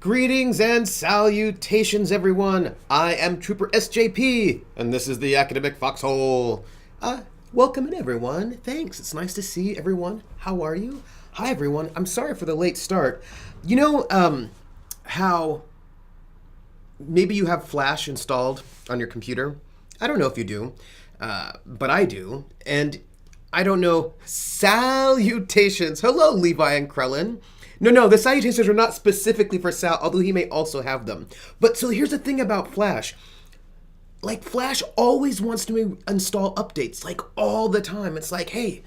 Greetings and salutations, everyone. I am Trooper SJP, and this is the Academic Foxhole. Welcome in, everyone. Thanks. It's nice to see everyone. How are you? Hi, everyone. I'm sorry for the late start. You know, how maybe you have Flash installed on your computer? I don't know if you do, but I do. And I don't know. Salutations. Hello, Levi and Krellin. No, the salutations are not specifically for Sal, although he may also have them. But so here's the thing about Flash. Like, Flash always wants to install updates, like, all the time. It's like, hey,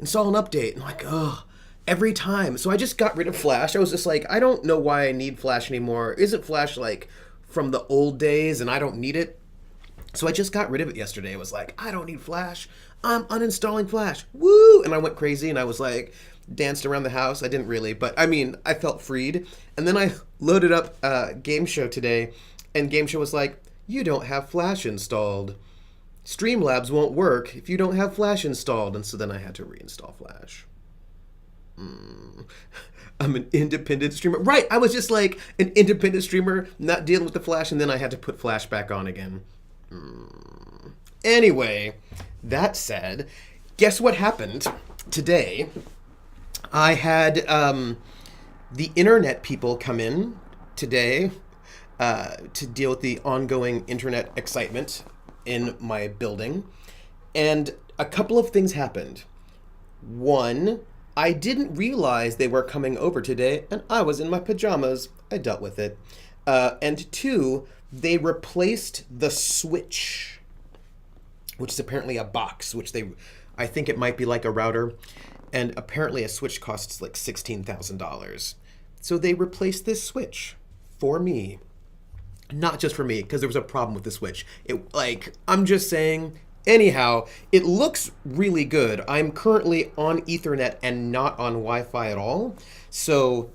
install an update. And I'm like, ugh, every time. So I just got rid of Flash. I was just like, I don't know why I need Flash anymore. Isn't Flash, like, from the old days and I don't need it? So I just got rid of it yesterday. I was like, I don't need Flash. I'm uninstalling Flash. Woo! And I went crazy and I was like, danced around the house. I didn't really, but I mean, I felt freed. And then I loaded up Game Show today, and Game Show was like, you don't have Flash installed. Streamlabs won't work if you don't have Flash installed. And so then I had to reinstall Flash. I'm an independent streamer. Right, I was just like an independent streamer, not dealing with the Flash, and then I had to put Flash back on again. Anyway, that said, guess what happened today? I had the internet people come in today to deal with the ongoing internet excitement in my building. And a couple of things happened. One, I didn't realize they were coming over today, and I was in my pajamas. I dealt with it. And two, they replaced the switch, which is apparently a box, I think it might be like a router. And apparently a switch costs like $16,000. So they replaced this switch for me. Not just for me, because there was a problem with the switch. I'm just saying, anyhow, it looks really good. I'm currently on Ethernet and not on Wi-Fi at all. So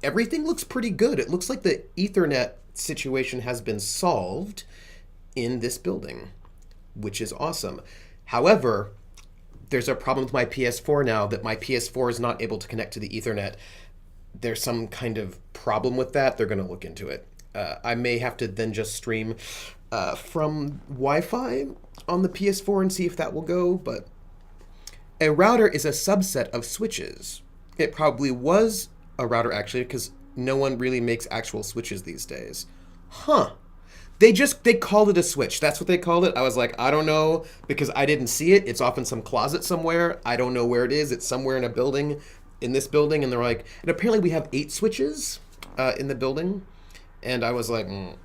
everything looks pretty good. It looks like the Ethernet situation has been solved in this building, which is awesome. However, there's a problem with my PS4 now that my PS4 is not able to connect to the Ethernet. There's some kind of problem with that. They're going to look into it. I may have to then just stream from Wi-Fi on the PS4 and see if that will go. But a router is a subset of switches. It probably was a router, actually, because no one really makes actual switches these days. Huh. They called it a switch. That's what they called it. I was like, I don't know, because I didn't see it. It's off in some closet somewhere. I don't know where it is. It's somewhere in a building, in this building. And they're like, and apparently we have 8 switches in the building. And I was like, it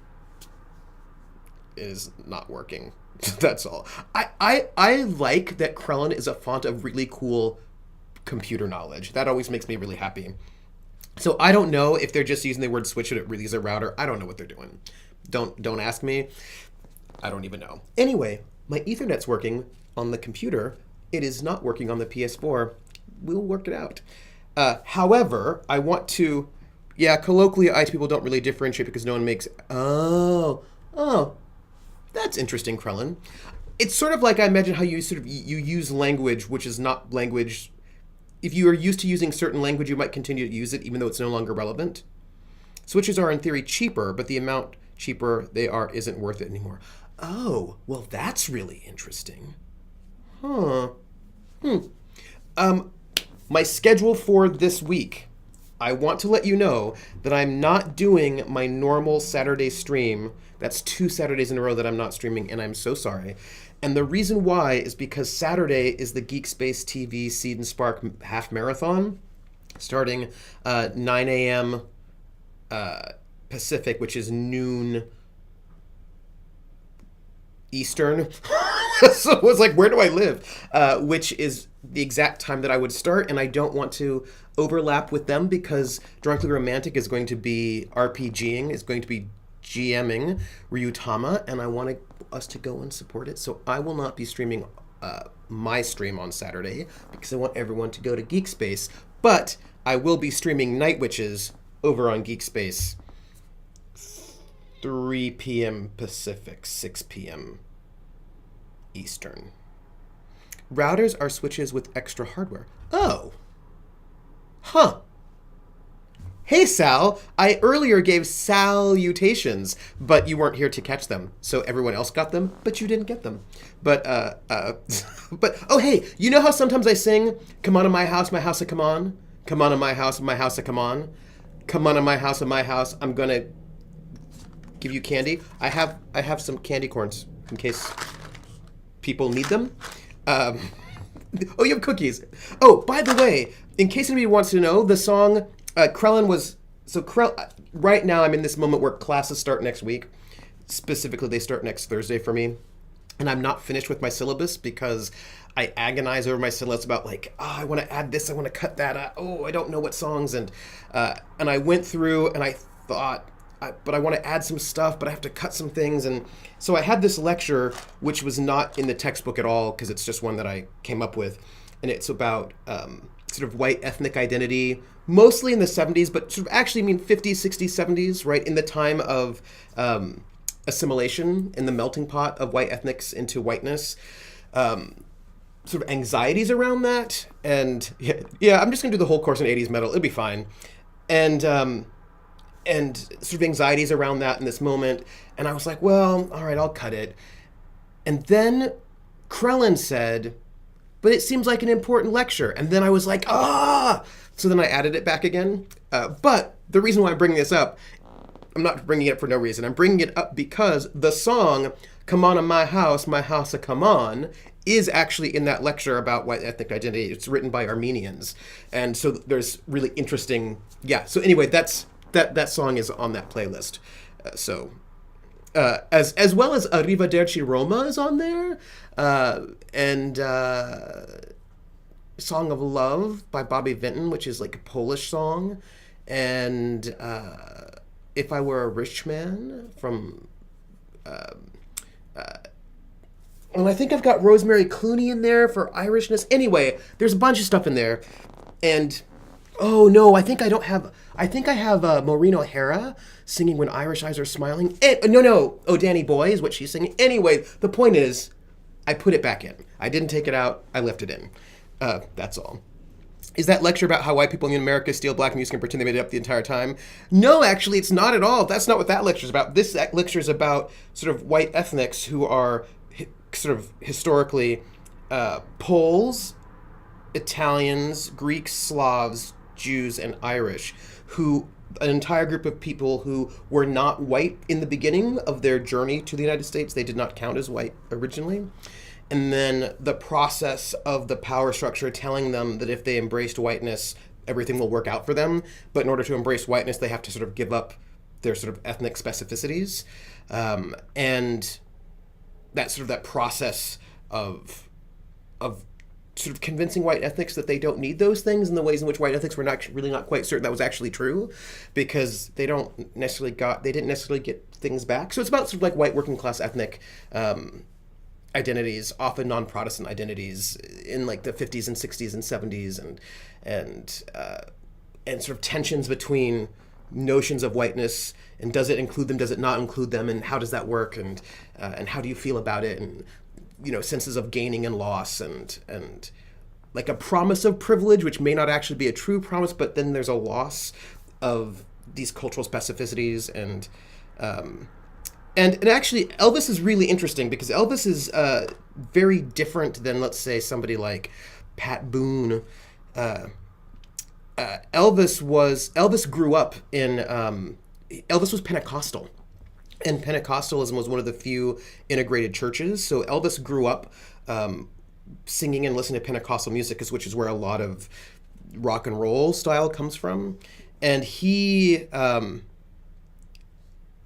is not working. That's all. I like that Krellin is a font of really cool computer knowledge. That always makes me really happy. So I don't know if they're just using the word switch and it really is a router. I don't know what they're doing. Don't ask me. I don't even know. Anyway, my Ethernet's working on the computer. It is not working on the PS4. We'll work it out. However, I want to... Yeah, colloquially, IT people don't really differentiate because no one makes... Oh, that's interesting, Krellin. It's sort of like I imagine how you use language, which is not language. If you are used to using certain language, you might continue to use it even though it's no longer relevant. Switches are in theory cheaper, but the amount cheaper they are isn't worth it anymore. Oh, well, that's really interesting. Huh. My schedule for this week. I want to let you know that I'm not doing my normal Saturday stream. That's 2 Saturdays in a row that I'm not streaming, and I'm so sorry. And the reason why is because Saturday is the Geek Space TV Seed and Spark half marathon, starting 9 a.m. Pacific, which is noon Eastern. So it was like, where do I live? Which is the exact time that I would start, and I don't want to overlap with them because Drunkly Romantic is going to be RPGing, is going to be GMing Ryutama, and I want us to go and support it. So I will not be streaming my stream on Saturday because I want everyone to go to Geek Space, but I will be streaming Night Witches over on Geek Space 3 p.m. Pacific, 6 p.m. Eastern. Routers are switches with extra hardware. Oh. Huh. Hey, Sal, I earlier gave salutations, but you weren't here to catch them. So everyone else got them, but you didn't get them. But, but, oh, hey, you know how sometimes I sing, come on to my house, come on? Come on to my house, come on? Come on to my house, I'm gonna give you candy. I have some candy corns in case people need them. Oh, you have cookies. Oh, by the way, in case anybody wants to know, the song Krellin was right now I'm in this moment where classes start next week. Specifically, they start next Thursday for me, and I'm not finished with my syllabus because I agonize over my syllabus about like, oh, I want to add this, I want to cut that. Oh, I don't know what songs, and I went through and I thought, but I want to add some stuff, but I have to cut some things, and so I had this lecture which was not in the textbook at all because it's just one that I came up with, and it's about sort of white ethnic identity, mostly in the 70s, but sort of actually 50s, 60s, 70s, right, in the time of assimilation, in the melting pot of white ethnics into whiteness, sort of anxieties around that, and yeah, I'm just gonna do the whole course in 80s metal, it'll be fine, and sort of anxieties around that in this moment, and I was like, well, all right, I'll cut it, and then Krellin said, but it seems like an important lecture. And then I was like, so then I added it back again. But the reason why I'm bringing this up, I'm not bringing it up for no reason. I'm bringing it up because the song, Come On to My House, Come On, is actually in that lecture about white ethnic identity. It's written by Armenians. And so there's really interesting, so anyway, that song is on that playlist. As well as Arrivederci Roma is on there, and Song of Love by Bobby Vinton, which is like a Polish song, and If I Were a Rich Man from, and I think I've got Rosemary Clooney in there for Irishness. Anyway, there's a bunch of stuff in there, and oh no, I think I have Maureen O'Hara singing When Irish Eyes Are Smiling. No. Oh, Danny Boy is what she's singing. Anyway, the point is, I put it back in. I didn't take it out. I left it in. That's all. Is that lecture about how white people in America steal black music and pretend they made it up the entire time? No, actually, it's not at all. That's not what that lecture is about. This lecture is about sort of white ethnics who are sort of historically Poles, Italians, Greeks, Slavs, Jews, and Irish, an entire group of people who were not white in the beginning of their journey to the United States. They did not count as white originally. And then the process of the power structure telling them that if they embraced whiteness, everything will work out for them. But in order to embrace whiteness, they have to sort of give up their sort of ethnic specificities. And that process of sort of convincing white ethnics that they don't need those things, and the ways in which white ethnics were not quite certain that was actually true, because they didn't necessarily get things back. So it's about sort of like white working class ethnic identities, often non-Protestant identities in like the 50s and 60s and 70s, and sort of tensions between notions of whiteness and does it include them, does it not include them, and how does that work, and how do you feel about it, and senses of gaining and loss, and like a promise of privilege, which may not actually be a true promise, but then there's a loss of these cultural specificities, and actually Elvis is really interesting because Elvis is very different than, let's say, somebody like Pat Boone. Elvis grew up in Elvis was Pentecostal. And Pentecostalism was one of the few integrated churches. So Elvis grew up singing and listening to Pentecostal music, which is where a lot of rock and roll style comes from. And he may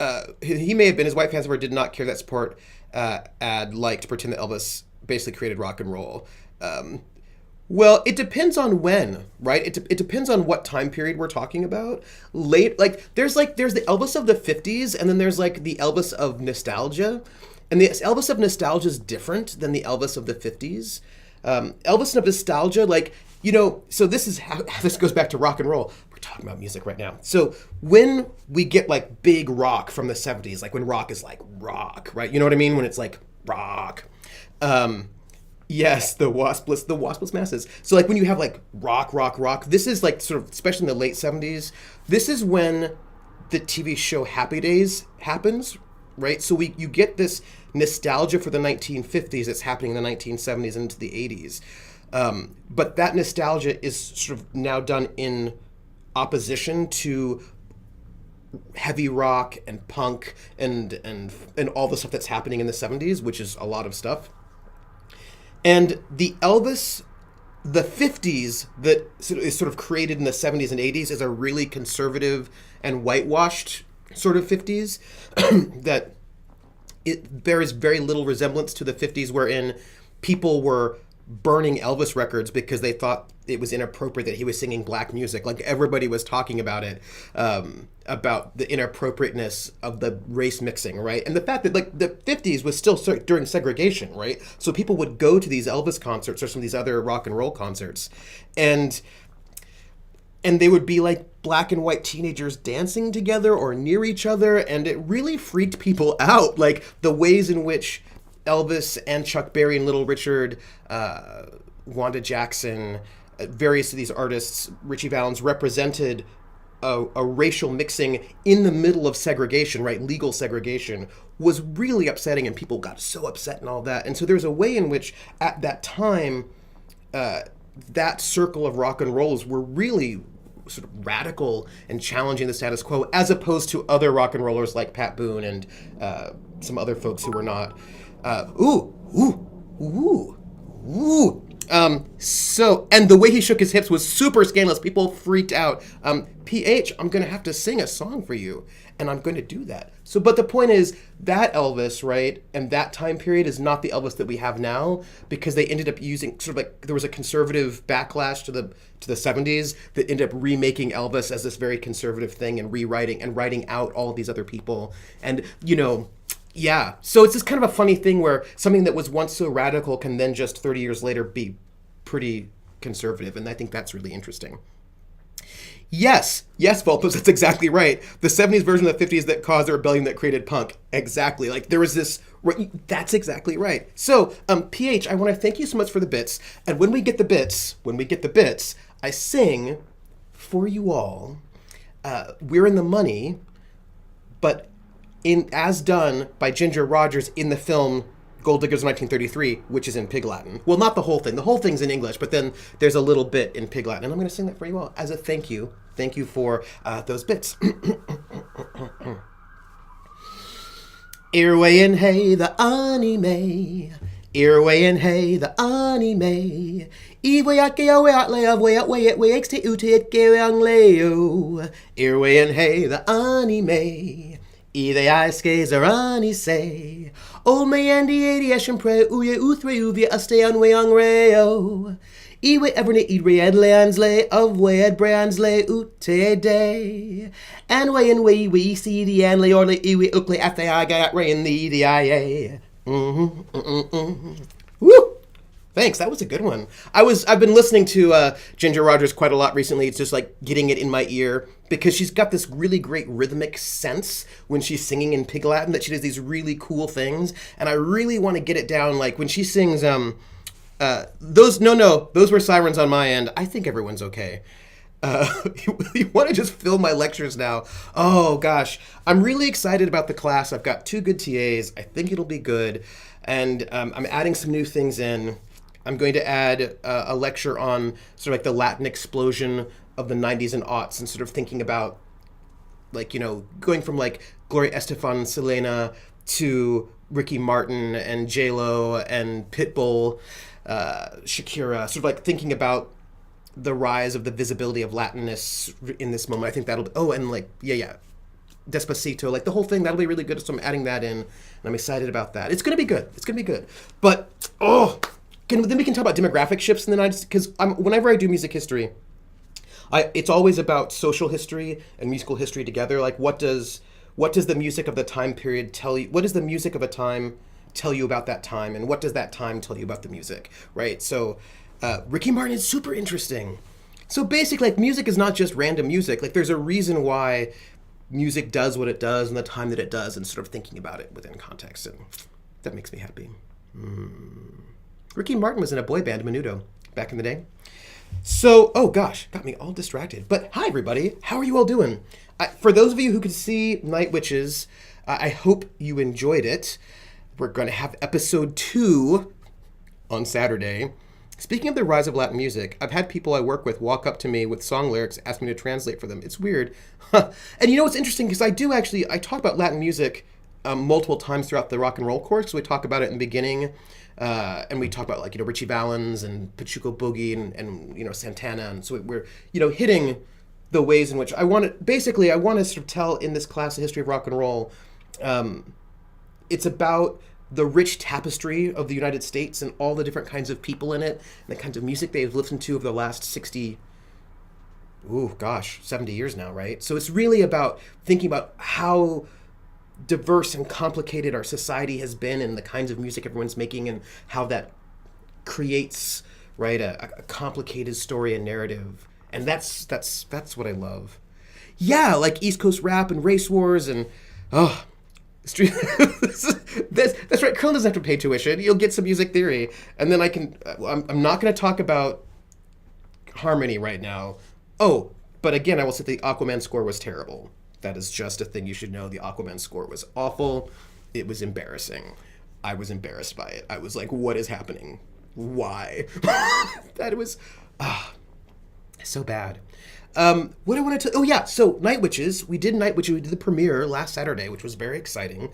have been, his wife Hannah did not care that support ad liked to pretend that Elvis basically created rock and roll. Well, it depends on when, right? It depends on what time period we're talking about. There's the Elvis of the 50s, and then there's like the Elvis of nostalgia. And the Elvis of nostalgia is different than the Elvis of the 50s. Elvis of nostalgia, so this is how this goes back to rock and roll. We're talking about music right now. So when we get like big rock from the 70s, like when rock is like rock, right? You know what I mean? When it's like rock. Yes, the waspless masses. So like when you have like rock, this is like sort of, especially in the late 70s, this is when the TV show Happy Days happens, right? So you get this nostalgia for the 1950s that's happening in the 1970s into the 80s. But that nostalgia is sort of now done in opposition to heavy rock and punk and all the stuff that's happening in the 70s, which is a lot of stuff. And the Elvis, the 50s that is sort of created in the 70s and 80s is a really conservative and whitewashed sort of 50s that it bears very little resemblance to the 50s wherein people were burning Elvis records because they thought it was inappropriate that he was singing black music. Like everybody was talking about it, about the inappropriateness of the race mixing, right? And the fact that like the 50s was still during segregation, right? So people would go to these Elvis concerts or some of these other rock and roll concerts, and they would be like black and white teenagers dancing together or near each other, and it really freaked people out, like the ways in which Elvis and Chuck Berry and Little Richard, Wanda Jackson, various of these artists, Richie Valens, represented a racial mixing in the middle of segregation, right? Legal segregation was really upsetting, and people got so upset and all that. And so there's a way in which, at that time, that circle of rock and rollers were really sort of radical and challenging the status quo, as opposed to other rock and rollers like Pat Boone and some other folks who were not. So, and the way he shook his hips was super scandalous. People freaked out. PH, I'm going to have to sing a song for you, and I'm going to do that. So, but the point is, that Elvis, right, and that time period is not the Elvis that we have now, because they ended up using, sort of like, there was a conservative backlash to the 70s that ended up remaking Elvis as this very conservative thing and rewriting and writing out all of these other people. And, you know, yeah. So it's just kind of a funny thing where something that was once so radical can then just 30 years later be pretty conservative. And I think that's really interesting. Yes, Volpus, that's exactly right. The 70s version of the 50s that caused the rebellion that created punk. Exactly. Like there was this, that's exactly right. So, PH, I want to thank you so much for the bits. And when we get the bits, I sing for you all. We're in the Money, but as done by Ginger Rogers in the film Gold Diggers of 1933, which is in Pig Latin. Well, not the whole thing. The whole thing's in English, but then there's a little bit in Pig Latin. And I'm going to sing that for you all as a thank you. Thank you for those bits. Earway and hey, the anime. Earway and hey, the anime. Earway and hey, the anime. Ide I skays are ani say. Old me Andy Adiation pre uye uthre uvia astean weang reo. Iwe everne idre ed leansley of way ed bransley ute day. And way and way we see the anley or le iwe ukle after I got rain the IA. Woo! Thanks, that was a good one. I've been listening to Ginger Rogers quite a lot recently. It's just like getting it in my ear because she's got this really great rhythmic sense when she's singing in Pig Latin that she does these really cool things, and I really want to get it down. Like when she sings, those were sirens on my end. I think everyone's okay. You want to just fill my lectures now? Oh gosh, I'm really excited about the class. I've got 2 good TAs. I think it'll be good, and I'm adding some new things in. I'm going to add a lecture on sort of like the Latin explosion of the 90s and aughts and sort of thinking about, like, you know, going from like Gloria Estefan, Selena to Ricky Martin and J-Lo and Pitbull, Shakira, sort of like thinking about the rise of the visibility of Latinness in this moment. I think that'll be, and like, Despacito, like the whole thing, that'll be really good. So I'm adding that in, and I'm excited about that. It's going to be good. But, then we can talk about demographic shifts in the 90s, because whenever I do music history, it's always about social history and musical history together. Like, what does the music of the time period tell you? What does the music of a time tell you about that time? And what does that time tell you about the music, right? So Ricky Martin is super interesting. So basically, like, music is not just random music. Like, there's a reason why music does what it does and the time that it does, and sort of thinking about it within context. And that makes me happy. Ricky Martin was in a boy band, Menudo, back in the day. So, oh gosh, got me all distracted. But hi, everybody. How are you all doing? For those of you who could see Night Witches, I hope you enjoyed it. We're going to have episode 2 on Saturday. Speaking of the rise of Latin music, I've had people I work with walk up to me with song lyrics, ask me to translate for them. It's weird. And you know what's interesting? Because I talk about Latin music multiple times throughout the rock and roll course. So we talk about it in the beginning, and we talk about Richie Valens and Pachuco Boogie and Santana. And so we're hitting the ways in which I want to sort of tell in this class the history of rock and roll. It's about the rich tapestry of the United States and all the different kinds of people in it and the kinds of music they've listened to over the last 70 years now, right? So it's really about thinking about how diverse and complicated our society has been and the kinds of music everyone's making and how that creates, right, a complicated story and narrative. And that's what I love. Yeah, like East Coast rap and race wars and, that's right. Curl doesn't have to pay tuition. You'll get some music theory, and then I'm not going to talk about harmony right now. Oh, but again, I will say the Aquaman score was terrible. That is just a thing you should know. The Aquaman score was awful. It was embarrassing. I was embarrassed by it. I was like, "What is happening? Why?" That was so bad. What I want to tell... Oh, yeah. So, Night Witches. We did Night Witches. We did the premiere last Saturday, which was very exciting.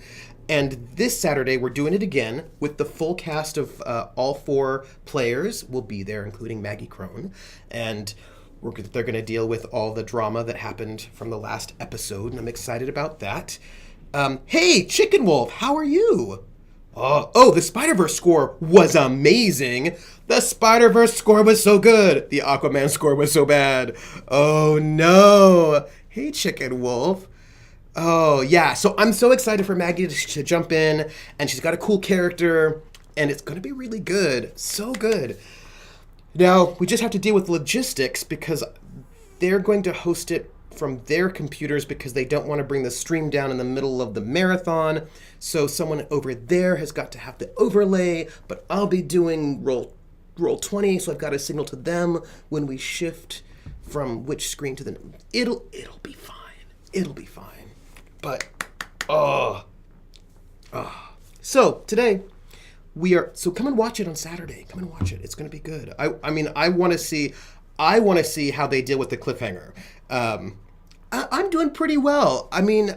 And this Saturday, we're doing it again with the full cast of all 4 players will be there, including Maggie Crone. And they're going to deal with all the drama that happened from the last episode, and I'm excited about that. Hey, Chicken Wolf, how are you? Oh, the Spider-Verse score was amazing. The Spider-Verse score was so good. The Aquaman score was so bad. Oh, no. Hey, Chicken Wolf. Oh, yeah. So I'm so excited for Maggie to jump in, and she's got a cool character, and it's going to be really good. So good. Now, we just have to deal with logistics because they're going to host it from their computers because they don't want to bring the stream down in the middle of the marathon. So someone over there has got to have the overlay, but I'll be doing roll 20, so I've got to signal to them when we shift from which screen to the... It'll be fine. It'll be fine. But, So, today, so come and watch it on Saturday. Come and watch it. It's going to be good. I want to see how they deal with the cliffhanger. I'm doing pretty well. I mean,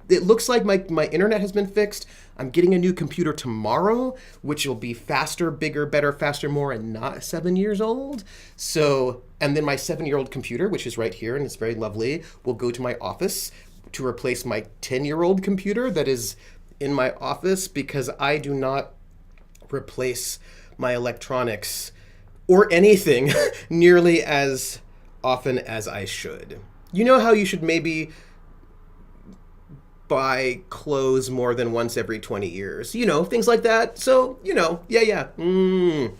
it looks like my internet has been fixed. I'm getting a new computer tomorrow, which will be faster, bigger, better, faster, more, and not 7 years old. So, and then my 7-year-old computer, which is right here, and it's very lovely, will go to my office to replace my 10-year-old computer that is in my office because I do not replace my electronics or anything nearly as often as I should. You know how you should maybe buy clothes more than once every 20 years. Things like that. So, yeah. You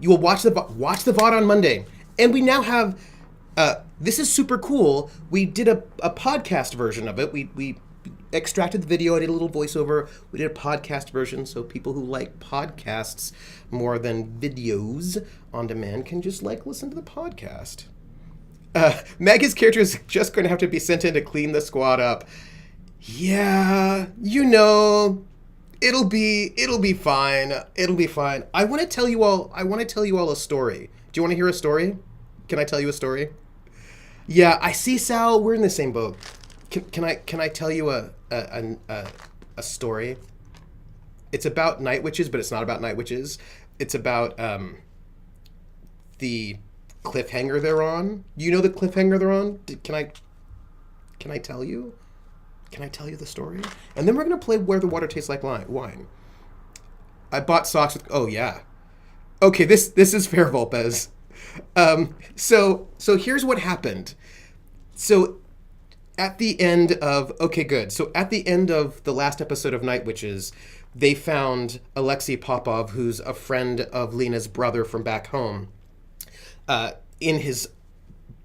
will watch the VOD on Monday. And we now have, this is super cool. We did a podcast version of it. We extracted the video, I did a little voiceover. We did a podcast version, so people who like podcasts more than videos on demand can just listen to the podcast. Maggie's character is just going to have to be sent in to clean the squad up. Yeah, it'll be fine. It'll be fine. I want to tell you all a story. Do you want to hear a story? Can I tell you a story? Yeah, I see, Sal. We're in the same boat. Can I tell you a story? It's about Night Witches, but it's not about Night Witches. It's about the cliffhanger they're on. You know the cliffhanger they're on? Can I tell you? Can I tell you the story? And then we're gonna play Where the Water Tastes Like Wine. I bought socks with... Oh yeah. Okay, this is fair, Volpez. So here's what happened. So at the end of... Okay, good. So at the end of the last episode of Night Witches, they found Alexei Popov, who's a friend of Lena's brother from back home, in his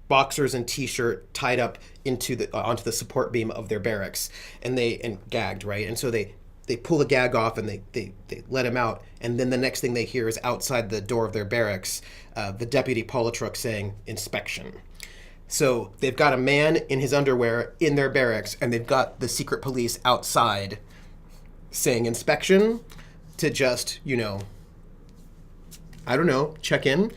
boxers and t-shirt tied up onto the support beam of their barracks, and gagged, right? And so they they pull the gag off and they let him out. And then the next thing they hear is outside the door of their barracks, the deputy Politruck saying, "Inspection." So they've got a man in his underwear in their barracks, and they've got the secret police outside saying "inspection" to just, I don't know, check in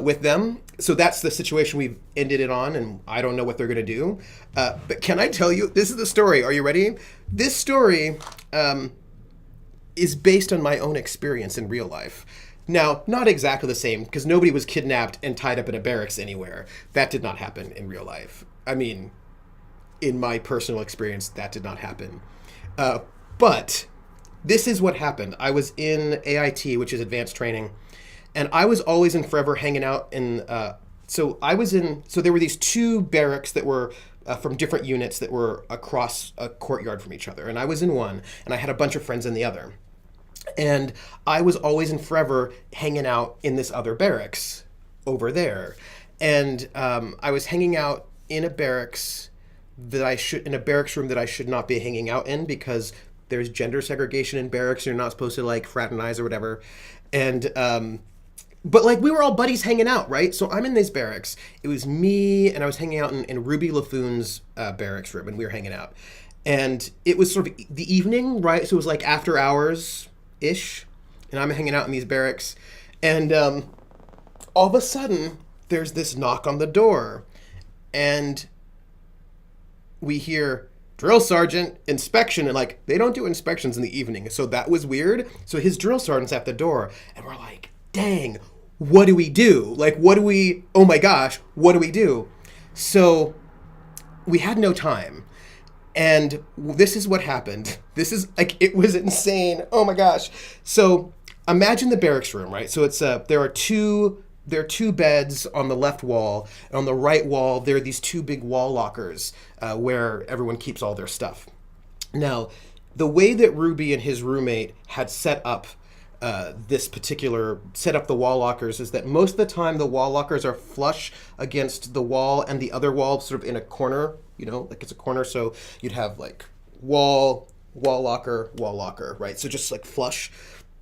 with them. So that's the situation we've ended it on, and I don't know what they're going to do. But can I tell you, this is the story. Are you ready? This story is based on my own experience in real life. Now, not exactly the same, because nobody was kidnapped and tied up in a barracks anywhere. That did not happen in real life. I mean, in my personal experience, that did not happen. But this is what happened. I was in AIT, which is advanced training, and I was always and forever hanging out in, so there were these two barracks that were from different units that were across a courtyard from each other. And I was in one, and I had a bunch of friends in the other. And I was always and forever hanging out in this other barracks over there. And I was hanging out in a barracks in a barracks room that I should not be hanging out in, because there's gender segregation in barracks. You're not supposed to like fraternize or whatever. And but like we were all buddies hanging out, right? So I'm in this barracks. It was me, and I was hanging out in Ruby LaFoon's barracks room, and we were hanging out. And it was sort of the evening, right? So it was like after hours-ish, and I'm hanging out in these barracks. And all of a sudden, there's this knock on the door, and we hear, "Drill sergeant, inspection." And like, they don't do inspections in the evening. So that was weird. So his drill sergeant's at the door, and we're like, dang, what do we do? Like, oh my gosh, what do we do? So we had no time. And this is what happened. This is like, it was insane. Oh my gosh. So imagine the barracks room, right? So it's there are two beds on the left wall, and on the right wall there are these two big wall lockers where everyone keeps all their stuff. Now, the way that Ruby and his roommate had set up the wall lockers is that most of the time the wall lockers are flush against the wall, and the other wall sort of in a corner, like it's a corner. So you'd have like wall locker, right? So just like flush.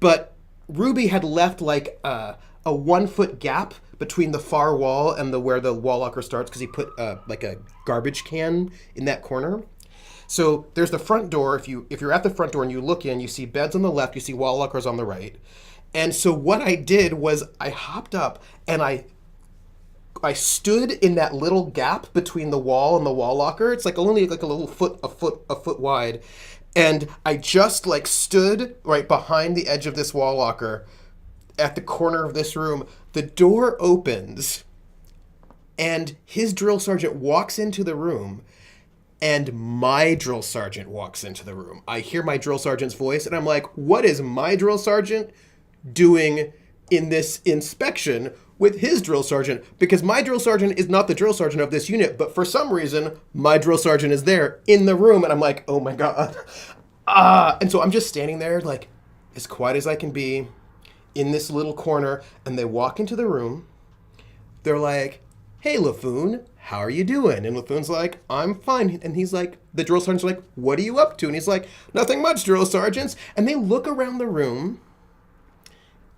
But Ruby had left like a 1 foot gap between the far wall and where the wall locker starts, because he put like a garbage can in that corner. So there's the front door. If you're at the front door and you look in, you see beds on the left, you see wall lockers on the right. And so what I did was I hopped up and I stood in that little gap between the wall and the wall locker. It's like only like a little a foot wide. And I just like stood right behind the edge of this wall locker at the corner of this room. The door opens and his drill sergeant walks into the room. And my drill sergeant walks into the room. I hear my drill sergeant's voice, and I'm like, what is my drill sergeant doing in this inspection with his drill sergeant? Because my drill sergeant is not the drill sergeant of this unit, but for some reason, my drill sergeant is there in the room, and I'm like, oh my God. And so I'm just standing there, like, as quiet as I can be, in this little corner, and they walk into the room. They're like, "Hey, LaFoon, how are you doing?" And LaFoon's like, "I'm fine." And he's like, the drill sergeant's like, "What are you up to?" And he's like, "Nothing much, drill sergeants." And they look around the room.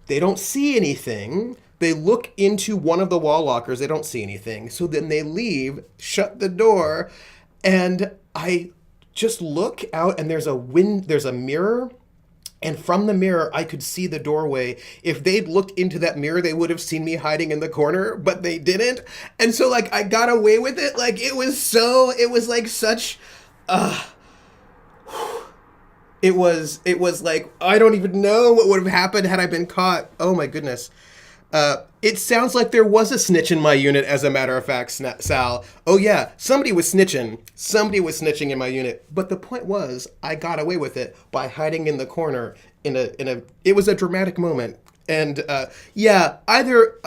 They don't see anything. They look into one of the wall lockers. They don't see anything. So then they leave, shut the door, and I just look out, and there's a mirror. And from the mirror, I could see the doorway. If they'd looked into that mirror, they would have seen me hiding in the corner, but they didn't. And so, like, I got away with it. Like, it was like such, it was like, I don't even know what would have happened had I been caught. Oh my goodness. It sounds like there was a snitch in my unit, as a matter of fact, Sal. Oh yeah, somebody was snitching. Somebody was snitching in my unit. But the point was, I got away with it by hiding in the corner it was a dramatic moment. And either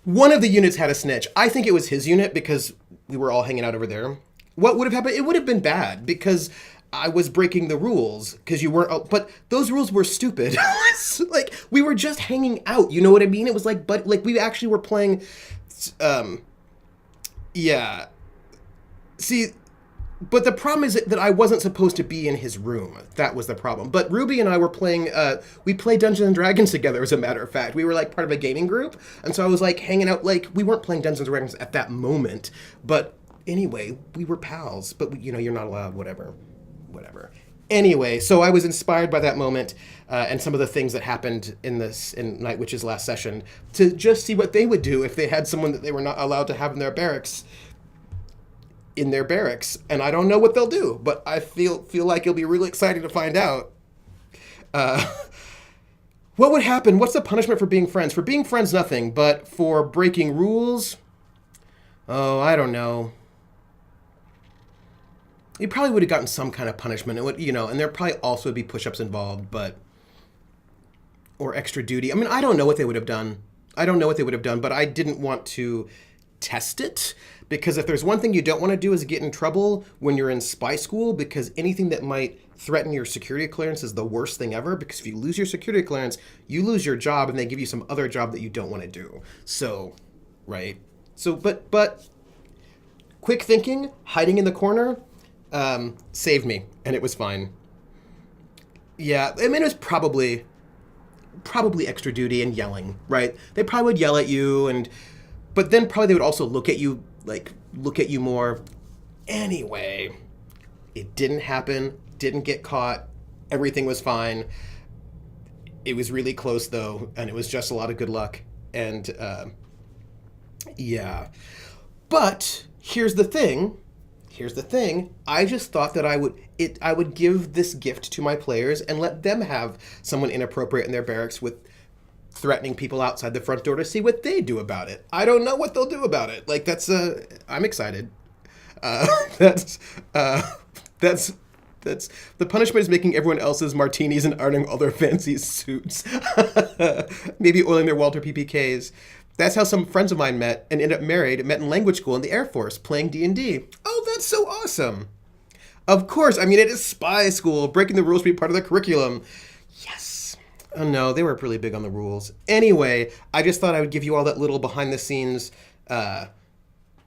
one of the units had a snitch. I think it was his unit, because we were all hanging out over there. What would have happened? It would have been bad, because I was breaking the rules, because you weren't, but those rules were stupid. Like, we were just hanging out, you know what I mean? It was like, but like, we actually were playing, yeah. See, But the problem is that I wasn't supposed to be in his room. That was the problem. But Ruby and I were playing, we played Dungeons and Dragons together, as a matter of fact. We were like part of a gaming group. And so I was like hanging out, like, we weren't playing Dungeons and Dragons at that moment. But anyway, we were pals. But, you know, you're not allowed, whatever. Anyway, so I was inspired by that moment and some of the things that happened in Night Witch's last session to just see what they would do if they had someone that they were not allowed to have in their barracks. And I don't know what they'll do, but I feel like it'll be really exciting to find out. What would happen? What's the punishment for being friends? For being friends, nothing, but for breaking rules, oh, I don't know. You probably would have gotten some kind of punishment. It would, you know, and there probably also would be push-ups involved, or extra duty. I mean, I don't know what they would have done. But I didn't want to test it, because if there's one thing you don't want to do is get in trouble when you're in spy school, because anything that might threaten your security clearance is the worst thing ever, because if you lose your security clearance, you lose your job and they give you some other job that you don't want to do. So, right. So, but quick thinking, hiding in the corner, saved me, and it was fine. Yeah, I mean, it was probably extra duty and yelling, right? They probably would yell at you, but then probably they would also look at you more. Anyway, it didn't happen, didn't get caught, everything was fine. It was really close, though, and it was just a lot of good luck, and yeah. But here's the thing, I just thought that I would give this gift to my players and let them have someone inappropriate in their barracks with threatening people outside the front door to see what they do about it. I don't know what they'll do about it. Like, I'm excited. That's the punishment is making everyone else's martinis and ironing all their fancy suits. Maybe oiling their Walter PPKs. That's how some friends of mine met and ended up married, met in language school in the Air Force, playing D&D. Oh, that's so awesome. Of course, I mean, it is spy school. Breaking the rules should be part of the curriculum. Yes. Oh, no, they were really big on the rules. Anyway, I just thought I would give you all that little behind-the-scenes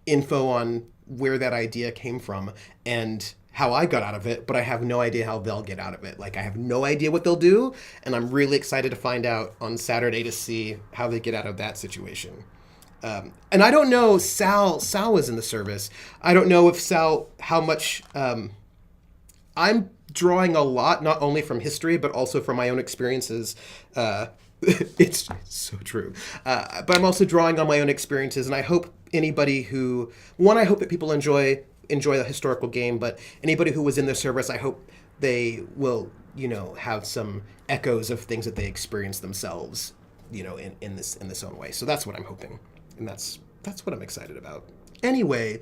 info on where that idea came from and how I got out of it, but I have no idea how they'll get out of it. Like, I have no idea what they'll do, and I'm really excited to find out on Saturday to see how they get out of that situation. And I don't know, Sal was in the service. I don't know if Sal, how much, I'm drawing a lot, not only from history, but also from my own experiences. It's so true. But I'm also drawing on my own experiences, and I hope anybody who, I hope that people enjoy the historical game, but anybody who was in the service, I hope they will, have some echoes of things that they experienced themselves, in this own way. So that's what I'm hoping. And that's what I'm excited about. Anyway,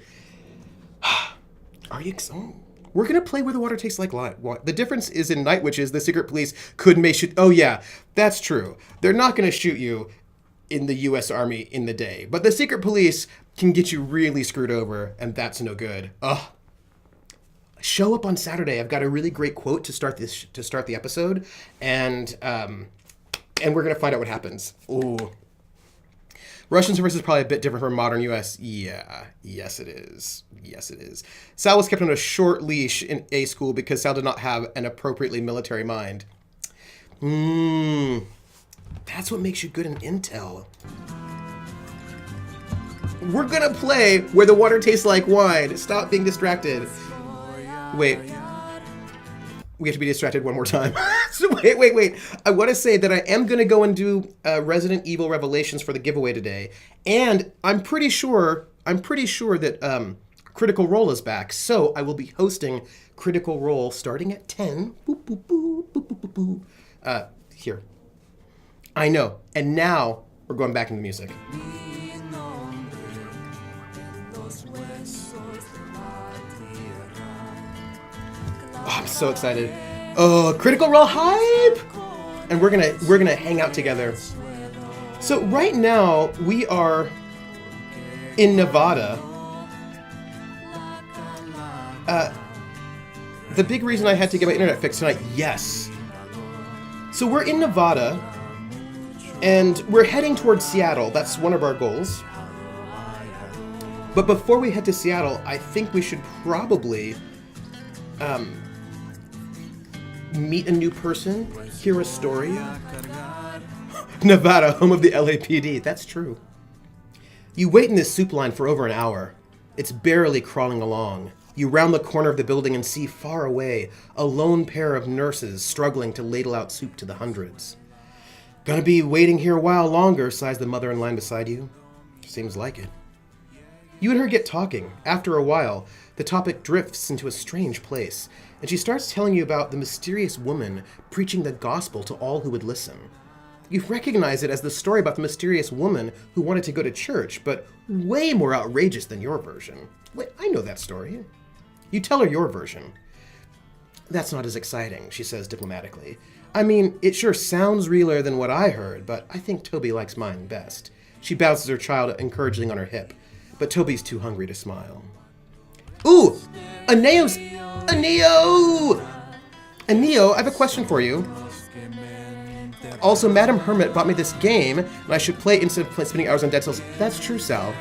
are you excited? We're going to play Where the Water Tastes Like Lime. The difference is in Night Witches, the secret police may shoot. Oh yeah, that's true. They're not going to shoot you in the U.S. Army in the day. But the secret police can get you really screwed over, and that's no good. Ugh. Show up on Saturday. I've got a really great quote to start the episode, and we're going to find out what happens. Ooh. Russian service is probably a bit different from modern U.S. Yeah, yes it is. Sal was kept on a short leash in A school because Sal did not have an appropriately military mind. That's what makes you good in intel. We're gonna play Where the Water Tastes Like Wine. Stop being distracted. Wait. We have to be distracted one more time. So wait. I want to say that I am going to go and do Resident Evil Revelations for the giveaway today. And I'm pretty sure that Critical Role is back. So I will be hosting Critical Role starting at 10. Boop, boop, boop, boop, boop, boop, boop. Here. I know. And now we're going back into music. Oh, I'm so excited. Oh, Critical Role hype! And we're gonna hang out together. So right now we are in Nevada. The big reason I had to get my internet fixed tonight, yes. So we're in Nevada and we're heading towards Seattle. That's one of our goals. But before we head to Seattle, I think we should probably Meet a new person, hear a story. Nevada, home of the LAPD. That's true. You wait in this soup line for over an hour. It's barely crawling along. You round the corner of the building and see far away a lone pair of nurses struggling to ladle out soup to the hundreds. Gonna be waiting here a while longer, sighs the mother in line beside you. Seems like it. You and her get talking. After a while, the topic drifts into a strange place, and she starts telling you about the mysterious woman preaching the gospel to all who would listen. You recognize it as the story about the mysterious woman who wanted to go to church, but way more outrageous than your version. Wait, I know that story. You tell her your version. That's not as exciting, she says diplomatically. I mean, it sure sounds realer than what I heard, but I think Toby likes mine best. She bounces her child encouragingly on her hip, but Toby's too hungry to smile. Ooh! Aneo! I have a question for you. Also, Madam Hermit bought me this game, and I should play instead of spending hours on Dead Cells. That's true, Sal.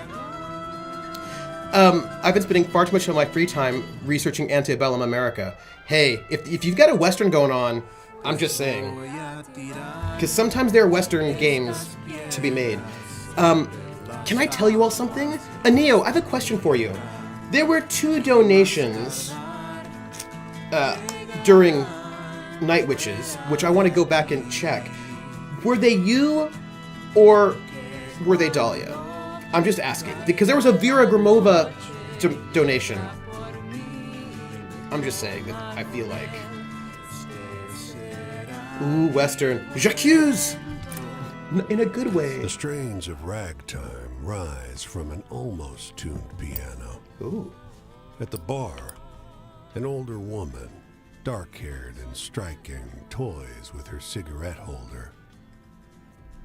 I've been spending far too much of my free time researching antebellum America. Hey, if you've got a Western going on, I'm just saying. Because sometimes there are Western games to be made. Can I tell you all something? Aneo, I have a question for you. There were 2 donations during Night Witches, which I want to go back and check. Were they you, or were they Dahlia? I'm just asking, because there was a Vera Grimova donation. I'm just saying that I feel like... Ooh, Western. J'accuse! In a good way. The strains of ragtime rise from an almost tuned piano. Ooh. At the bar, an older woman, dark-haired and striking, toys with her cigarette holder.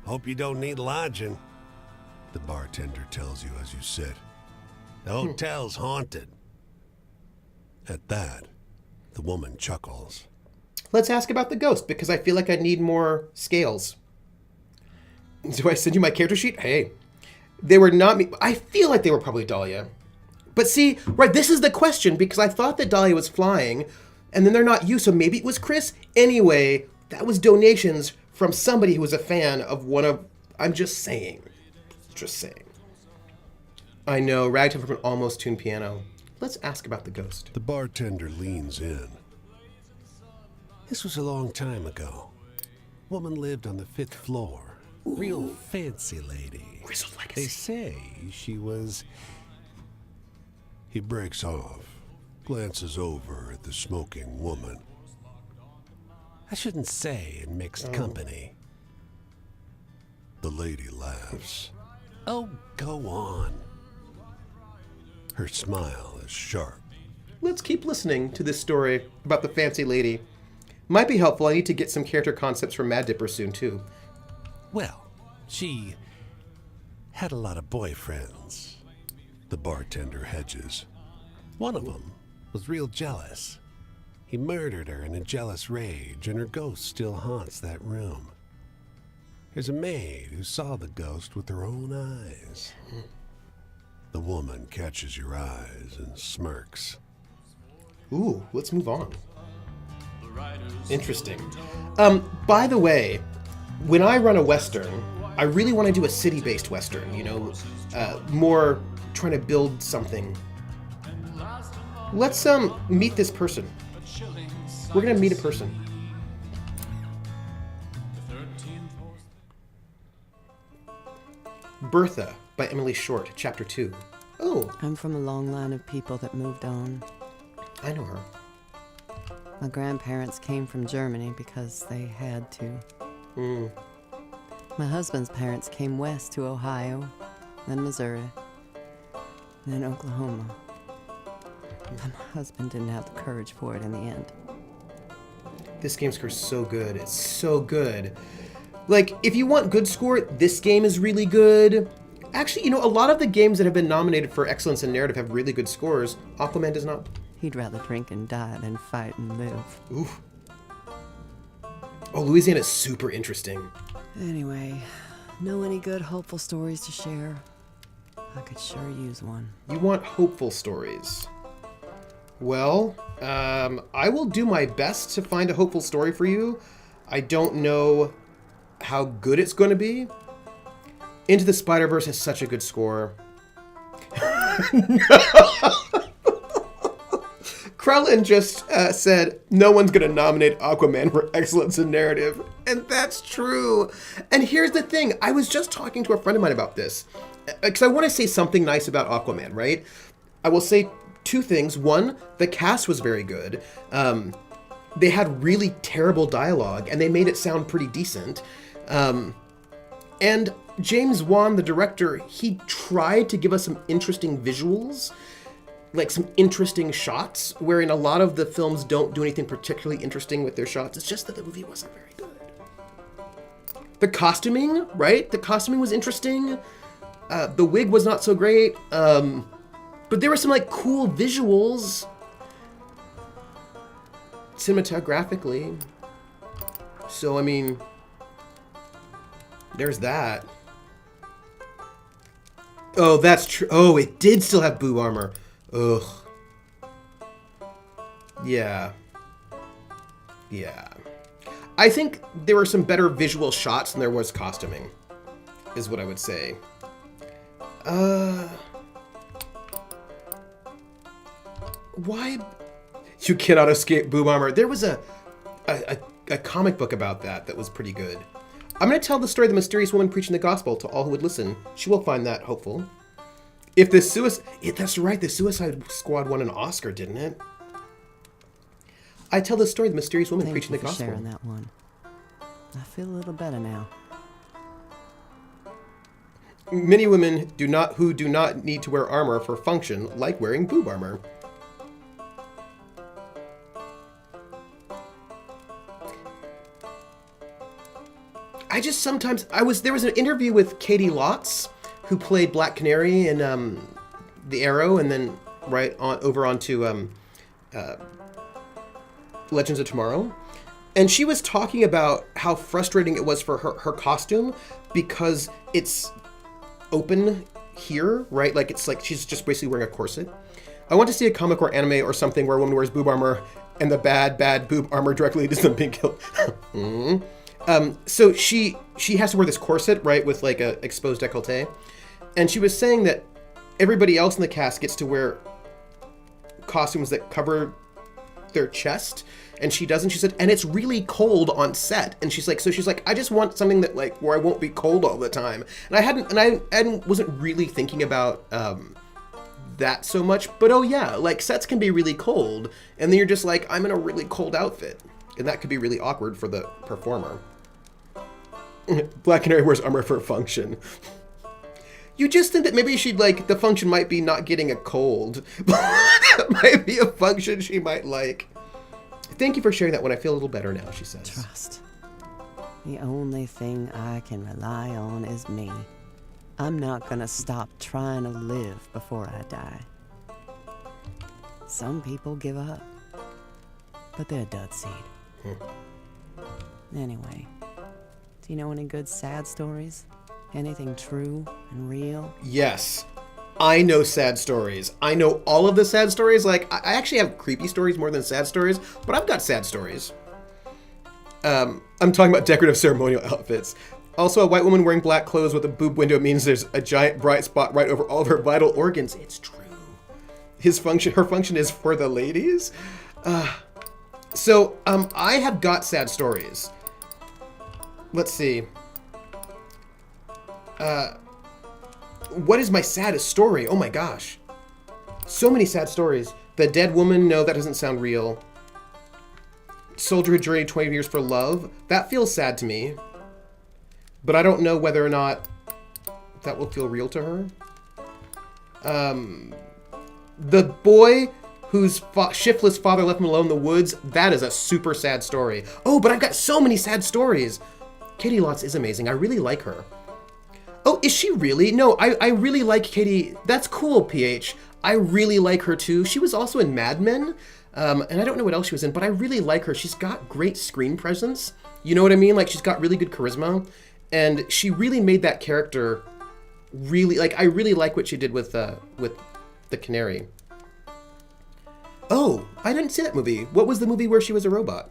Hope you don't need lodging, the bartender tells you as you sit. The hotel's haunted. At that, the woman chuckles. Let's ask about the ghost, because I feel like I need more scales. Do I send you my character sheet? Hey. They were not me. I feel like they were probably Dahlia. But see, right, this is the question, because I thought that Dahlia was flying, and then they're not you, so maybe it was Chris. Anyway, that was donations from somebody who was a fan of one of... I'm just saying. Just saying. I know, ragtime from an almost tuned piano. Let's ask about the ghost. The bartender leans in. This was a long time ago. Woman lived on the 5th floor. Ooh. Real fancy lady. They say she was... He breaks off, glances over at the smoking woman. I shouldn't say in mixed company. The lady laughs. Oh, go on. Her smile is sharp. Let's keep listening to this story about the fancy lady. Might be helpful. I need to get some character concepts from Mad Dipper soon, too. Well, she had a lot of boyfriends. The bartender hedges. One of them was real jealous. He murdered her in a jealous rage, and her ghost still haunts that room. There's a maid who saw the ghost with her own eyes. The woman catches your eyes and smirks. Ooh, let's move on. Interesting. By the way, when I run a Western, I really want to do a city-based Western, you know, more trying to build something. Let's meet this person. We're gonna meet a person. Bertha by Emily Short, Chapter 2. Oh. I'm from a long line of people that moved on. I know her. My grandparents came from Germany because they had to. My husband's parents came west to Ohio, then Missouri, then Oklahoma. But my husband didn't have the courage for it in the end. This game score's so good. It's so good. Like, if you want good score, this game is really good. Actually, you know, a lot of the games that have been nominated for excellence in narrative have really good scores. Aquaman does not. He'd rather drink and die than fight and live. Oof. Oh, Louisiana's super interesting. Anyway, know any good hopeful stories to share? I could sure use one. You want hopeful stories. Well, I will do my best to find a hopeful story for you. I don't know how good it's going to be. Into the Spider-Verse has such a good score. Krellin just said, no one's going to nominate Aquaman for excellence in narrative. And that's true. And here's the thing. I was just talking to a friend of mine about this. Because I want to say something nice about Aquaman, right? I will say two things. One, the cast was very good. They had really terrible dialogue, and they made it sound pretty decent. And James Wan, the director, he tried to give us some interesting visuals, like some interesting shots, wherein a lot of the films don't do anything particularly interesting with their shots. It's just that the movie wasn't very good. The costuming, right? The costuming was interesting. The wig was not so great. But there were some like cool visuals cinematographically. So, I mean, there's that. Oh, that's true. Oh, it did still have boob armor. Ugh. Yeah. Yeah. I think there were some better visual shots than there was costuming, is what I would say. Why? You cannot escape boob armor. There was a comic book about that was pretty good. I'm going to tell the story of the mysterious woman preaching the gospel to all who would listen. She will find that hopeful. If the that's right, the Suicide Squad won an Oscar, didn't it? I tell the story of the mysterious woman preaching the gospel. Thank you for sharing that one. I feel a little better now. Many women who do not need to wear armor for function, like wearing boob armor. I just sometimes there was an interview with Katie Lotz, who played Black Canary in The Arrow, and then over onto Legends of Tomorrow, and she was talking about how frustrating it was for her costume because it's open here, right? Like it's like she's just basically wearing a corset. I want to see a comic or anime or something where a woman wears boob armor and the bad boob armor directly leads them being killed. So she has to wear this corset, right, with like a exposed décolleté. And she was saying that everybody else in the cast gets to wear costumes that cover their chest, and she doesn't. She said, and it's really cold on set. And she's like, I just want something that like where I won't be cold all the time. And I wasn't really thinking about that so much. But oh yeah, like sets can be really cold, and then you're just like, I'm in a really cold outfit, and that could be really awkward for the performer. Black Canary wears armor for function. You just think that maybe she'd like, the function might be not getting a cold. That might be a function she might like. Thank you for sharing that one. I feel a little better now, she says. Trust. The only thing I can rely on is me. I'm not gonna stop trying to live before I die. Some people give up, but they're dud seed. Anyway, do you know any good sad stories? Anything true and real? Yes. I know sad stories. I know all of the sad stories. Like, I actually have creepy stories more than sad stories, but I've got sad stories. I'm talking about decorative ceremonial outfits. Also, a white woman wearing black clothes with a boob window means there's a giant bright spot right over all of her vital organs. It's true. Her function is for the ladies. So, I have got sad stories. Let's see. What is my saddest story? Oh my gosh. So many sad stories. The dead woman, no, that doesn't sound real. Soldier who journeyed 20 years for love. That feels sad to me. But I don't know whether or not that will feel real to her. The boy whose shiftless father left him alone in the woods, that is a super sad story. Oh, but I've got so many sad stories. Katie Lotz is amazing. I really like her. Oh, is she really? No, I really like Katie. That's cool, PH. I really like her too. She was also in Mad Men, and I don't know what else she was in, but I really like her. She's got great screen presence. You know what I mean? Like, she's got really good charisma, and she really made that character really, like, I really like what she did with the Canary. Oh, I didn't see that movie. What was the movie where she was a robot?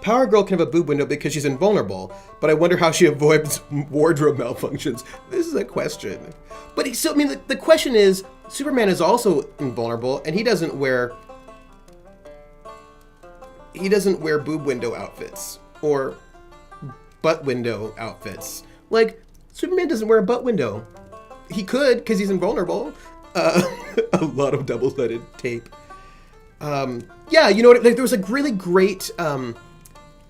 Power Girl can have a boob window because she's invulnerable, but I wonder how she avoids wardrobe malfunctions. This is a question. But so, I mean, the question is, Superman is also invulnerable, and he doesn't wear boob window outfits or butt window outfits. Like, Superman doesn't wear a butt window. He could, because he's invulnerable. A lot of double-sided tape. Yeah, you know what? There was a really great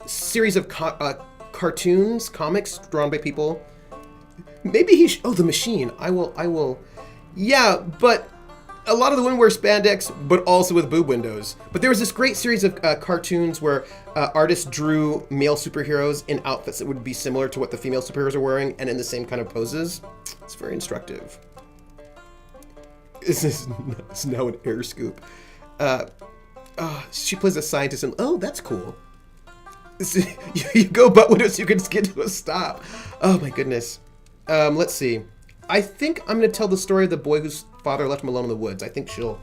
series of cartoons, comics drawn by people. Maybe he oh, The Machine. I will. Yeah, but a lot of the women wear spandex, but also with boob windows. But there was this great series of cartoons where artists drew male superheroes in outfits that would be similar to what the female superheroes are wearing and in the same kind of poses. It's very instructive. This is now an air scoop. She plays a scientist and oh, that's cool. You go butt windows, you can skid to a stop. Oh my goodness. Let's see. I think I'm going to tell the story of the boy whose father left him alone in the woods. I think she'll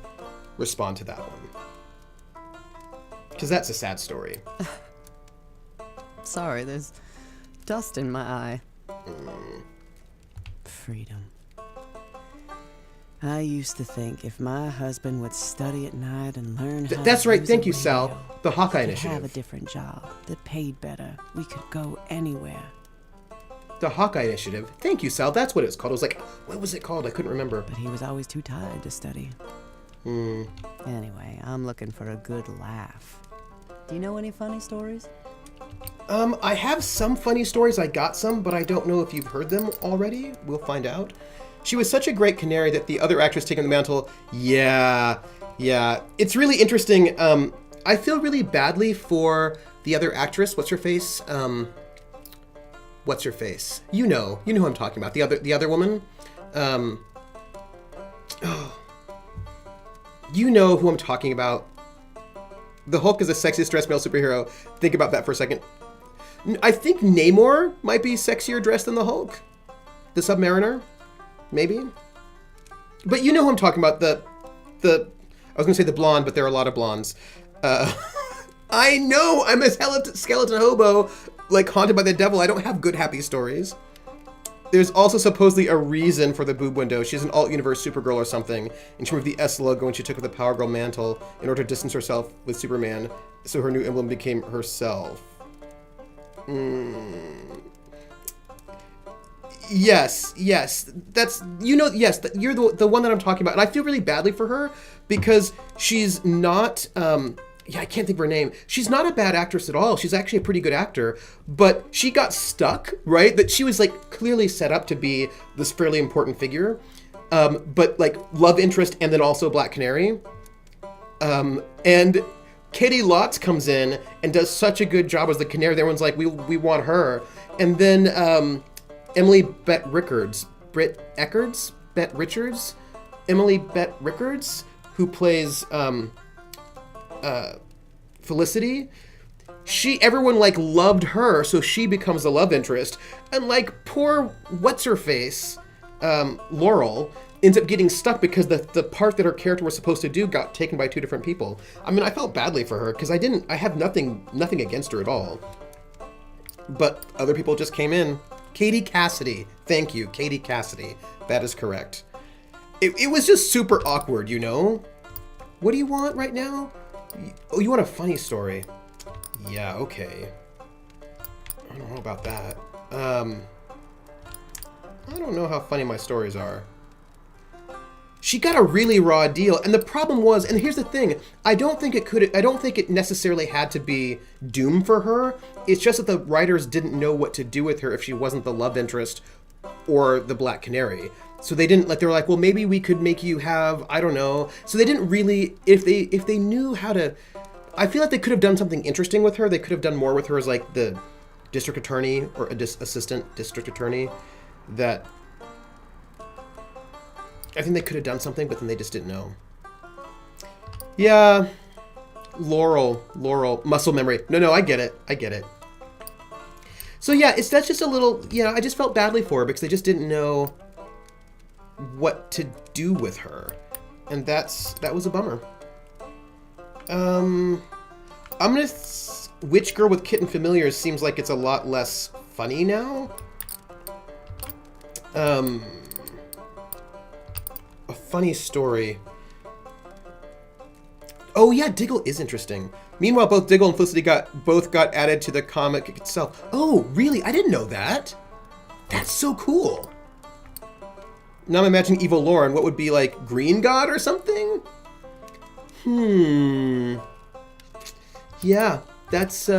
respond to that one. Because that's a sad story. Sorry, there's dust in my eye. Freedom. I used to think if my husband would study at night and learn how That's to right. use Thank a you, Sal. radio, The Hawkeye we could have a Initiative. different job that paid better. We could go anywhere. The Hawkeye Initiative. Thank you, Sal. That's what it's called. I was like, what was it called? I couldn't remember. But he was always too tired to study. Anyway, I'm looking for a good laugh. Do you know any funny stories? I have some funny stories. I got some, but I don't know if you've heard them already. We'll find out. She was such a great canary that the other actress taking the mantle. Yeah. It's really interesting. I feel really badly for the other actress. What's her face? What's her face? You know who I'm talking about. The other woman. You know who I'm talking about. The Hulk is the sexiest dressed male superhero. Think about that for a second. I think Namor might be sexier dressed than the Hulk. The Submariner, maybe. But you know who I'm talking about. I was gonna say the blonde, but there are a lot of blondes. I know I'm a skeleton hobo, like haunted by the devil. I don't have good happy stories. There's also supposedly a reason for the boob window. She's an alt-universe Supergirl or something, and she removed the S logo when she took the Power Girl mantle in order to distance herself with Superman, so her new emblem became herself. Yes, that's, yes, you're the one that I'm talking about, and I feel really badly for her because she's not, I can't think of her name. She's not a bad actress at all. She's actually a pretty good actor, but she got stuck, right? That she was like clearly set up to be this fairly important figure, but like love interest and then also Black Canary. And Katie Lotz comes in and does such a good job as the Canary. Everyone's like, we want her. And then Emily Bett Rickards, Emily Bett Rickards, who plays Felicity. Everyone like loved her, so she becomes the love interest. And like poor what's-her-face, Laurel, ends up getting stuck because the part that her character was supposed to do got taken by two different people. I mean, I felt badly for her because I have nothing against her at all. But other people just came in. Katie Cassidy. Thank you, Katie Cassidy. That is correct. It was just super awkward, you know? What do you want right now? Oh, you want a funny story? Yeah, okay. I don't know about that. I don't know how funny my stories are. She got a really raw deal, and the problem was, and here's the thing, I don't think it necessarily had to be doom for her. It's just that the writers didn't know what to do with her if she wasn't the love interest or the Black Canary. So they were like, well, maybe we could make you have, I don't know. So they didn't really, if they knew how to, I feel like they could have done something interesting with her. They could have done more with her as like the district attorney or assistant district attorney that I think they could have done something, but then they just didn't know. Yeah. Laurel, muscle memory. No, I get it. So yeah, that's just a little, I just felt badly for her because they just didn't know what to do with her. And that was a bummer. I'm gonna... Witch Girl with Kitten Familiars seems like it's a lot less funny now. A funny story. Oh yeah, Diggle is interesting. Meanwhile, both Diggle and Felicity both got added to the comic itself. Oh, really? I didn't know that. That's so cool. Now I'm imagining Evil Lauren. What would be like Green God or something? Yeah, that's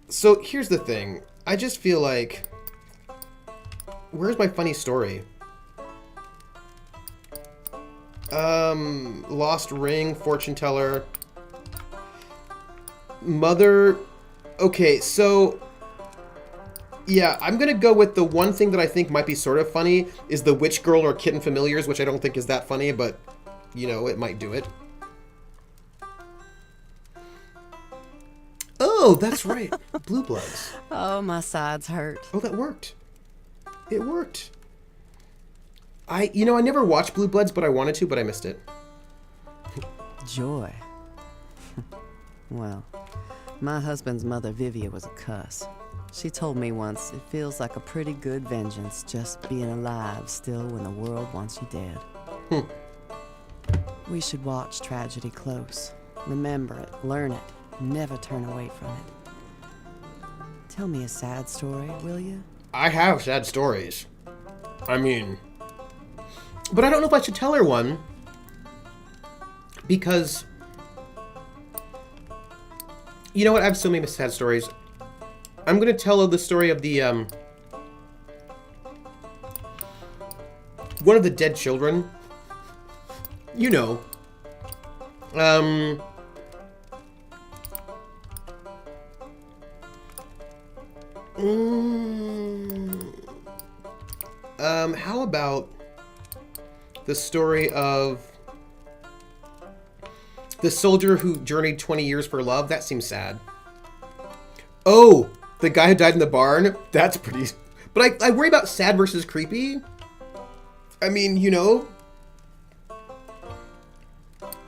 So here's the thing. I just feel like, where's my funny story? Lost Ring, Fortune Teller, Mother. Okay, so yeah, I'm gonna go with the one thing that I think might be sort of funny is the Witch Girl or Kitten Familiars, which I don't think is that funny, but you know, it might do it. Oh, that's right. Blue Bloods. Oh, my sides hurt. Oh, that worked. It worked. I never watched Blue Bloods, but I wanted to, but I missed it. Joy. Well, my husband's mother, Vivia, was a cuss. She told me once, it feels like a pretty good vengeance just being alive still when the world wants you dead. We should watch tragedy close. Remember it, learn it, never turn away from it. Tell me a sad story, will you? I have sad stories. I mean... But I don't know if I should tell her one. Because... You know what? I have so many sad stories. I'm going to tell her the story of the, one of the dead children. You know. How about the story of the soldier who journeyed 20 years for love? That seems sad. Oh, the guy who died in the barn? That's pretty... But I worry about sad versus creepy. I mean, you know...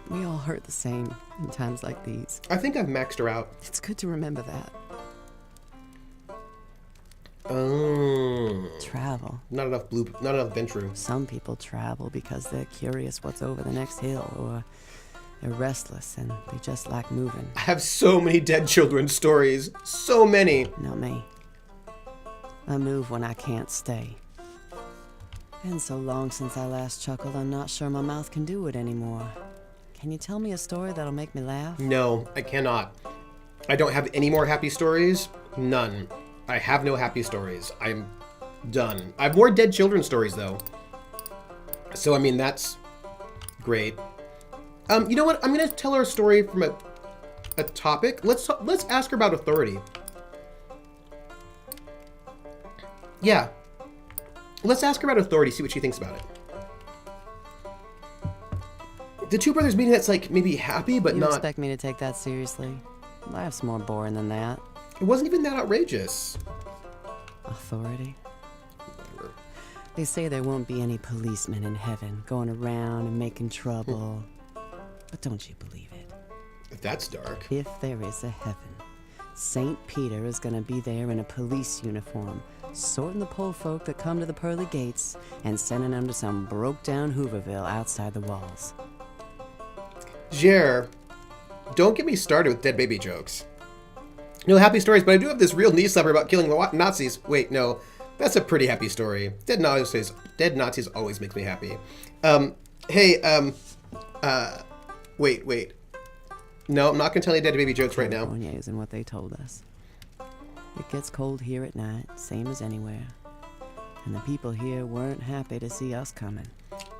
We all hurt the same in times like these. I think I've maxed her out. It's good to remember that. Oh. Travel. Not enough Ventru. Some people travel because they're curious what's over the next hill, or they're restless and they just like moving. I have so many dead children stories. So many. Not me. I move when I can't stay. Been so long since I last chuckled, I'm not sure my mouth can do it anymore. Can you tell me a story that'll make me laugh? No, I cannot. I don't have any more happy stories. None. I have no happy stories. I'm done. I have more dead children stories, though. So, I mean, that's great. You know what? I'm going to tell her a story from a topic. Let's ask her about authority. Yeah. Let's ask her about authority, see what she thinks about it. The two brothers meeting that's like maybe happy, but you not... You expect me to take that seriously? Life's more boring than that. It wasn't even that outrageous. Authority? They say there won't be any policemen in heaven going around and making trouble. But don't you believe it? That's dark. If there is a heaven, St. Peter is gonna be there in a police uniform, sorting the poor folk that come to the pearly gates and sending them to some broke-down Hooverville outside the walls. Jer, don't get me started with dead baby jokes. No happy stories, but I do have this real knee slapper about killing the Nazis. Wait, no, that's a pretty happy story. Dead Nazis always makes me happy. Wait. No, I'm not gonna tell you dead baby jokes right now. California isn't what they told us. It gets cold here at night, same as anywhere. And the people here weren't happy to see us coming.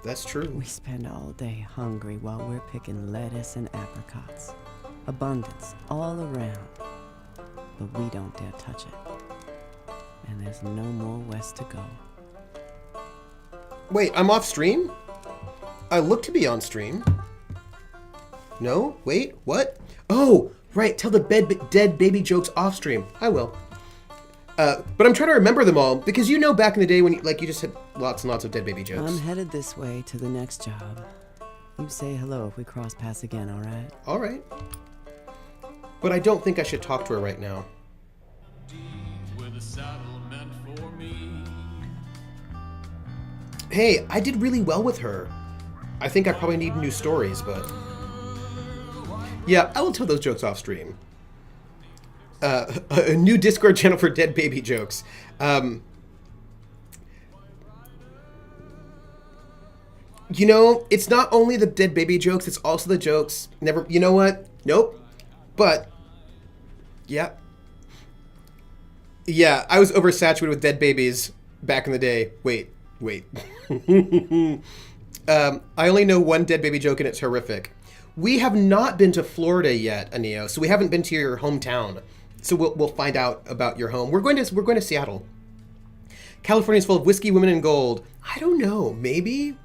That's true. We spend all day hungry while we're picking lettuce and apricots. Abundance all around. But we don't dare touch it. And there's no more west to go. Wait, I'm off stream? I look to be on stream. No? Wait, what? Oh, right, tell the dead baby jokes off stream. I will. But I'm trying to remember them all, because you know back in the day when you just had lots and lots of dead baby jokes. I'm headed this way to the next job. You say hello if we cross paths again, all right? All right. But I don't think I should talk to her right now. Hey, I did really well with her. I think I probably need new stories, but... Yeah, I will tell those jokes off stream. A new Discord channel for dead baby jokes. You know, it's not only the dead baby jokes, it's also the jokes. Never, you know what? Nope. But, yeah. Yeah, I was oversaturated with dead babies back in the day. Wait. I only know one dead baby joke and it's horrific. We have not been to Florida yet, Anio, so we haven't been to your hometown. So we'll find out about your home. We're going to Seattle. California's full of whiskey, women, and gold. I don't know, maybe.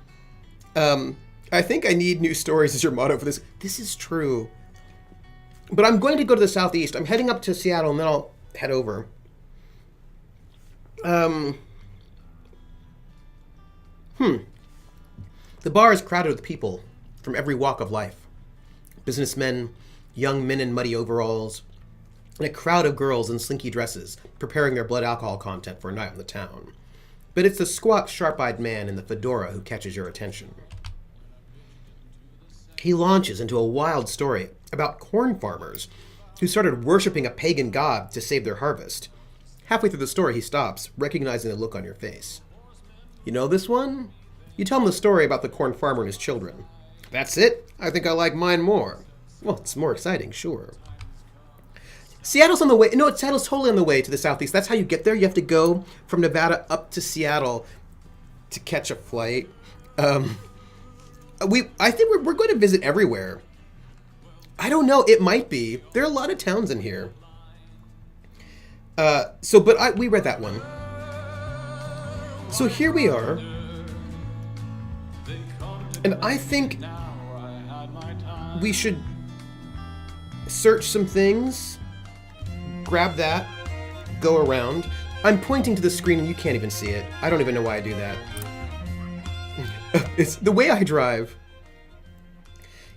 I think I need new stories as your motto for this. This is true. But I'm going to go to the southeast. I'm heading up to Seattle and then I'll head over. The bar is crowded with people from every walk of life. Businessmen, young men in muddy overalls, and a crowd of girls in slinky dresses preparing their blood alcohol content for a night on the town. But it's the squat, sharp-eyed man in the fedora who catches your attention. He launches into a wild story about corn farmers who started worshipping a pagan god to save their harvest. Halfway through the story, he stops, recognizing the look on your face. You know this one? You tell him the story about the corn farmer and his children. That's it? I think I like mine more. Well, it's more exciting, sure. Seattle's on the way. No, Seattle's totally on the way to the southeast. That's how you get there. You have to go from Nevada up to Seattle to catch a flight. I think we're going to visit everywhere. I don't know. It might be. There are a lot of towns in here. We read that one. So here we are. And I think we should search some things, grab that, go around. I'm pointing to the screen and you can't even see it. I don't even know why I do that. It's the way I drive.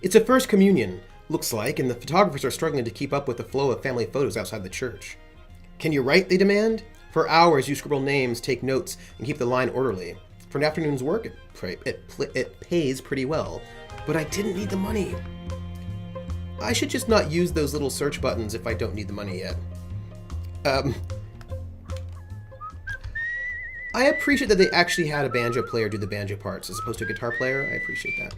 It's a first communion, looks like, and the photographers are struggling to keep up with the flow of family photos outside the church. Can you write, they demand? For hours you scribble names, take notes, and keep the line orderly. For an afternoon's work, it pays pretty well. But I didn't need the money. I should just not use those little search buttons if I don't need the money yet. I appreciate that they actually had a banjo player do the banjo parts as opposed to a guitar player. I appreciate that.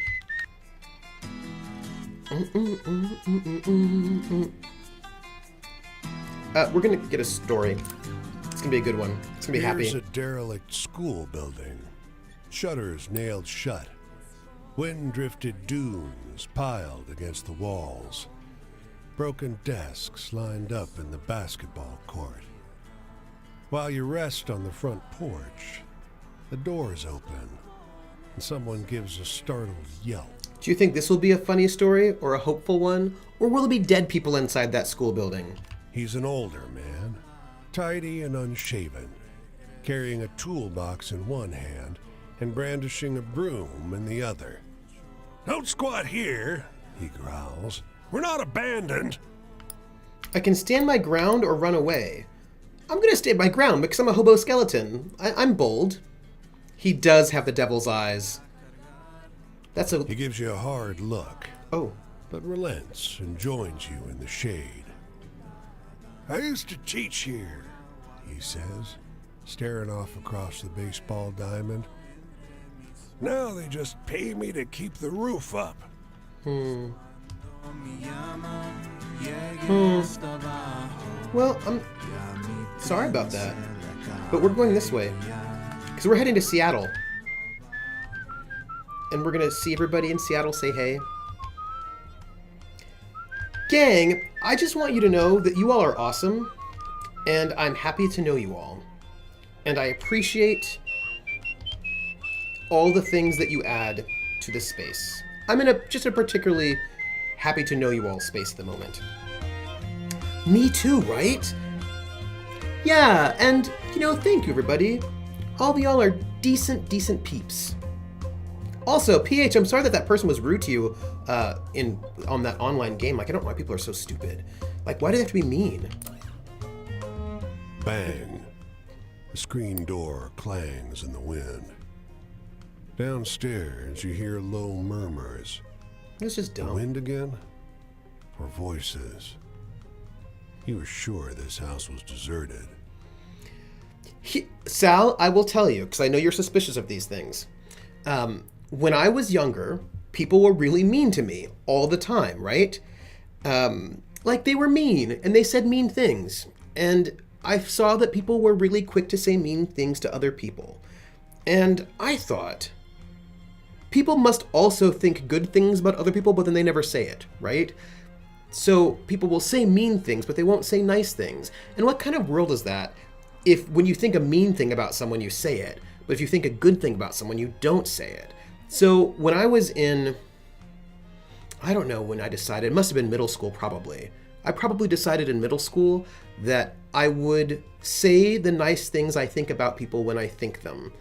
We're gonna get a story. It's gonna be a good one. It's gonna be happy. Here's a derelict school building. Shutters nailed shut. Wind-drifted dunes piled against the walls. Broken desks lined up in the basketball court. While you rest on the front porch, the door's open, and someone gives a startled yelp. Do you think this will be a funny story, or a hopeful one, or will there be dead people inside that school building? He's an older man, tidy and unshaven, carrying a toolbox in one hand and brandishing a broom in the other. "Don't squat here," he growls. "We're not abandoned." I can stand my ground or run away. I'm going to stand my ground because I'm a hobo skeleton. I'm bold. He does have the devil's eyes. He gives you a hard look. Oh. But relents and joins you in the shade. "I used to teach here," he says, staring off across the baseball diamond. "Now they just pay me to keep the roof up." Well, I'm sorry about that. But we're going this way. Because we're heading to Seattle. And we're going to see everybody in Seattle say hey. Gang, I just want you to know that you all are awesome. And I'm happy to know you all. And I appreciate all the things that you add to this space. I'm in just a particularly happy to know you all space at the moment. Me too, right? Yeah, and, thank you, everybody. All of y'all are decent peeps. Also, PH, I'm sorry that person was rude to you on that online game. Like, I don't know why people are so stupid. Like, why do they have to be mean? Bang. The screen door clangs in the wind. Downstairs, you hear low murmurs. It's just The dumb. wind again? Or voices? You were sure this house was deserted. Sal, I will tell you, because I know you're suspicious of these things. When I was younger, people were really mean to me all the time, right? Like they were mean and they said mean things. And I saw that people were really quick to say mean things to other people. And I thought, people must also think good things about other people, but then they never say it, right? So people will say mean things, but they won't say nice things. And what kind of world is that if when you think a mean thing about someone, you say it, but if you think a good thing about someone, you don't say it? So when I was in, I don't know when I decided, it must have been middle school probably. I probably decided in middle school that I would say the nice things I think about people when I think them,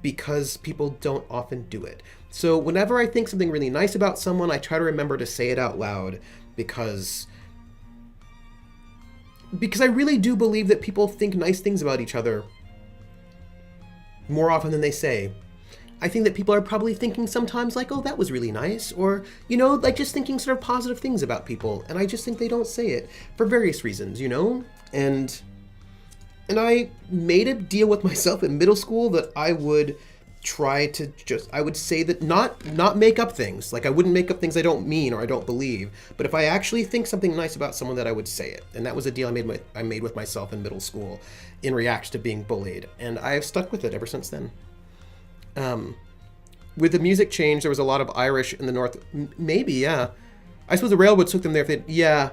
because people don't often do it. So whenever I think something really nice about someone, I try to remember to say it out loud, because I really do believe that people think nice things about each other more often than they say. I think that people are probably thinking sometimes like, oh, that was really nice, or, you know, like just thinking sort of positive things about people, and I just think they don't say it for various reasons, you know? And I made a deal with myself in middle school that I would try to I would say that not make up things. Like I wouldn't make up things I don't mean or I don't believe, but if I actually think something nice about someone, that I would say it. And that was a deal I made with myself in middle school in reaction to being bullied, and I've stuck with it ever since then. With the music change, there was a lot of Irish in the north. Maybe, yeah. I suppose the railroads took them there. Yeah,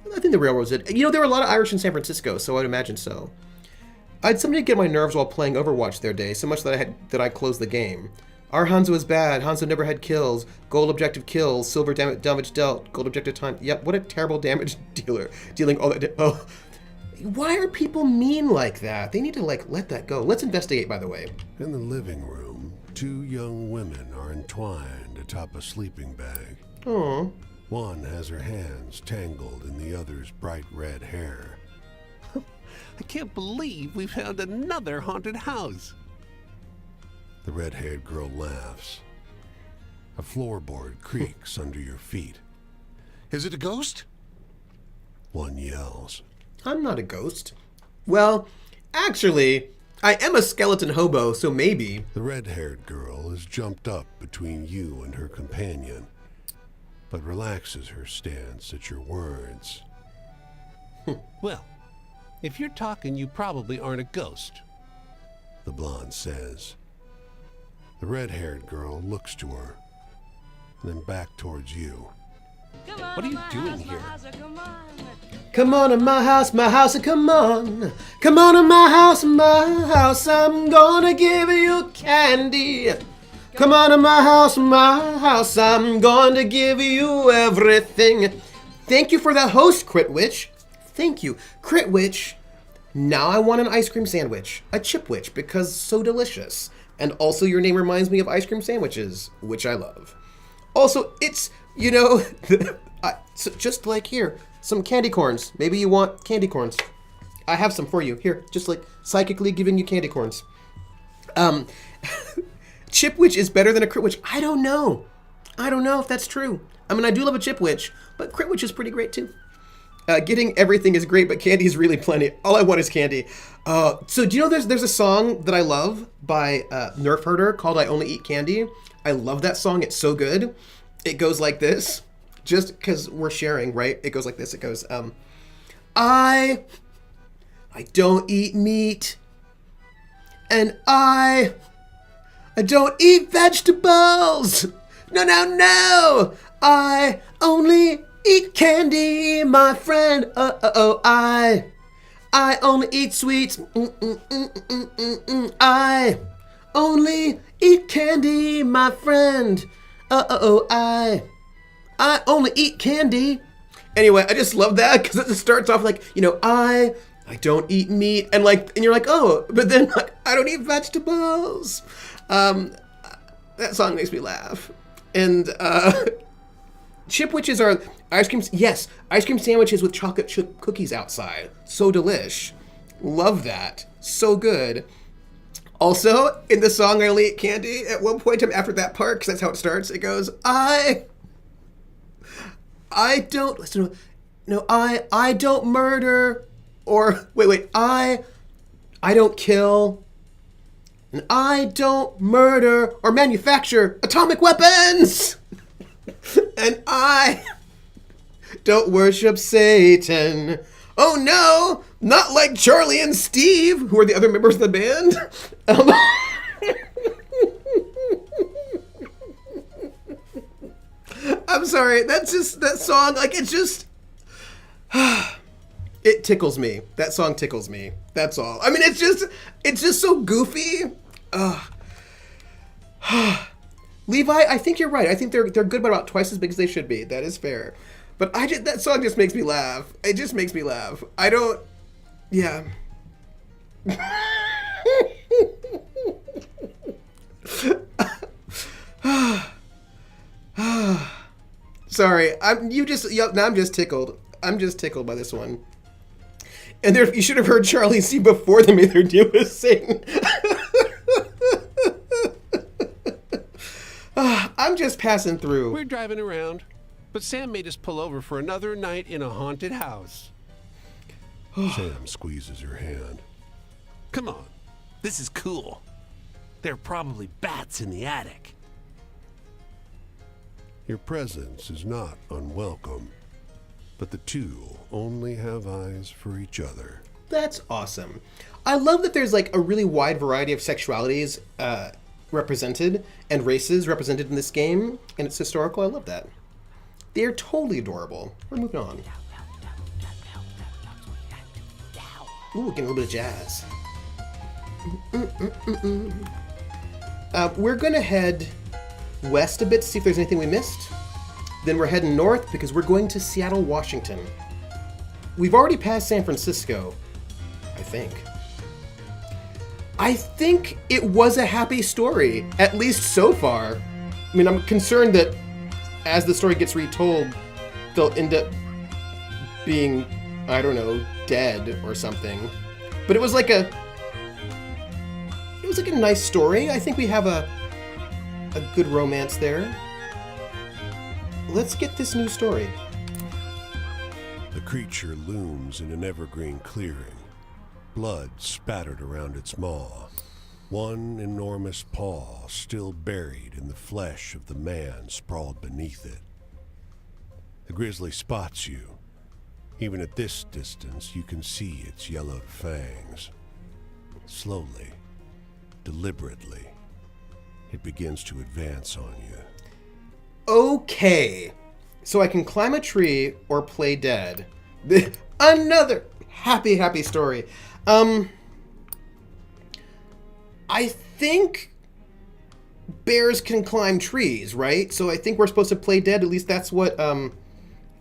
I think the railroads did. You know, there were a lot of Irish in San Francisco, so I'd imagine so. I had somebody get my nerves while playing Overwatch their day, so much that I closed the game. Our Hanzo is bad. Hanzo never had kills. Gold objective kills. Silver damage dealt. Gold objective time. Yep, what a terrible damage dealer. Dealing all that. Oh. Why are people mean like that? They need to, like, let that go. Let's investigate, by the way. In the living room, two young women are entwined atop a sleeping bag. Aww. One has her hands tangled in the other's bright red hair. I can't believe we found another haunted house. The red-haired girl laughs. A floorboard creaks under your feet. Is it a ghost? One yells. I'm not a ghost. Well, actually, I am a skeleton hobo, so maybe. The red-haired girl is jumped up between you and her companion, but relaxes her stance at your words. Well, if you're talking, you probably aren't a ghost. The blonde says. The red-haired girl looks to her, then back towards you. What are you doing here? Come on in my house, come on. Come on in my house, I'm gonna give you candy. Come on in my house, I'm going to give you everything. Thank you for the host, Crit Witch. Thank you. Crit Witch, now I want an ice cream sandwich. A chip witch, because so delicious. And also your name reminds me of ice cream sandwiches, which I love. Also, it's, you know, so just like here, some candy corns. Maybe you want candy corns. I have some for you. Here, just like psychically giving you candy corns. Chip Witch is better than a Crit Witch. I don't know if that's true. I mean, I do love a Chip Witch, but Crit Witch is pretty great too. Getting everything is great, but candy is really plenty. All I want is candy. So do you know there's a song that I love by Nerf Herder called I Only Eat Candy? I love that song. It's so good. It goes like this. Just because we're sharing, right? It goes like this. It goes, I don't eat meat. And I don't eat vegetables. No. I only eat candy, my friend. I only eat sweets. I only eat candy, my friend. I only eat candy. Anyway, I just love that because it just starts off like, you know, I don't eat meat, and you're like, oh, but then like, I don't eat vegetables. That song makes me laugh. And chipwiches are ice cream. Yes, ice cream sandwiches with chocolate chip cookies outside. So delish. Love that. So good. Also, in the song I Only Eat Candy, at one point after that part, because that's how it starts, it goes, I don't, listen, no, I don't murder, or, wait, I don't kill, and I don't murder or manufacture atomic weapons, and I don't worship Satan. Oh no, not like Charlie and Steve, who are the other members of the band. I'm sorry, that's just, that song, like, it's just, it tickles me. That song tickles me. That's all. I mean, it's just so goofy. Levi, I think you're right. I think they're good, but about twice as big as they should be. That is fair. But that song just makes me laugh. It just makes me laugh. I don't, yeah. Sorry, I'm just tickled. I'm just tickled by this one. And you should have heard Charlie C before they made their deal with Satan. I'm just passing through. We're driving around, but Sam made us pull over for another night in a haunted house. Sam squeezes her hand. Come on, this is cool. There are probably bats in the attic. Your presence is not unwelcome, but the two only have eyes for each other. That's awesome. I love that there's like a really wide variety of sexualities represented and races represented in this game, and it's historical. I love that. They're totally adorable. We're moving on. Ooh, getting a little bit of jazz. We're gonna head west a bit to see if there's anything we missed. Then we're heading north because we're going to Seattle, Washington. We've already passed San Francisco, I think. I think it was a happy story, at least so far. I mean, I'm concerned that as the story gets retold, they'll end up being, I don't know, dead or something. But it was like a nice story. I think we have a good romance there. Let's get this new story. The creature looms in an evergreen clearing, blood spattered around its maw, one enormous paw still buried in the flesh of the man sprawled beneath it. The grizzly spots you. Even at this distance, you can see its yellowed fangs. Slowly, deliberately, it begins to advance on you. Okay, so I can climb a tree or play dead. Another happy story. I think bears can climb trees, right? So I think we're supposed to play dead. At least that's what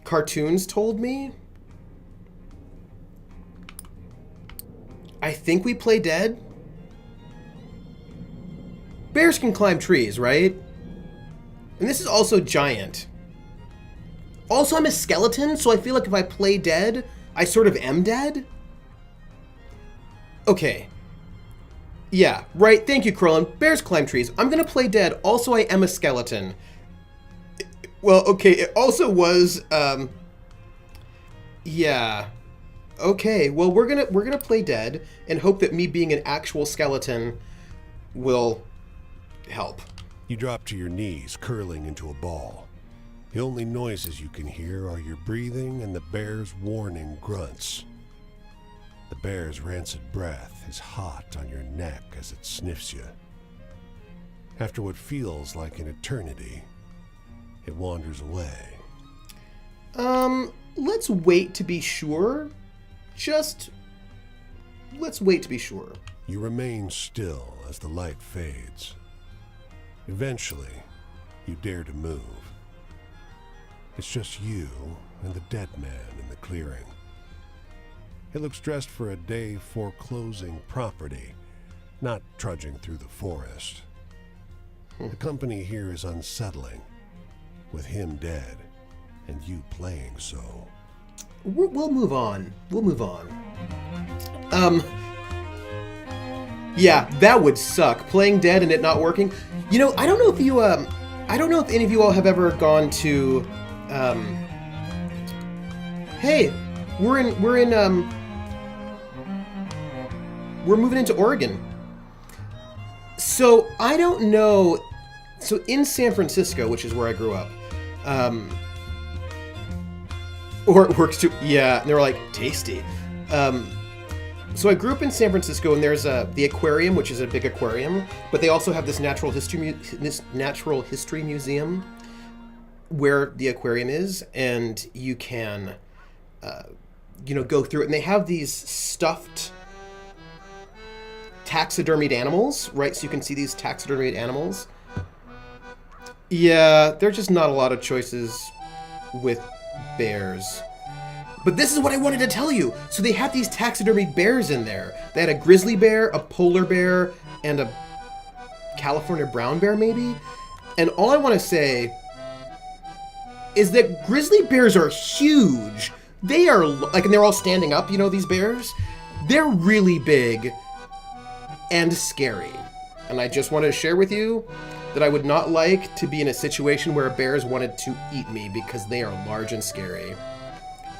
cartoons told me. I think we play dead. Bears can climb trees, right? And this is also giant. Also, I'm a skeleton, so I feel like if I play dead, I sort of am dead. Okay. Yeah, right. Thank you, Krillin. Bears climb trees. I'm gonna play dead. Also, I am a skeleton. Well, okay. It also was. Yeah. Okay. Well, we're gonna play dead and hope that me being an actual skeleton will help. You drop to your knees, curling into a ball. The only noises you can hear are your breathing and the bear's warning grunts. The bear's rancid breath is hot on your neck as it sniffs you. After what feels like an eternity, it wanders away. Let's wait to be sure. Let's wait to be sure. You remain still as the light fades. Eventually, you dare to move. It's just you and the dead man in the clearing. It looks dressed for a day foreclosing property, not trudging through the forest. The company here is unsettling, with him dead, and you playing so. We'll move on. We'll move on. Yeah, that would suck. Playing dead and it not working. You know, I don't know if you, I don't know if any of you all have ever gone to, hey, we're moving into Oregon. So I don't know. So in San Francisco, which is where I grew up, or it works too. Yeah, and they were like tasty. So I grew up in San Francisco, and there's the aquarium, which is a big aquarium, but they also have this natural history museum where the aquarium is, and you can, go through it. And they have these stuffed taxidermied animals, right? So you can see these taxidermied animals. Yeah, there's just not a lot of choices with bears. But this is what I wanted to tell you. So they have these taxidermied bears in there. They had a grizzly bear, a polar bear, and a California brown bear, maybe? And all I want to say is that grizzly bears are huge. They are, like, and they're all standing up, these bears? They're really big and scary. And I just wanted to share with you that I would not like to be in a situation where bears wanted to eat me because they are large and scary.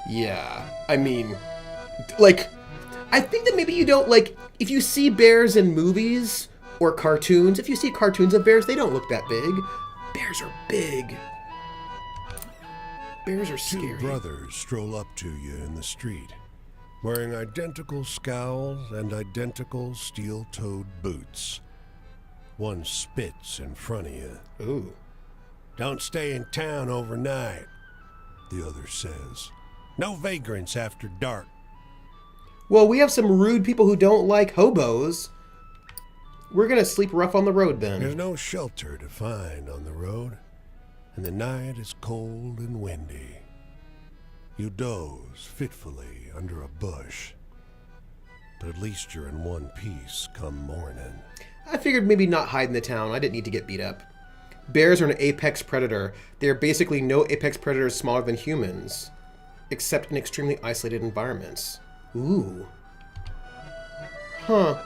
Yeah, I mean, like, I think that maybe you don't, like, if you see bears in movies or cartoons, if you see cartoons of bears, they don't look that big. Bears are big. Bears are scary. Two brothers stroll up to you in the street, wearing identical scowls and identical steel-toed boots. One spits in front of you. Ooh. Don't stay in town overnight, the other says. No vagrants after dark. Well, we have some rude people who don't like hobos. We're gonna sleep rough on the road then. There's no shelter to find on the road, and the night is cold and windy. You doze fitfully under a bush, but at least you're in one piece come morning. I figured maybe not hide in the town. I didn't need to get beat up. Bears are an apex predator. They are basically no apex predators smaller than humans, except in extremely isolated environments. Ooh. Huh.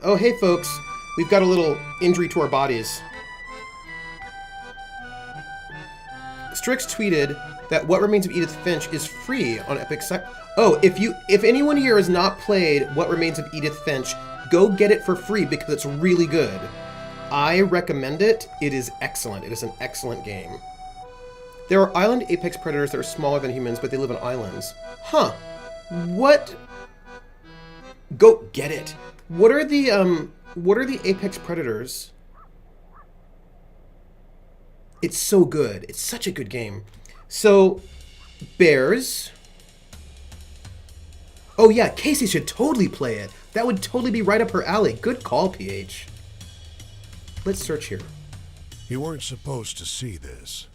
Oh, hey folks. We've got a little injury to our bodies. Strix tweeted that What Remains of Edith Finch is free on Epic Oh, if anyone here has not played What Remains of Edith Finch, go get it for free because it's really good. I recommend it. It is excellent. It is an excellent game. There are island apex predators that are smaller than humans, but they live on islands. Huh. What? Go get it. What are the apex predators? It's so good. It's such a good game. So, bears. Oh yeah, Casey should totally play it. That would totally be right up her alley. Good call, PH. Let's search here. You weren't supposed to see this.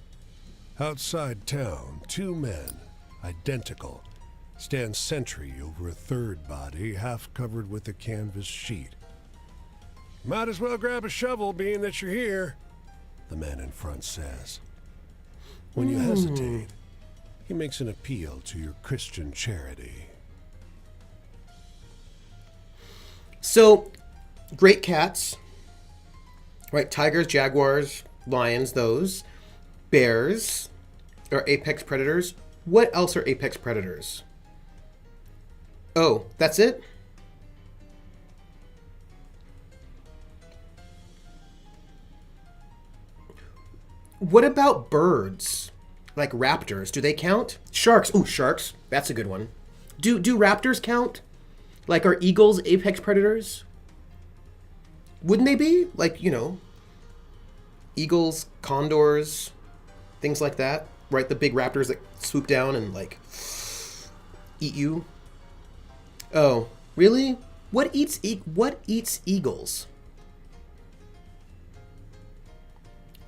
Outside town, two men, identical, stand sentry over a third body half covered with a canvas sheet. Might as well grab a shovel being that you're here, the man in front says. When you hesitate, he makes an appeal to your Christian charity. So, great cats, right? Tigers, jaguars, lions, those. Bears are apex predators. What else are apex predators? Oh, that's it? What about birds? Like raptors, do they count? Sharks. Ooh, sharks. That's a good one. Do raptors count? Like, are eagles apex predators? Wouldn't they be? Like, eagles, condors, things like that, right? The big raptors that swoop down and, like, eat you. Oh, really? What eats eagles?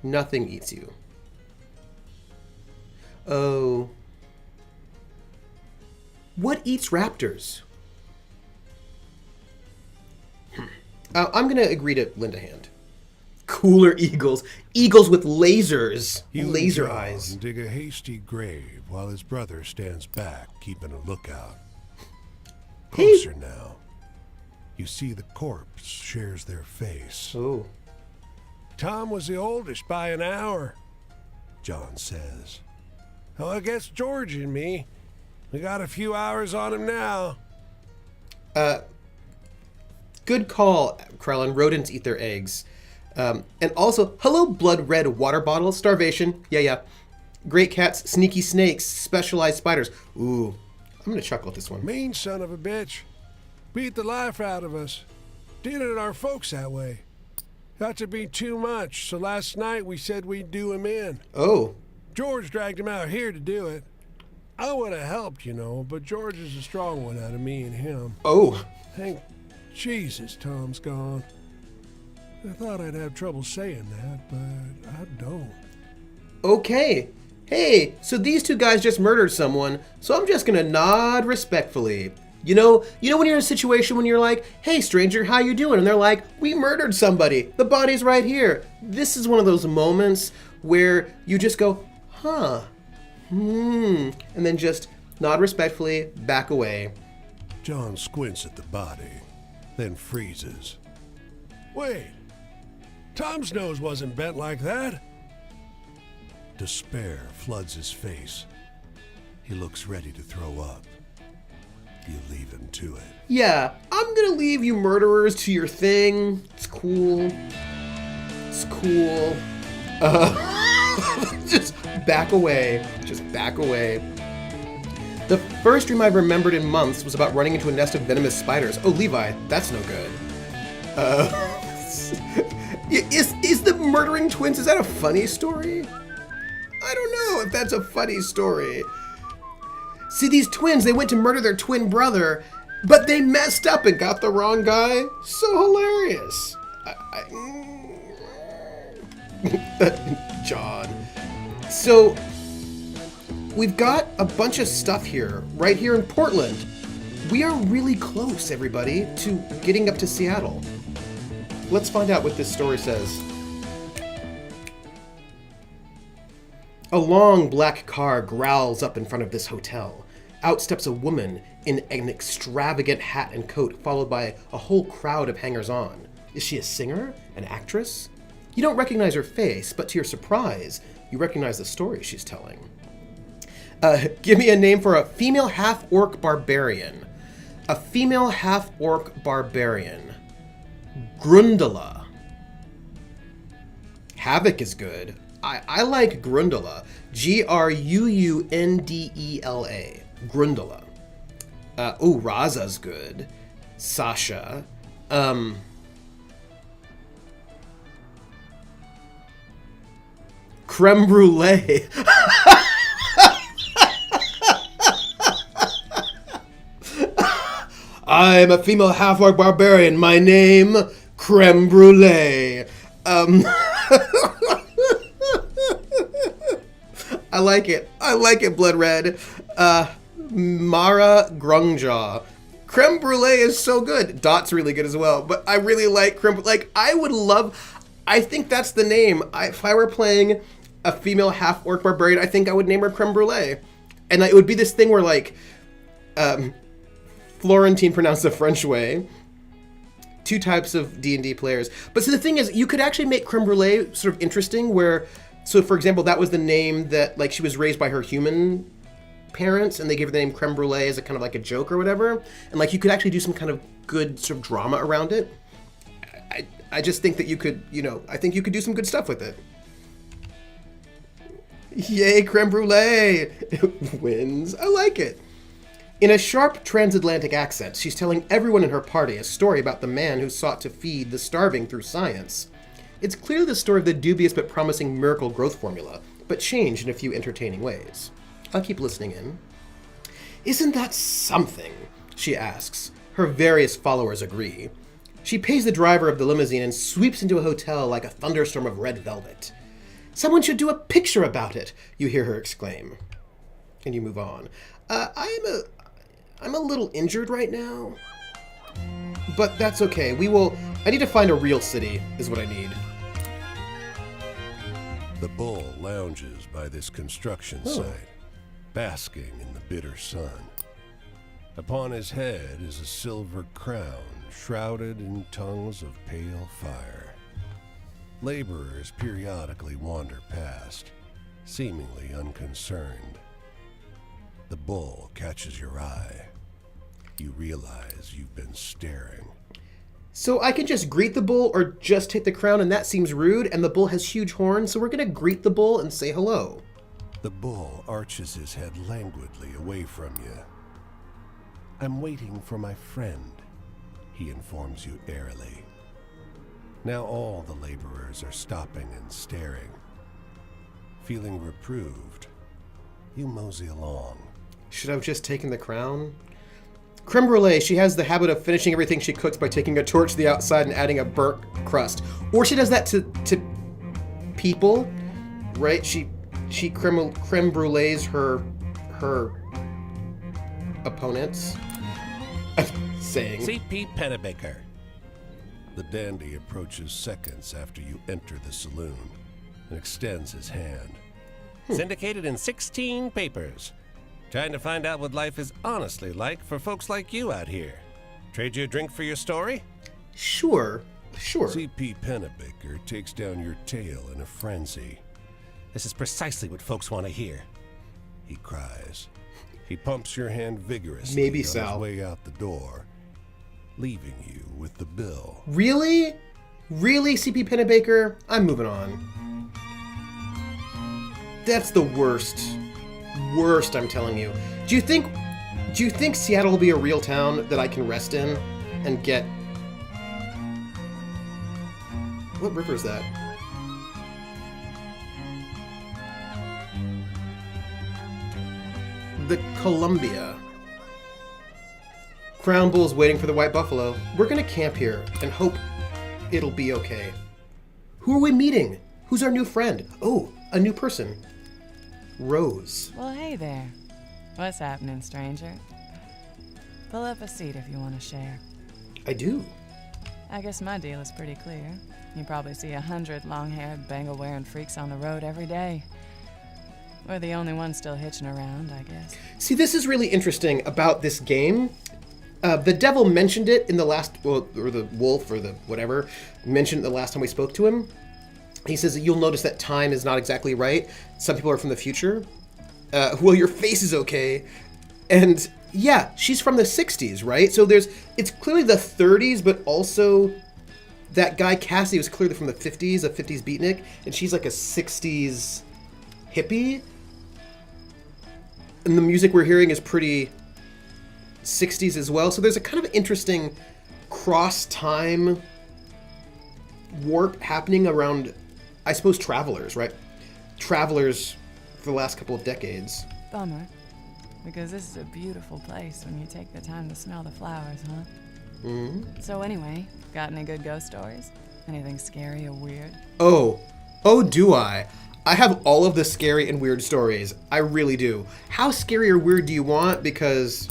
Nothing eats you. Oh. What eats raptors? I'm going to agree to lend a hand. cooler eagles. Eagles with lasers. You and Laser John eyes. dig a hasty grave while his brother stands back, keeping a lookout. Closer now. You see the corpse shares their face. Oh. Tom was the oldest by an hour, John says. Oh, I guess George and me, we got a few hours on him now. Good call, Krellin. Rodents eat their eggs. And also, hello, blood red water bottle. Starvation. Yeah. Great cats, sneaky snakes, specialized spiders. Ooh, I'm gonna chuckle at this one. Mean son of a bitch. Beat the life out of us. Did it our folks that way. Got to be too much, so last night we said we'd do him in. Oh. George dragged him out here to do it. I would have helped, you know, but George is a strong one out of me and him. Oh. Thank Jesus Tom's gone. I thought I'd have trouble saying that, but I don't. Okay. Hey, so these two guys just murdered someone, so I'm just gonna nod respectfully. You know when you're in a situation when you're like, hey stranger, how you doing? And they're like, we murdered somebody. The body's right here. This is one of those moments where you just go, huh, and then just nod respectfully, back away. John squints at the body, then freezes. Wait, Tom's nose wasn't bent like that. Despair floods his face. He looks ready to throw up. You leave him to it. Yeah, I'm gonna leave you murderers to your thing. It's cool. It's cool. Just back away. Just back away. The first dream I've remembered in months was about running into a nest of venomous spiders. Oh, Levi, that's no good. Is the murdering twins, is that a funny story? I don't know if that's a funny story. See, these twins, they went to murder their twin brother, but they messed up and got the wrong guy. So hilarious. John. So, we've got a bunch of stuff here, right here in Portland. We are really close, everybody, to getting up to Seattle. Let's find out what this story says. A long black car growls up in front of this hotel. Out steps a woman in an extravagant hat and coat, followed by a whole crowd of hangers-on. Is she a singer? An actress? You don't recognize her face, but to your surprise, you recognize the story she's telling. Give me a name for a female half-orc barbarian. A female half-orc barbarian. Grundala. Havoc is good. I like Grundala. Gruundela. Grundala. Raza's good. Sasha. Creme brulee. I'm a female half-orc barbarian. My name, Creme brulee. I like it. Blood Red. Mara Grungjaw. Creme brulee is so good. Dot's really good as well. But I really like creme. Like, I think that's the name. If I were playing a female half-orc barbarian, I think I would name her Creme brulee. And it would be this thing where, like, Florentine pronounced the French way. Two types of D&D players. But so the thing is, you could actually make Creme brulee sort of interesting where, so for example, that was the name that, like, she was raised by her human parents, and they gave her the name Creme brulee as a kind of like a joke or whatever. And, like, you could actually do some kind of good sort of drama around it. I just think that you could, I think you could do some good stuff with it. Yay, Creme brulee! Wins. I like it. In a sharp transatlantic accent, she's telling everyone in her party a story about the man who sought to feed the starving through science. It's clearly the story of the dubious but promising miracle growth formula, but changed in a few entertaining ways. I'll keep listening in. Isn't that something? She asks. Her various followers agree. She pays the driver of the limousine and sweeps into a hotel like a thunderstorm of red velvet. Someone should do a picture about it, you hear her exclaim. And you move on. I'm a little injured right now, but that's okay. I need to find a real city, is what I need. The bull lounges by this construction site, basking in the bitter sun. Upon his head is a silver crown shrouded in tongues of pale fire. Laborers periodically wander past, seemingly unconcerned. The bull catches your eye. You realize you've been staring. So I can just greet the bull or just take the crown, and that seems rude, and the bull has huge horns, so we're going to greet the bull and say hello. The bull arches his head languidly away from you. I'm waiting for my friend, he informs you airily. Now all the laborers are stopping and staring. Feeling reproved, you mosey along. Should I have just taken the crown? Creme brulee, she has the habit of finishing everything she cooks by taking a torch to the outside and adding a burnt crust. Or she does that to people, right? She creme brulees her opponents. I'm saying. C.P. Pennebaker. The dandy approaches seconds after you enter the saloon and extends his hand. Syndicated in 16 papers. Trying to find out what life is honestly like for folks like you out here. Trade you a drink for your story? Sure. C.P. Pennebaker takes down your tail in a frenzy. This is precisely what folks want to hear, he cries. He pumps your hand vigorously Maybe on Sal. his way out the door, leaving you with the bill. Really? Really, C.P. Pennebaker? I'm moving on. That's the worst. Worst, I'm telling you. Do you think Seattle will be a real town that I can rest in and get... What river is that? The Columbia. Crown Bull's waiting for the White Buffalo. We're gonna camp here and hope it'll be okay. Who are we meeting? Who's our new friend? Oh, a new person. Rose. Well, hey there. What's happening, stranger? Pull up a seat if you want to share. I do. I guess my deal is pretty clear. You probably see 100 long-haired, bangle-wearing freaks on the road every day. We're the only ones still hitching around, I guess. See, this is really interesting about this game. The devil mentioned it in the last, or the wolf, or the whatever, mentioned it the last time we spoke to him. He says that you'll notice that time is not exactly right. Some people are from the future. Well, your face is okay. And yeah, she's from the 60s, right? So it's clearly the 30s, but also that guy Cassie was clearly from the 50s, a 50s beatnik, and she's like a 60s hippie. And the music we're hearing is pretty 60s as well. So there's a kind of interesting cross-time warp happening around, I suppose, travelers, right? Travelers for the last couple of decades. Bummer. Because this is a beautiful place when you take the time to smell the flowers, huh? Mm-hmm. So anyway, got any good ghost stories? Anything scary or weird? Oh, do I? I have all of the scary and weird stories. I really do. How scary or weird do you want? Because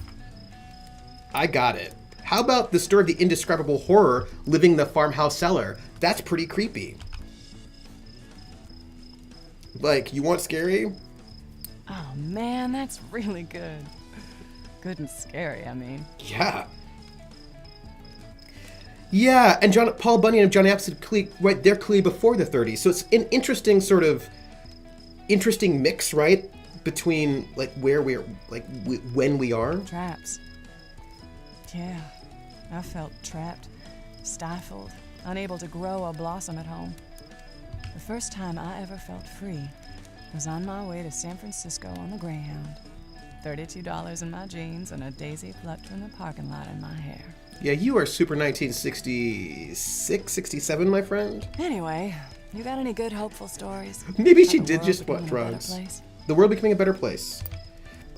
I got it. How about the story of the indescribable horror living in the farmhouse cellar? That's pretty creepy. Like, you want scary? Oh man, that's really good. Good and scary, I mean. Yeah. Yeah, and Paul Bunyan and John Appice, right, they're clearly before the 30s. So it's an interesting interesting mix, right? Between, like, where we're, like, when we are. Traps. Yeah, I felt trapped, stifled, unable to grow or blossom at home. The first time I ever felt free was on my way to San Francisco on the Greyhound. $32 in my jeans and a daisy plucked from the parking lot in my hair. Yeah, you are super 1966, 67, my friend. Anyway, you got any good hopeful stories? Maybe About she the did world just want becoming a better drugs. place? The world becoming a better place.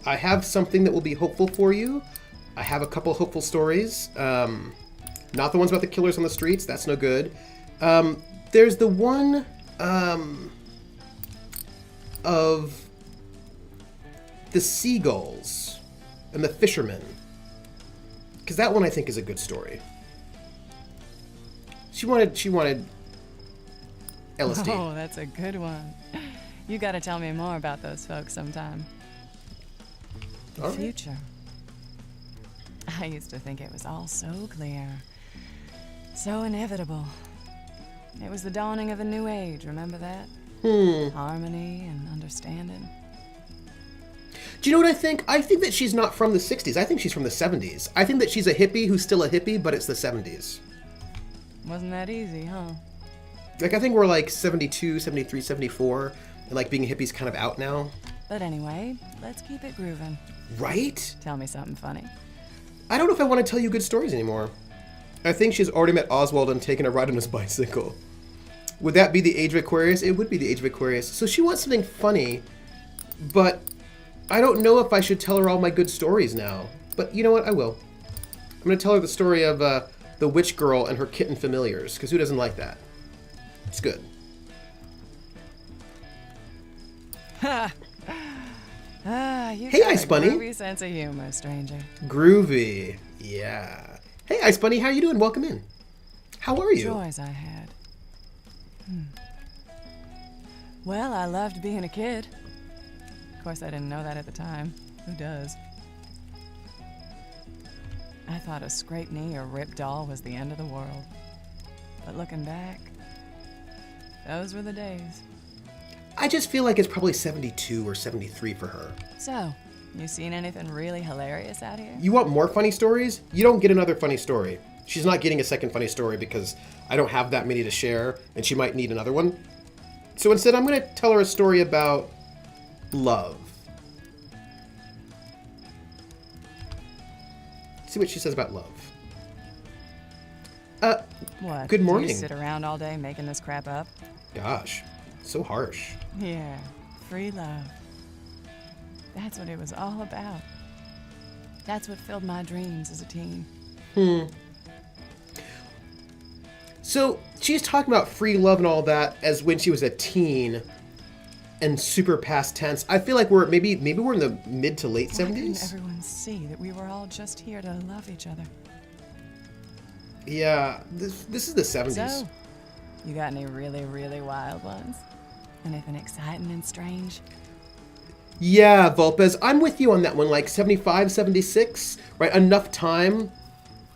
I have something that will be hopeful for you. I have a couple hopeful stories. Not the ones about the killers on the streets. That's no good. There's the one of the seagulls and the fishermen. Because that one I think is a good story. She wanted LSD. Oh, that's a good one. You gotta tell me more about those folks sometime. The All right. future. I used to think it was all so clear, so inevitable. It was the dawning of a new age, remember that? Harmony and understanding. Do you know what I think? I think that she's not from the 60s. I think she's from the 70s. I think that she's a hippie who's still a hippie, but it's the 70s. Wasn't that easy, huh? Like, I think we're like 72, 73, 74, and like being a hippie's kind of out now. But anyway, let's keep it grooving. Right? Tell me something funny. I don't know if I want to tell you good stories anymore. I think she's already met Oswald and taken a ride on his bicycle. Would that be the age of Aquarius? It would be the age of Aquarius. So she wants something funny, but I don't know if I should tell her all my good stories now. But you know what? I will. I'm going to tell her the story of the witch girl and her kitten familiars, because who doesn't like that? It's good. You Hey, got Ice a Bunny. groovy sense of humor, stranger. Groovy. Yeah. Hey, Ice Bunny, how you doing? Welcome in. How are you? Joys I had. Well, I loved being a kid. Of course, I didn't know that at the time. Who does? I thought a scraped knee or ripped doll was the end of the world. But looking back, those were the days. I just feel like it's probably 72 or 73 for her. So, you seen anything really hilarious out here? You want more funny stories? You don't get another funny story. She's not getting a second funny story because I don't have that many to share, and she might need another one. So instead, I'm going to tell her a story about love. See what she says about love. What? Good do morning. you sit around all day making this crap up? Gosh, so harsh. Yeah, free love. That's what it was all about. That's what filled my dreams as a teen. So she's talking about free love and all that as when she was a teen and super past tense. I feel like we're maybe we're in the mid to late Why couldn't 70s. everyone see that we were all just here to love each other? Yeah, this is the 70s. So, you got any really, really wild ones? Anything exciting and strange? Yeah, Vulpes, I'm with you on that one, like 75, 76, right? Enough time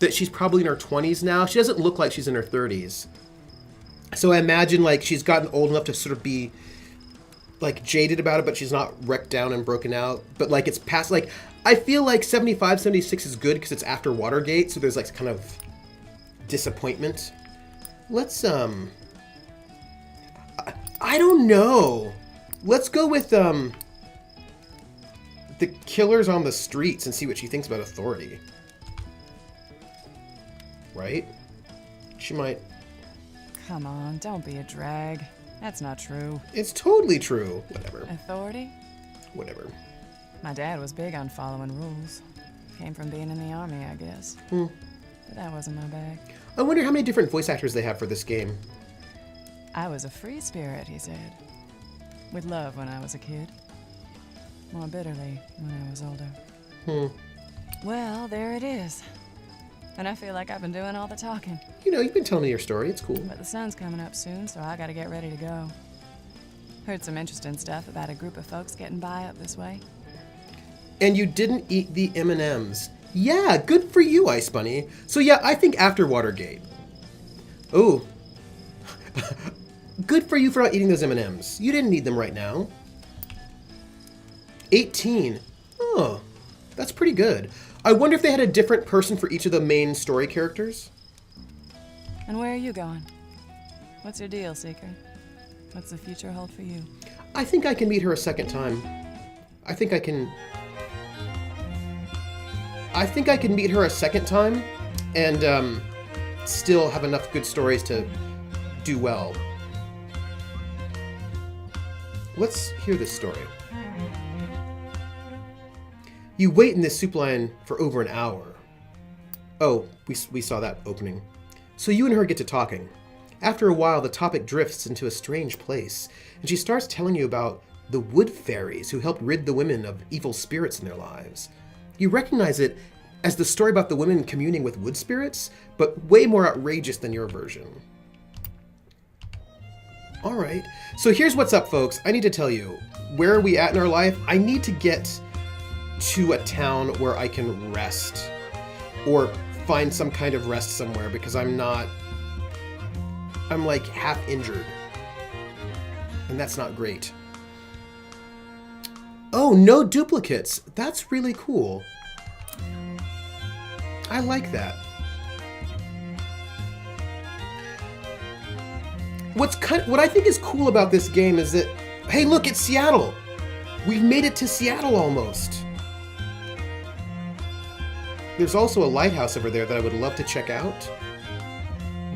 that she's probably in her 20s now. She doesn't look like she's in her 30s. So I imagine like she's gotten old enough to sort of be like jaded about it, but she's not wrecked down and broken out. But like it's past, like I feel like 75, 76 is good because it's after Watergate, so there's like kind of disappointment. Let's I don't know. Let's go with the killers on the streets and see what she thinks about authority. Right? She might. Come on, don't be a drag. That's not true. It's totally true. Whatever. Authority? Whatever. My dad was big on following rules. Came from being in the army, I guess. But that wasn't my bag. I wonder how many different voice actors they have for this game. I was a free spirit, he said. With love when I was a kid. More bitterly when I was older. Well, there it is. And I feel like I've been doing all the talking. You know, you've been telling me your story. It's cool. But the sun's coming up soon, so I gotta get ready to go. Heard some interesting stuff about a group of folks getting by up this way. And you didn't eat the M&Ms. Yeah, good for you, Ice Bunny. So yeah, I think after Watergate. Oh. Good for you for not eating those M&Ms. You didn't need them right now. 18. Oh, that's pretty good. I wonder if they had a different person for each of the main story characters. And where are you going? What's your deal, Seeker? What's the future hold for you? I think I can meet her a second time. I think I can meet her a second time and still have enough good stories to do well. Let's hear this story. You wait in this soup line for over an hour. Oh, we saw that opening. So you and her get to talking. After a while, the topic drifts into a strange place, and she starts telling you about the wood fairies who helped rid the women of evil spirits in their lives. You recognize it as the story about the women communing with wood spirits, but way more outrageous than your version. All right. So here's what's up, folks. I need to tell you, where are we at in our life? I need to get to a town where I can rest or find some kind of rest somewhere because I'm like half injured. And that's not great. Oh, no duplicates. That's really cool. I like that. What I think is cool about this game is that, hey, look, it's Seattle. We've made it to Seattle almost. There's also a lighthouse over there that I would love to check out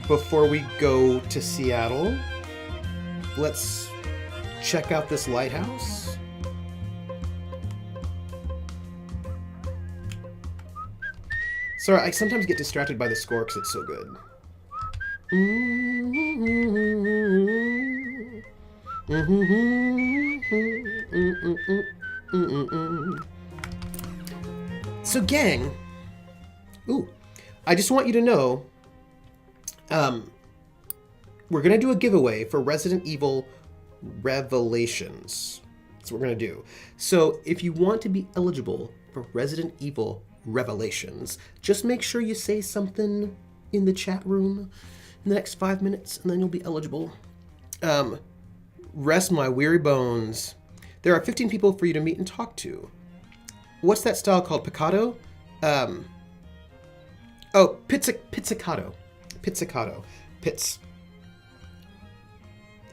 before we go to Seattle. Let's check out this lighthouse. Sorry, I sometimes get distracted by the score because it's so good. So, gang, I just want you to know, we're going to do a giveaway for Resident Evil Revelations. That's what we're going to do. So, if you want to be eligible for Resident Evil Revelations, just make sure you say something in the chat room in the next 5 minutes, and then you'll be eligible. Rest my weary bones. There are 15 people for you to meet and talk to. What's that style called? Picado? Pizzicato. Pizzicato. Pits.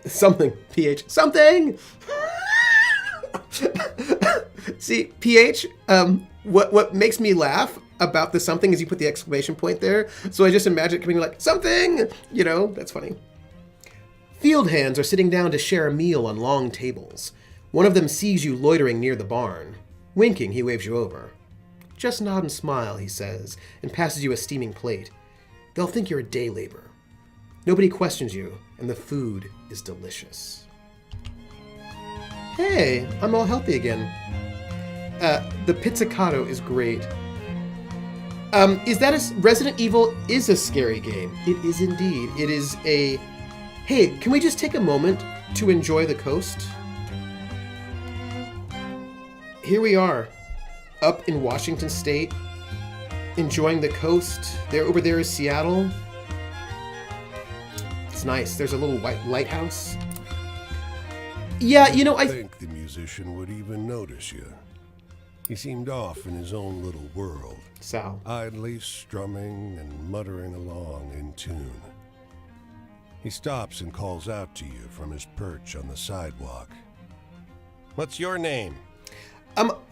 Something. PH. Something! See, PH, what makes me laugh about the something is you put the exclamation point there. So I just imagine it coming like, something! You know, that's funny. Field hands are sitting down to share a meal on long tables. One of them sees you loitering near the barn. Winking, he waves you over. Just nod and smile, he says, and passes you a steaming plate. They'll think you're a day laborer. Nobody questions you, and the food is delicious. Hey, I'm all healthy again. The pizzicato is great. Is that Resident Evil is a scary game. It is indeed. It is a... Hey, can we just take a moment to enjoy the coast? Here we are, up in Washington State, enjoying the coast. Over there is Seattle. It's nice. There's a little white lighthouse. Yeah, you know, I think the musician would even notice you. He seemed off in his own little world. Sal. Idly strumming and muttering along in tune. He stops and calls out to you from his perch on the sidewalk. What's your name?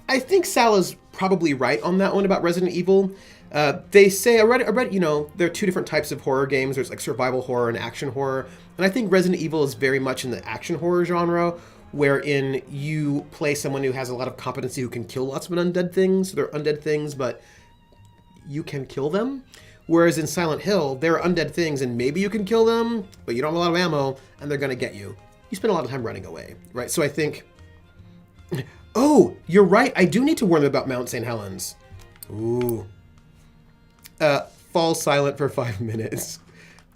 I think Sal is probably right on that one about Resident Evil. They say, I read, you know, there are two different types of horror games. There's like survival horror and action horror. And I think Resident Evil is very much in the action horror genre, wherein you play someone who has a lot of competency who can kill lots of undead things. They're undead things, but you can kill them. Whereas in Silent Hill, there are undead things and maybe you can kill them, but you don't have a lot of ammo and they're going to get you. You spend a lot of time running away, right? So I think... Oh, you're right. I do need to warn them about Mount St. Helens. Ooh. Fall silent for 5 minutes.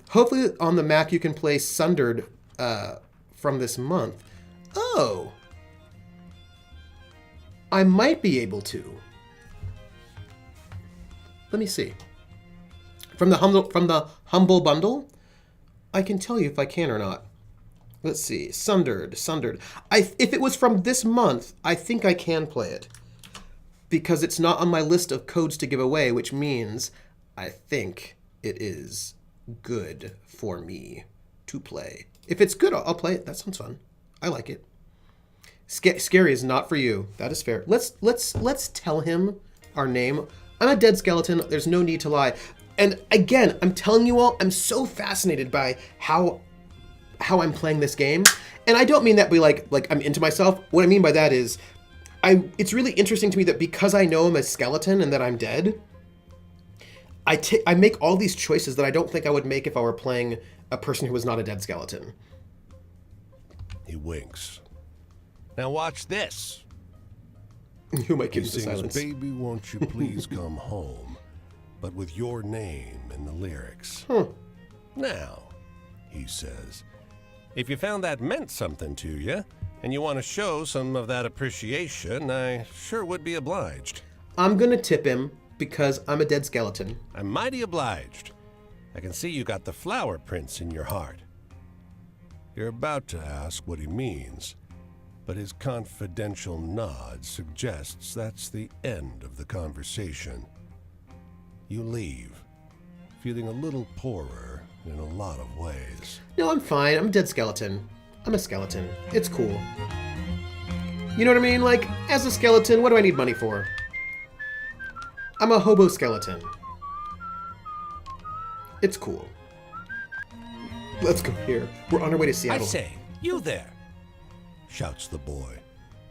Hopefully on the Mac you can play Sundered from this month. Oh. I might be able to. Let me see. From the Humble Bundle, I can tell you if I can or not. Let's see. Sundered. If it was from this month, I think I can play it. Because it's not on my list of codes to give away, which means I think it is good for me to play. If it's good, I'll play it. That sounds fun. I like it. Scary is not for you. That is fair. Let's tell him our name. I'm a dead skeleton. There's no need to lie. And again, I'm telling you all, I'm so fascinated by how I'm playing this game. And I don't mean that be like I'm into myself. What I mean by that is it's really interesting to me that because I know I'm a skeleton and that I'm dead, I make all these choices that I don't think I would make if I were playing a person who was not a dead skeleton. He winks. Now watch this. You might He get into sings, silence. "Baby, won't you please come home?" but with your name in the lyrics. Huh. Now, he says, If you found that meant something to you, and you want to show some of that appreciation, I sure would be obliged. I'm gonna tip him because I'm a dead skeleton. I'm mighty obliged. I can see you got the flower prince in your heart. You're about to ask what he means, but his confidential nod suggests that's the end of the conversation. You leave, feeling a little poorer in a lot of ways. No, I'm fine. I'm a dead skeleton. I'm a skeleton. It's cool. You know what I mean? Like, as a skeleton, what do I need money for? I'm a hobo skeleton. It's cool. Let's go here. We're on our way to I Seattle. say, you there! Shouts the boy,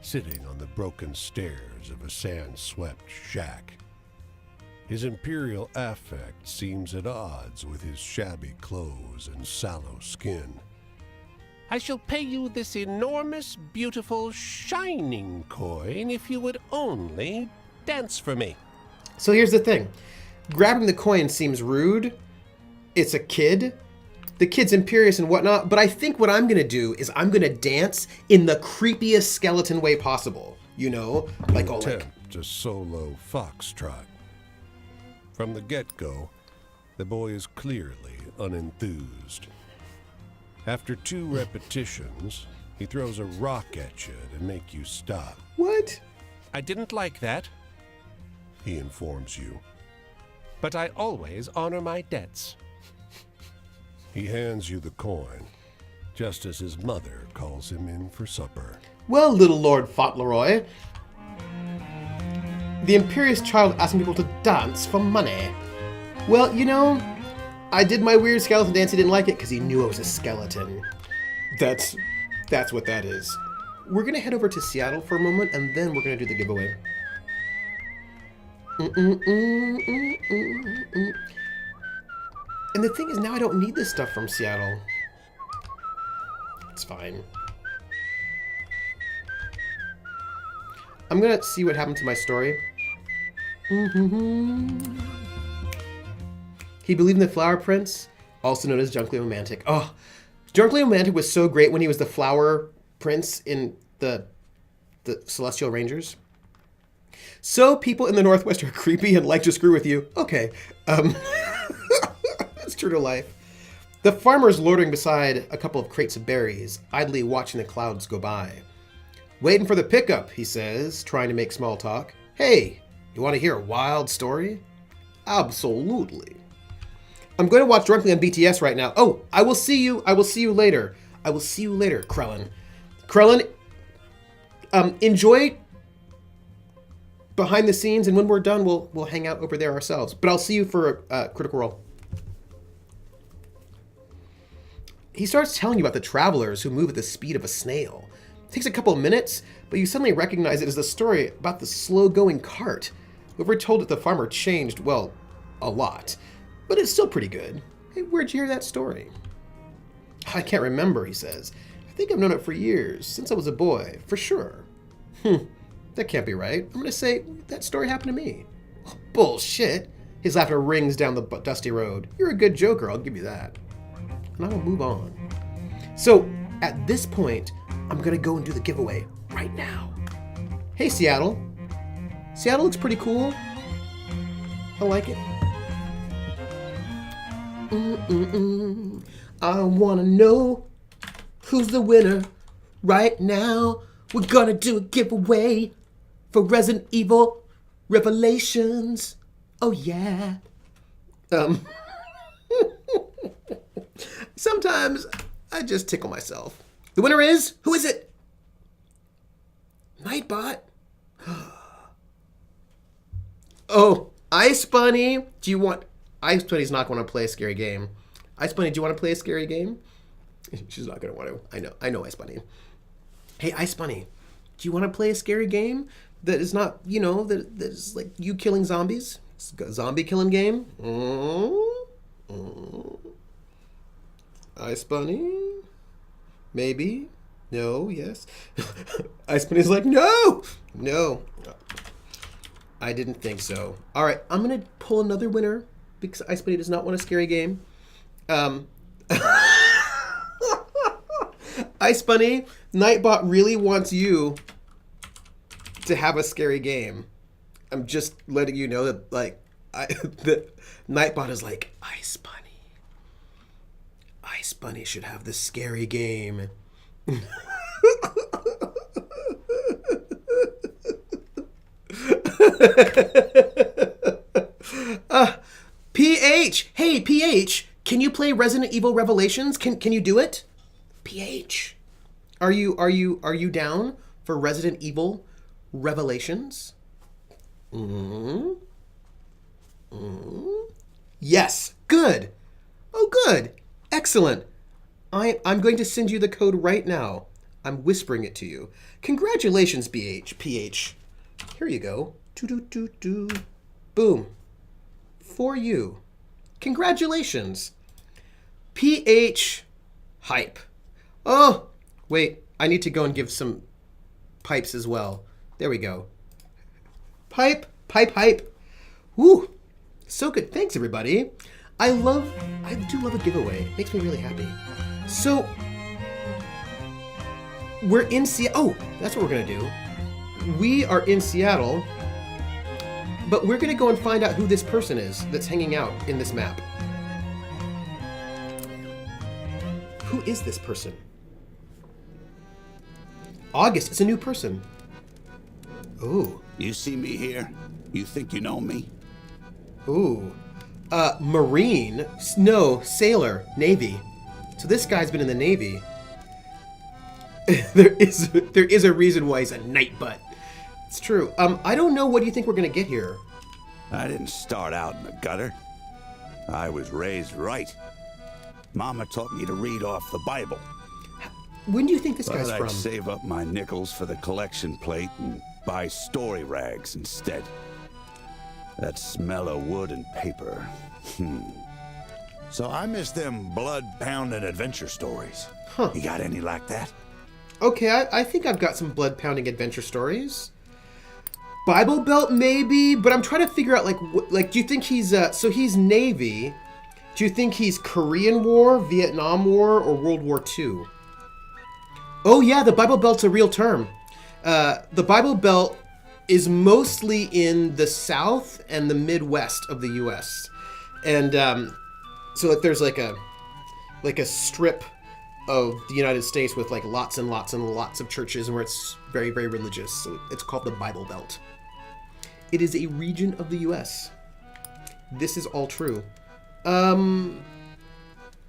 sitting on the broken stairs of a sand-swept shack. His imperial affect seems at odds with his shabby clothes and sallow skin. I shall pay you this enormous, beautiful, shining coin if you would only dance for me. So here's the thing. Grabbing the coin seems rude. It's a kid. The kid's imperious and whatnot, but I think what I'm gonna do is I'm gonna dance in the creepiest skeleton way possible. You know? Like all like... Attempt a solo foxtrot. From the get-go, the boy is clearly unenthused. After 2 repetitions, he throws a rock at you to make you stop. What? I didn't like that, he informs you. But I always honor my debts. He hands you the coin, just as his mother calls him in for supper. Well, little Lord Fauntleroy, the imperious child asking people to dance for money. Well, you know, I did my weird skeleton dance. He didn't like it because he knew I was a skeleton. That's what that is. We're gonna head over to Seattle for a moment, and then we're gonna do the giveaway. And the thing is, now I don't need this stuff from Seattle. It's fine. I'm gonna see what happened to my story. He believed in the Flower Prince, also known as Junkley-O-Mantic. Oh, Junkley-O-Mantic was so great when he was the Flower Prince in the Celestial Rangers. So people in the Northwest are creepy and like to screw with you. Okay. It's true to life. The farmer's loitering beside a couple of crates of berries, idly watching the clouds go by. Waiting for the pickup, he says, trying to make small talk. Hey, you want to hear a wild story? Absolutely. I'm going to watch Drunkenly on BTS right now. Oh, I will see you later. I will see you later, Krellin. Krellin, enjoy behind the scenes, and when we're done, we'll hang out over there ourselves. But I'll see you for Critical Role. He starts telling you about the travelers who move at the speed of a snail. It takes a couple of minutes, but you suddenly recognize it as the story about the slow-going cart. Whoever told it the farmer changed, well, a lot. But it's still pretty good. Hey, where'd you hear that story? I can't remember, he says. I think I've known it for years, since I was a boy, for sure. That can't be right. I'm going to say, that story happened to me. Oh, bullshit. His laughter rings down the dusty road. You're a good joker, I'll give you that. And I will move on. So, at this point, I'm going to go and do the giveaway right now. Hey, Seattle. Seattle looks pretty cool. I like it. I want to know who's the winner right now. We're going to do a giveaway for Resident Evil Revelations. Oh, yeah. Sometimes I just tickle myself. The winner is, who is it? Nightbot. Oh, Ice Bunny. Do you want... Ice Bunny's not going to play a scary game. Ice Bunny, do you want to play a scary game? She's not going to want to. I know Ice Bunny. Hey, Ice Bunny, do you want to play a scary game that is not, you know, that is like you killing zombies? It's a zombie killing game. Ice Bunny? Maybe? No? Yes? Ice Bunny's like, no! No. I didn't think so. All right, I'm going to pull another winner because Ice Bunny does not want a scary game. Ice Bunny, Nightbot really wants you to have a scary game. I'm just letting you know that, like, the Nightbot is like, Ice Bunny. Ice Bunny should have the scary game. PH! Hey, PH! Can you play Resident Evil Revelations? Can you do it? PH. Are you down for Resident Evil Revelations? Yes. Good. Oh, good. Excellent. I'm going to send you the code right now. I'm whispering it to you. Congratulations, PH. Here you go. Do. Boom. For you. Congratulations. PH hype. Oh, wait. I need to go and give some pipes as well. There we go. Pipe. Woo. So good. Thanks, everybody. I do love a giveaway. It makes me really happy. So, we're in Seattle. Oh, that's what we're going to do. We are in Seattle, but we're going to go and find out who this person is that's hanging out in this map. Who is this person? August. It's a new person. Ooh. You see me here? You think you know me? Ooh. Marine. No, sailor. Navy. So this guy's been in the Navy. There is a reason why he's a night butt. It's true. I don't know. What do you think we're gonna get here? I didn't start out in the gutter. I was raised right. Mama taught me to read off the Bible. When do you think this But guy's I'd from? save up my nickels for the collection plate and buy story rags instead. That smell of wood and paper. So I miss them blood-pounding adventure stories. Huh. You got any like that? Okay, I think I've got some blood-pounding adventure stories. Bible Belt, maybe, but I'm trying to figure out, like, do you think he's, so he's Navy. Do you think he's Korean War, Vietnam War, or World War II? Oh, yeah, the Bible Belt's a real term. The Bible Belt is mostly in the South and the Midwest of the U.S. And so like there's like a strip of the United States with like lots and lots and lots of churches and where it's very, very religious. So it's called the Bible Belt. It is a region of the U.S. This is all true.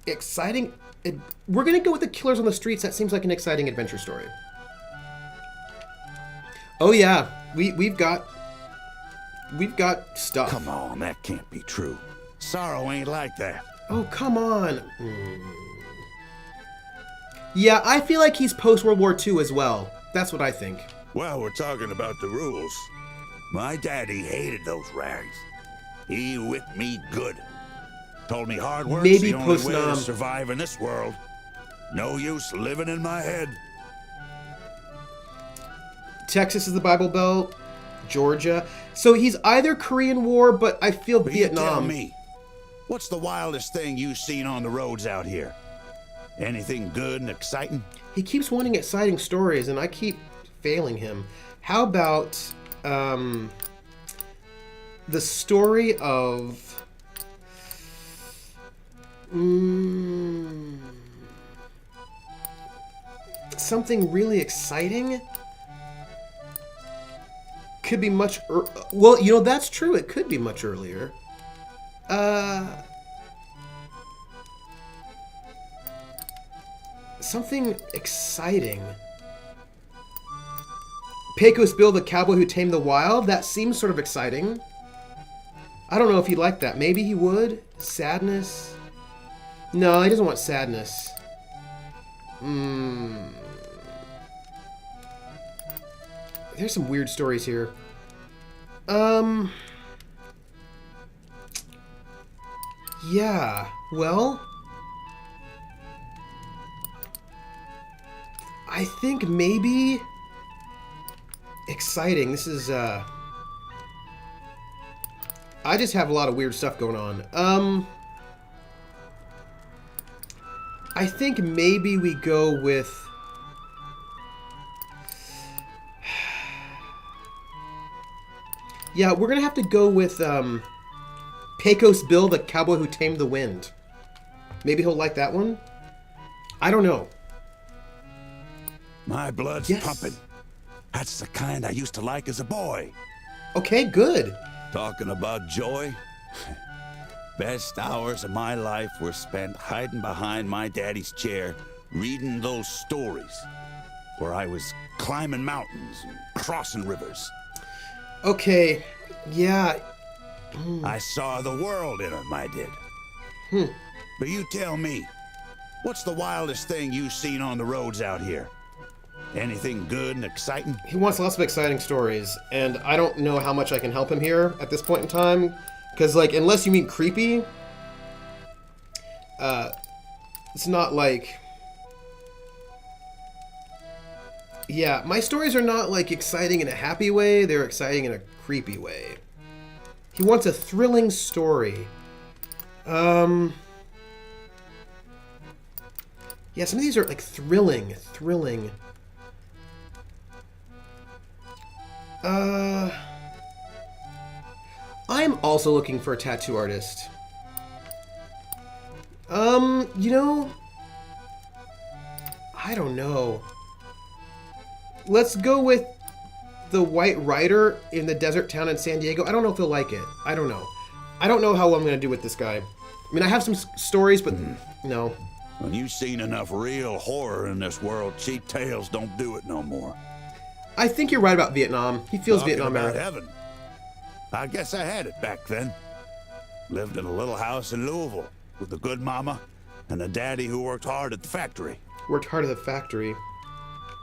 Exciting. We're going to go with the Killers on the Streets. That seems like an exciting adventure story. Oh, yeah. We've got stuff. Come on, that can't be true. Sorrow ain't like that. Oh, come on. Yeah, I feel like he's post-World War II as well. That's what I think. Well, we're talking about the rules. My daddy hated those rags. He whipped me good. Told me hard work's Maybe the only way to post-Nam. survive in this world. No use living in my head. Texas is the Bible Belt. Georgia. So he's either Korean War, but I feel But you tell Vietnam. me, what's the wildest thing you've seen on the roads out here? Anything good and exciting? He keeps wanting exciting stories, and I keep failing him. How about the story of something really exciting? Could be much well, you know, that's true. It could be much earlier. Something exciting. Pecos Bill, the cowboy who tamed the wild. That seems sort of exciting. I don't know if he'd like that. Maybe he would. Sadness. No, he doesn't want sadness. There's some weird stories here. Yeah, well, I think maybe exciting. This is, I just have a lot of weird stuff going on. I think maybe we go with Yeah, we're gonna have to go with Pecos Bill, the cowboy who tamed the wind. Maybe he'll like that one. I don't know. My blood's pumping. That's the kind I used to like as a boy. Okay, good. Talking about joy. Best hours of my life were spent hiding behind my daddy's chair, reading those stories, where I was climbing mountains and crossing rivers. Okay, yeah. I saw the world in them, I did. But you tell me, what's the wildest thing you've seen on the roads out here? Anything good and exciting? He wants lots of exciting stories, and I don't know how much I can help him here at this point in time. Because, like, unless you mean creepy, it's not like... Yeah, my stories are not, like, exciting in a happy way. They're exciting in a creepy way. He wants a thrilling story. Yeah, some of these are, like, thrilling. I'm also looking for a tattoo artist. You know, I don't know. Let's go with the White Rider in the desert town in San Diego. I don't know if he'll like it. I don't know. I don't know how I'm going to do with this guy. I mean, I have some stories, but no. When you've seen enough real horror in this world, cheap tales don't do it no more. I think you're right about Vietnam. He feels Talking Vietnam about era. heaven. I guess I had it back then. Lived in a little house in Louisville with a good mama and a daddy who worked hard at the factory. Worked hard at the factory.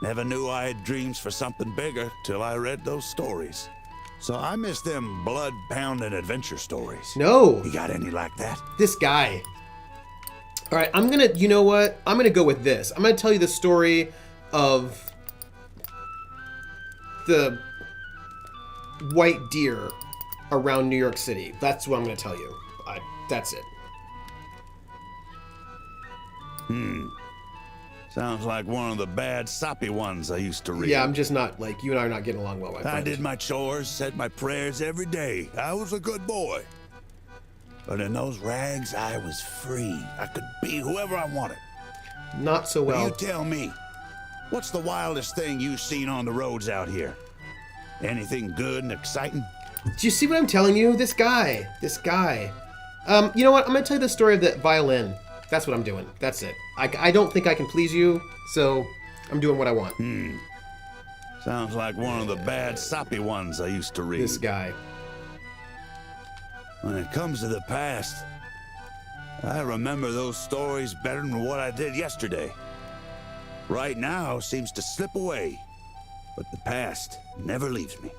Never knew I had dreams for something bigger till I read those stories. So I miss them blood-pounding adventure stories. No. You got any like that? This guy. All right, I'm going to, you know what? I'm going to go with this. I'm going to tell you the story of the white deer around New York City. That's what I'm going to tell you. That's it. Sounds like one of the bad soppy ones I used to read. Yeah, I'm just not, like, you and I are not getting along well, my friend. I did my chores, said my prayers every day. I was a good boy. But in those rags, I was free. I could be whoever I wanted. Not so well. You tell me, what's the wildest thing you've seen on the roads out here? Anything good and exciting? Do you see what I'm telling you? This guy. You know what? I'm going to tell you the story of that violin. That's what I'm doing. That's it. I don't think I can please you, so I'm doing what I want. Sounds like one of the bad soppy ones I used to read. This guy. When it comes to the past, I remember those stories better than what I did yesterday. Right now seems to slip away, but the past never leaves me.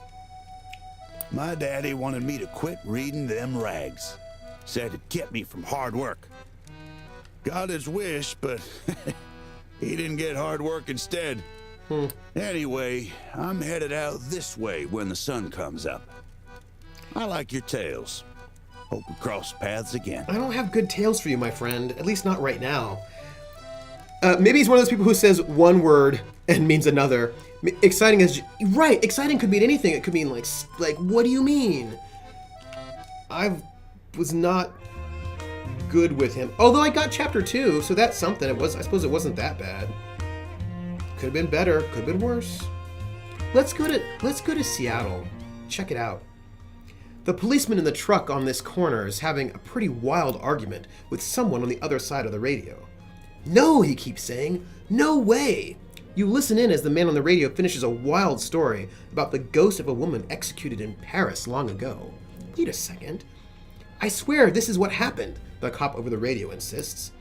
My daddy wanted me to quit reading them rags. Said it kept me from hard work. Got his wish, but he didn't get hard work instead. Anyway, I'm headed out this way when the sun comes up. I like your tales. Hope we cross paths again. I don't have good tales for you, my friend. At least not right now. Maybe he's one of those people who says one word and means another. Exciting is... Right, exciting could mean anything. It could mean, like, what do you mean? I was not good with him. Although I got chapter 2, so that's something. I suppose it wasn't that bad. Could have been better. Could have been worse. Let's go to Seattle. Check it out. The policeman in the truck on this corner is having a pretty wild argument with someone on the other side of the radio. No, he keeps saying. No way. You listen in as the man on the radio finishes a wild story about the ghost of a woman executed in Paris long ago. Wait a second. I swear this is what happened, the cop over the radio insists.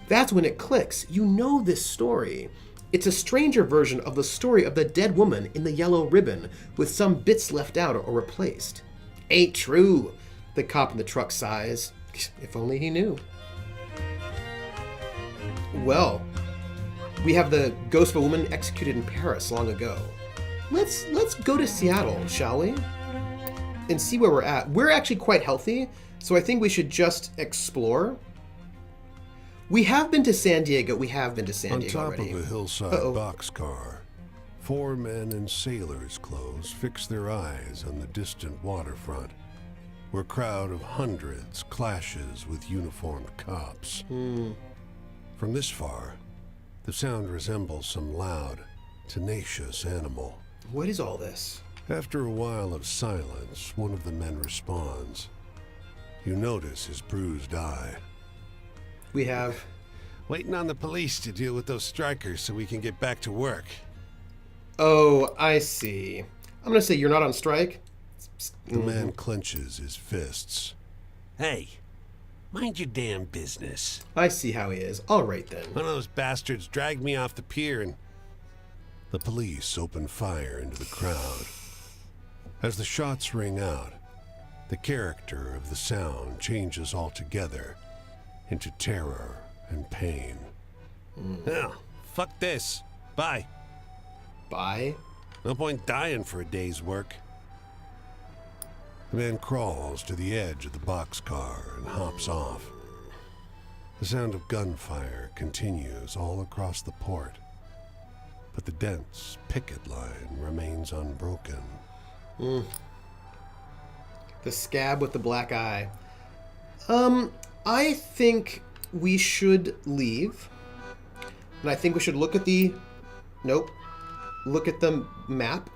That's when it clicks. You know this story. It's a stranger version of the story of the dead woman in the yellow ribbon, with some bits left out or replaced. Ain't true, the cop in the truck sighs. If only he knew. Well, we have the ghost of a woman executed in Paris long ago. Let's go to Seattle, shall we? And see where we're at. We're actually quite healthy, so I think we should just explore. We have been to San Diego. On top already. of a hillside boxcar, 4 men in sailors' clothes fix their eyes on the distant waterfront, where a crowd of hundreds clashes with uniformed cops. From this far, the sound resembles some loud, tenacious animal. What is all this? After a while of silence, one of the men responds. You notice his bruised eye. We have... Waiting on the police to deal with those strikers so we can get back to work. Oh, I see. I'm gonna say you're not on strike. The man clenches his fists. Hey, mind your damn business. I see how he is. All right, then. One of those bastards dragged me off the pier and... The police open fire into the crowd. As the shots ring out, the character of the sound changes altogether into terror and pain. Hell, fuck this. Bye. Bye? No point dying for a day's work. The man crawls to the edge of the boxcar and hops off. The sound of gunfire continues all across the port, but the dense picket line remains unbroken. The scab with the black eye. I think we should leave. And I think we should look at the... Nope. Look at the map.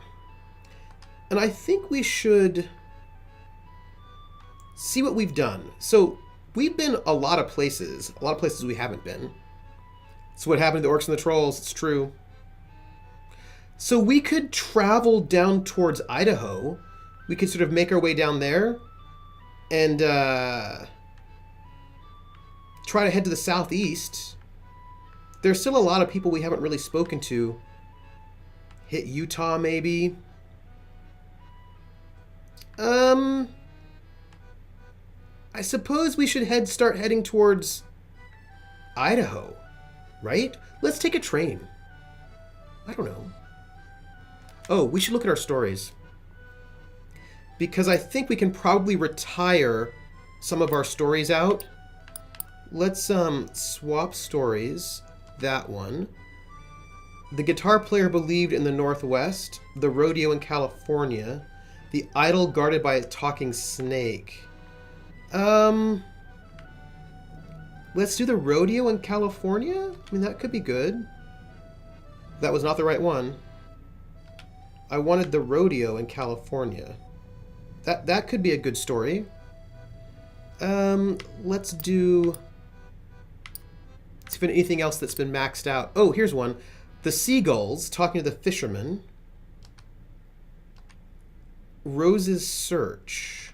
And I think we should see what we've done. So, we've been a lot of places we haven't been. It's what happened to the orcs and the trolls, it's true. So we could travel down towards Idaho. We could sort of make our way down there and try to head to the southeast. There's still a lot of people we haven't really spoken to. Hit Utah, maybe. I suppose we should start heading towards Idaho, right? Let's take a train. I don't know. Oh, we should look at our stories. Because I think we can probably retire some of our stories out. Let's swap stories. That one. The guitar player believed in the Northwest. The rodeo in California. The idol guarded by a talking snake. Let's do the rodeo in California? I mean, that could be good. That was not the right one. I wanted the rodeo in California. That could be a good story. Let's do... Let's see if anything else that's been maxed out. Oh, here's one. The seagulls talking to the fisherman. Rose's search.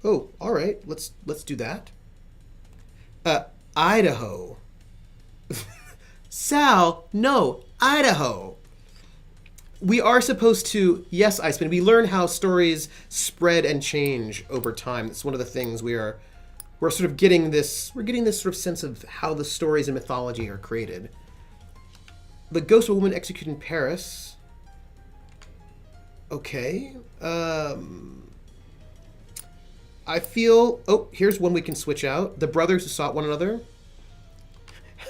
Oh, all right. Let's do that. Idaho. Sal, no, Idaho. We are supposed to, yes, Iceman, we learn how stories spread and change over time. That's one of the things we're sort of getting this sort of sense of how the stories and mythology are created. The ghost of a woman executed in Paris. Okay. I feel... Oh, here's one we can switch out. The brothers who sought one another.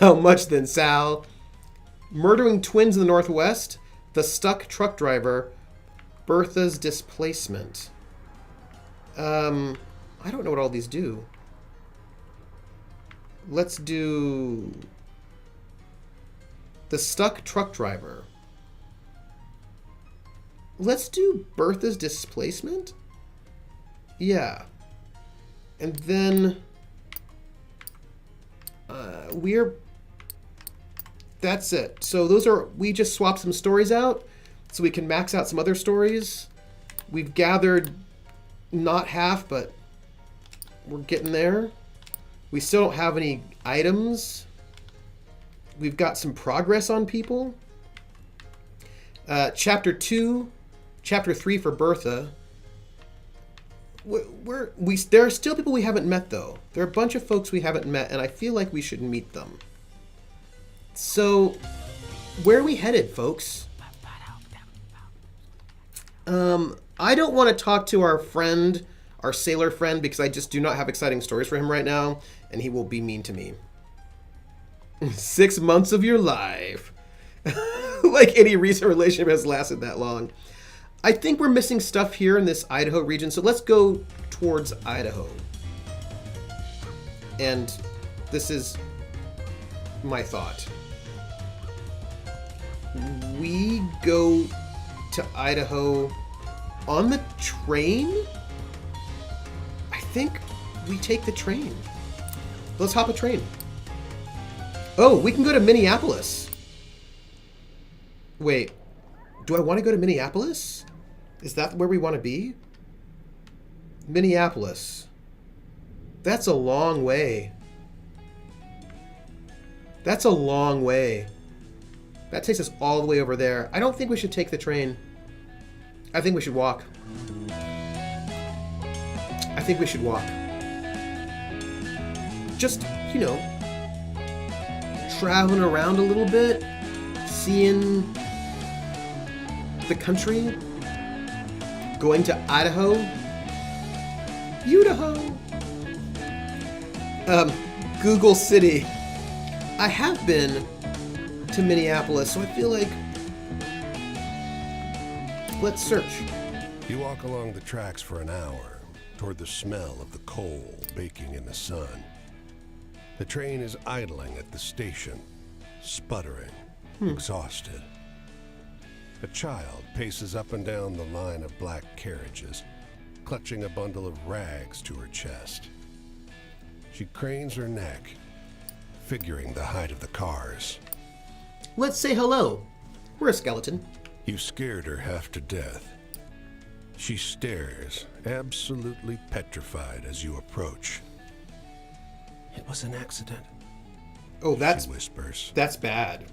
How much then, Sal? Murdering twins in the Northwest. The stuck truck driver. Bertha's displacement. I don't know what all these do. Let's do... The stuck truck driver. Let's do Bertha's displacement? Yeah. And then... That's it. So those are... We just swapped some stories out so we can max out some other stories. We've gathered not half, but we're getting there. We still don't have any items. We've got some progress on people. Chapter 2, Chapter 3 for Bertha. There are still people we haven't met, though. There are a bunch of folks we haven't met, and I feel like we should meet them. So, where are we headed, folks? I don't want to talk to our friend, our sailor friend, because I just do not have exciting stories for him right now, and he will be mean to me. 6 months of your life. like any recent relationship has lasted that long. I think we're missing stuff here in this Idaho region, so let's go towards Idaho. And this is my thought. We go to Idaho on the train? I think we take the train. Let's hop a train. Oh, we can go to Minneapolis. Wait, do I want to go to Minneapolis? Is that where we want to be? Minneapolis. That's a long way. That's a long way. That takes us all the way over there. I don't think we should take the train. I think we should walk. I think we should walk. Just, you know, traveling around a little bit, seeing the country, going to Idaho. Idaho. Google City. I have been to Minneapolis, so I feel like let's search. You walk along the tracks for an hour, toward the smell of the coal baking in the sun. The train is idling at the station, sputtering, exhausted. A child paces up and down the line of black carriages, clutching a bundle of rags to her chest. She cranes her neck, figuring the height of the cars. Let's say hello. We're a skeleton. You scared her half to death. She stares, absolutely petrified as you approach. It was an accident. Oh, She whispers. that's bad.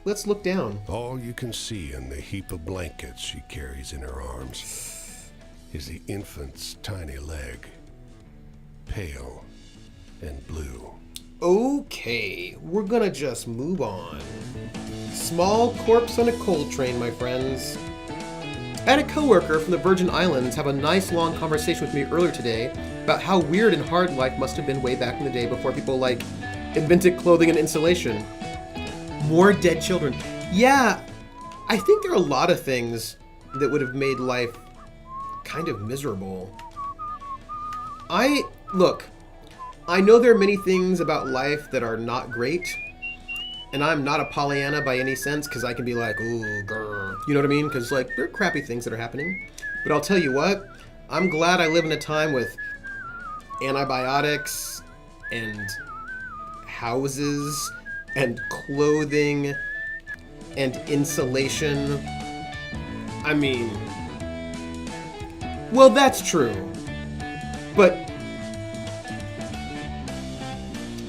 Let's look down. All you can see in the heap of blankets she carries in her arms is the infant's tiny leg, pale and blue. Okay, we're gonna just move on. Small corpse on a coal train, my friends. I had a coworker from the Virgin Islands have a nice long conversation with me earlier today about how weird and hard life must have been way back in the day before people, like, invented clothing and insulation. More dead children. Yeah, I think there are a lot of things that would have made life kind of miserable. Look, I know there are many things about life that are not great, and I'm not a Pollyanna by any sense, because I can be like, ooh, grr. You know what I mean? Because, like, there are crappy things that are happening. But I'll tell you what, I'm glad I live in a time with antibiotics and houses and clothing and insulation. I mean, well, that's true. But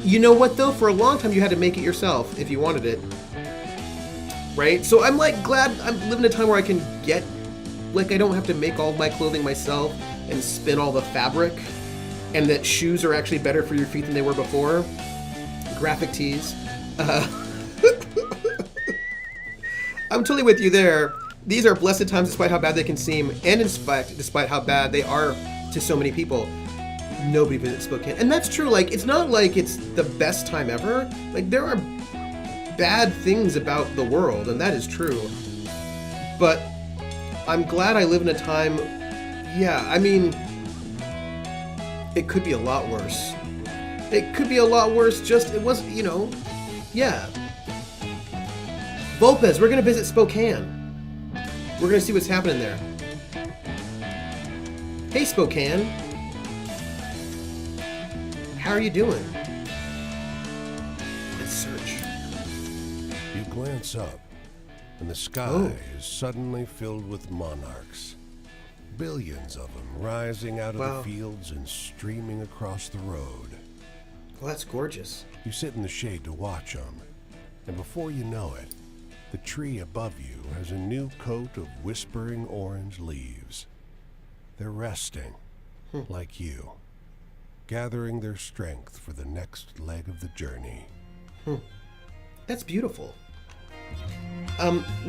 you know what, though? For a long time, you had to make it yourself if you wanted it. Right? So I'm, like, glad I'm living in a time where I can get, like, I don't have to make all my clothing myself and spin all the fabric, and that shoes are actually better for your feet than they were before. Graphic tees. I'm totally with you there. These are blessed times despite how bad they can seem, and despite how bad they are to so many people. Nobody visits Spokane. And that's true. Like, it's not like it's the best time ever. Like, there are bad things about the world, and that is true. But I'm glad I live in a time, yeah, I mean, it could be a lot worse. It could be a lot worse, just, it was, you know, yeah. Volpez, we're going to visit Spokane. We're going to see what's happening there. Hey, Spokane. How are you doing? Let's search. You glance up, and the sky is suddenly filled with monarchs. Billions of them rising out of the fields and streaming across the road. Well, that's gorgeous. You sit in the shade to watch them, and before you know it, the tree above you has a new coat of whispering orange leaves. They're resting, like you, gathering their strength for the next leg of the journey. That's beautiful.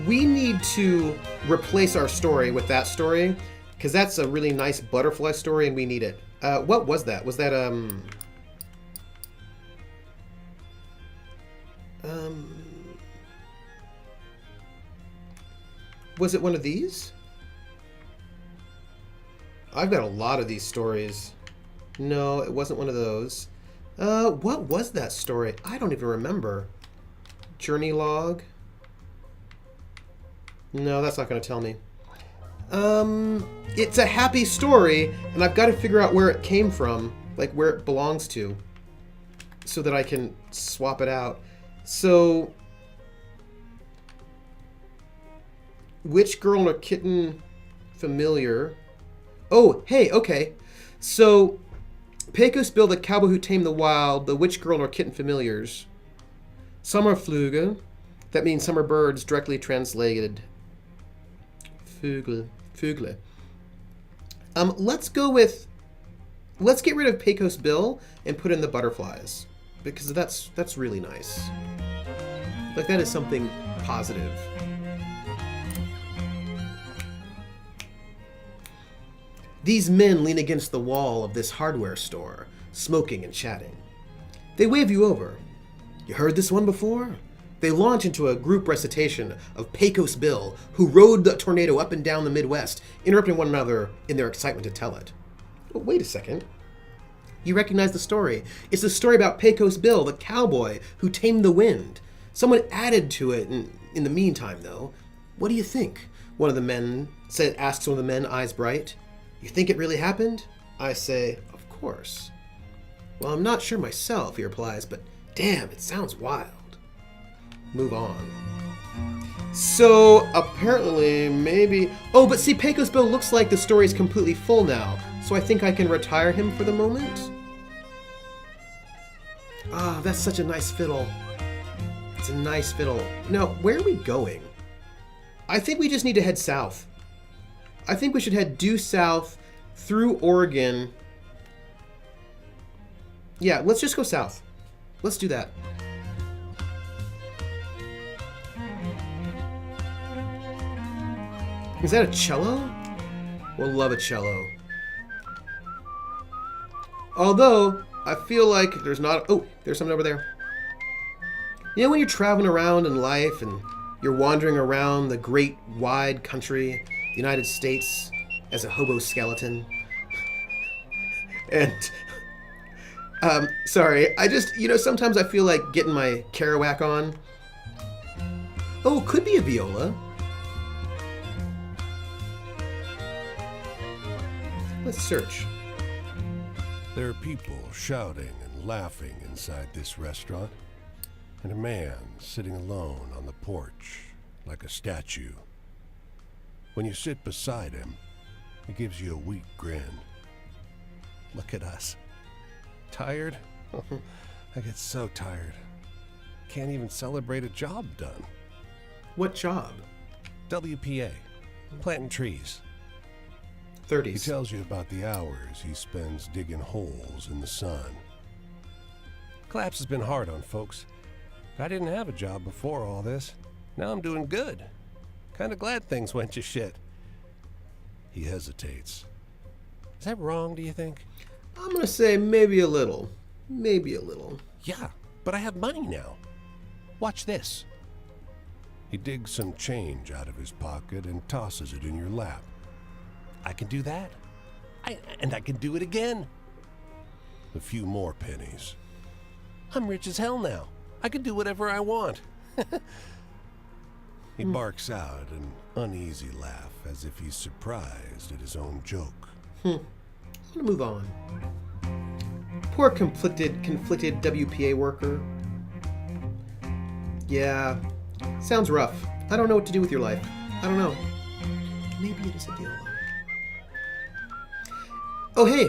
We need to replace our story with that story, because that's a really nice butterfly story, and we need it. What was that? Was that, Was it one of these? I've got a lot of these stories. No, it wasn't one of those. What was that story? I don't even remember. Journey log? No, that's not going to tell me. It's a happy story, and I've got to figure out where it came from, like where it belongs to, so that I can swap it out. So, which girl or kitten familiar? Oh, hey, okay. So, Pecos Bill, the cowboy who tamed the wild, the witch girl or kitten familiars. Sommerflüge, that means summer birds, directly translated. Vögel. Let's get rid of Pecos Bill and put in the butterflies, because that's really nice. Like, that is something positive. These men lean against the wall of this hardware store, smoking and chatting. They wave you over. You heard this one before? They launch into a group recitation of Pecos Bill, who rode the tornado up and down the Midwest, interrupting one another in their excitement to tell it. Oh, wait a second. You recognize the story. It's the story about Pecos Bill, the cowboy who tamed the wind. Someone added to it in the meantime, though. What do you think? One of the men asks one of the men, eyes bright. You think it really happened? I say, of course. Well, I'm not sure myself, he replies, but damn, it sounds wild. Move on. So, apparently, maybe... Oh, but see, Pecos Bill looks like the story is completely full now, so I think I can retire him for the moment. Ah, that's such a nice fiddle. It's a nice fiddle. Now, where are we going? I think we just need to head south. I think we should head due south through Oregon. Yeah, let's just go south. Let's do that. Is that a cello? We'll love a cello. Although, I feel like there's not... Oh, there's something over there. You know when you're traveling around in life and you're wandering around the great wide country, the United States, as a hobo skeleton? And... sorry, I just... sometimes I feel like getting my Kerouac on. Oh, could be a viola. Let's search. There are people shouting and laughing inside this restaurant, and a man sitting alone on the porch like a statue. When you sit beside him, he gives you a weak grin. Look at us. Tired? I get so tired. Can't even celebrate a job done. What job? WPA. Planting trees. 30s. He tells you about the hours he spends digging holes in the sun. Collapse has been hard on folks. I didn't have a job before all this. Now I'm doing good. Kind of glad things went to shit. He hesitates. Is that wrong, do you think? I'm gonna say maybe a little. Maybe a little. Yeah, but I have money now. Watch this. He digs some change out of his pocket and tosses it in your lap. I can do that. And I can do it again. A few more pennies. I'm rich as hell now. I can do whatever I want. He barks out an uneasy laugh as if he's surprised at his own joke. I'm gonna move on. Poor conflicted WPA worker. Yeah, sounds rough. I don't know what to do with your life. I don't know. Maybe it is a deal. Oh, hey.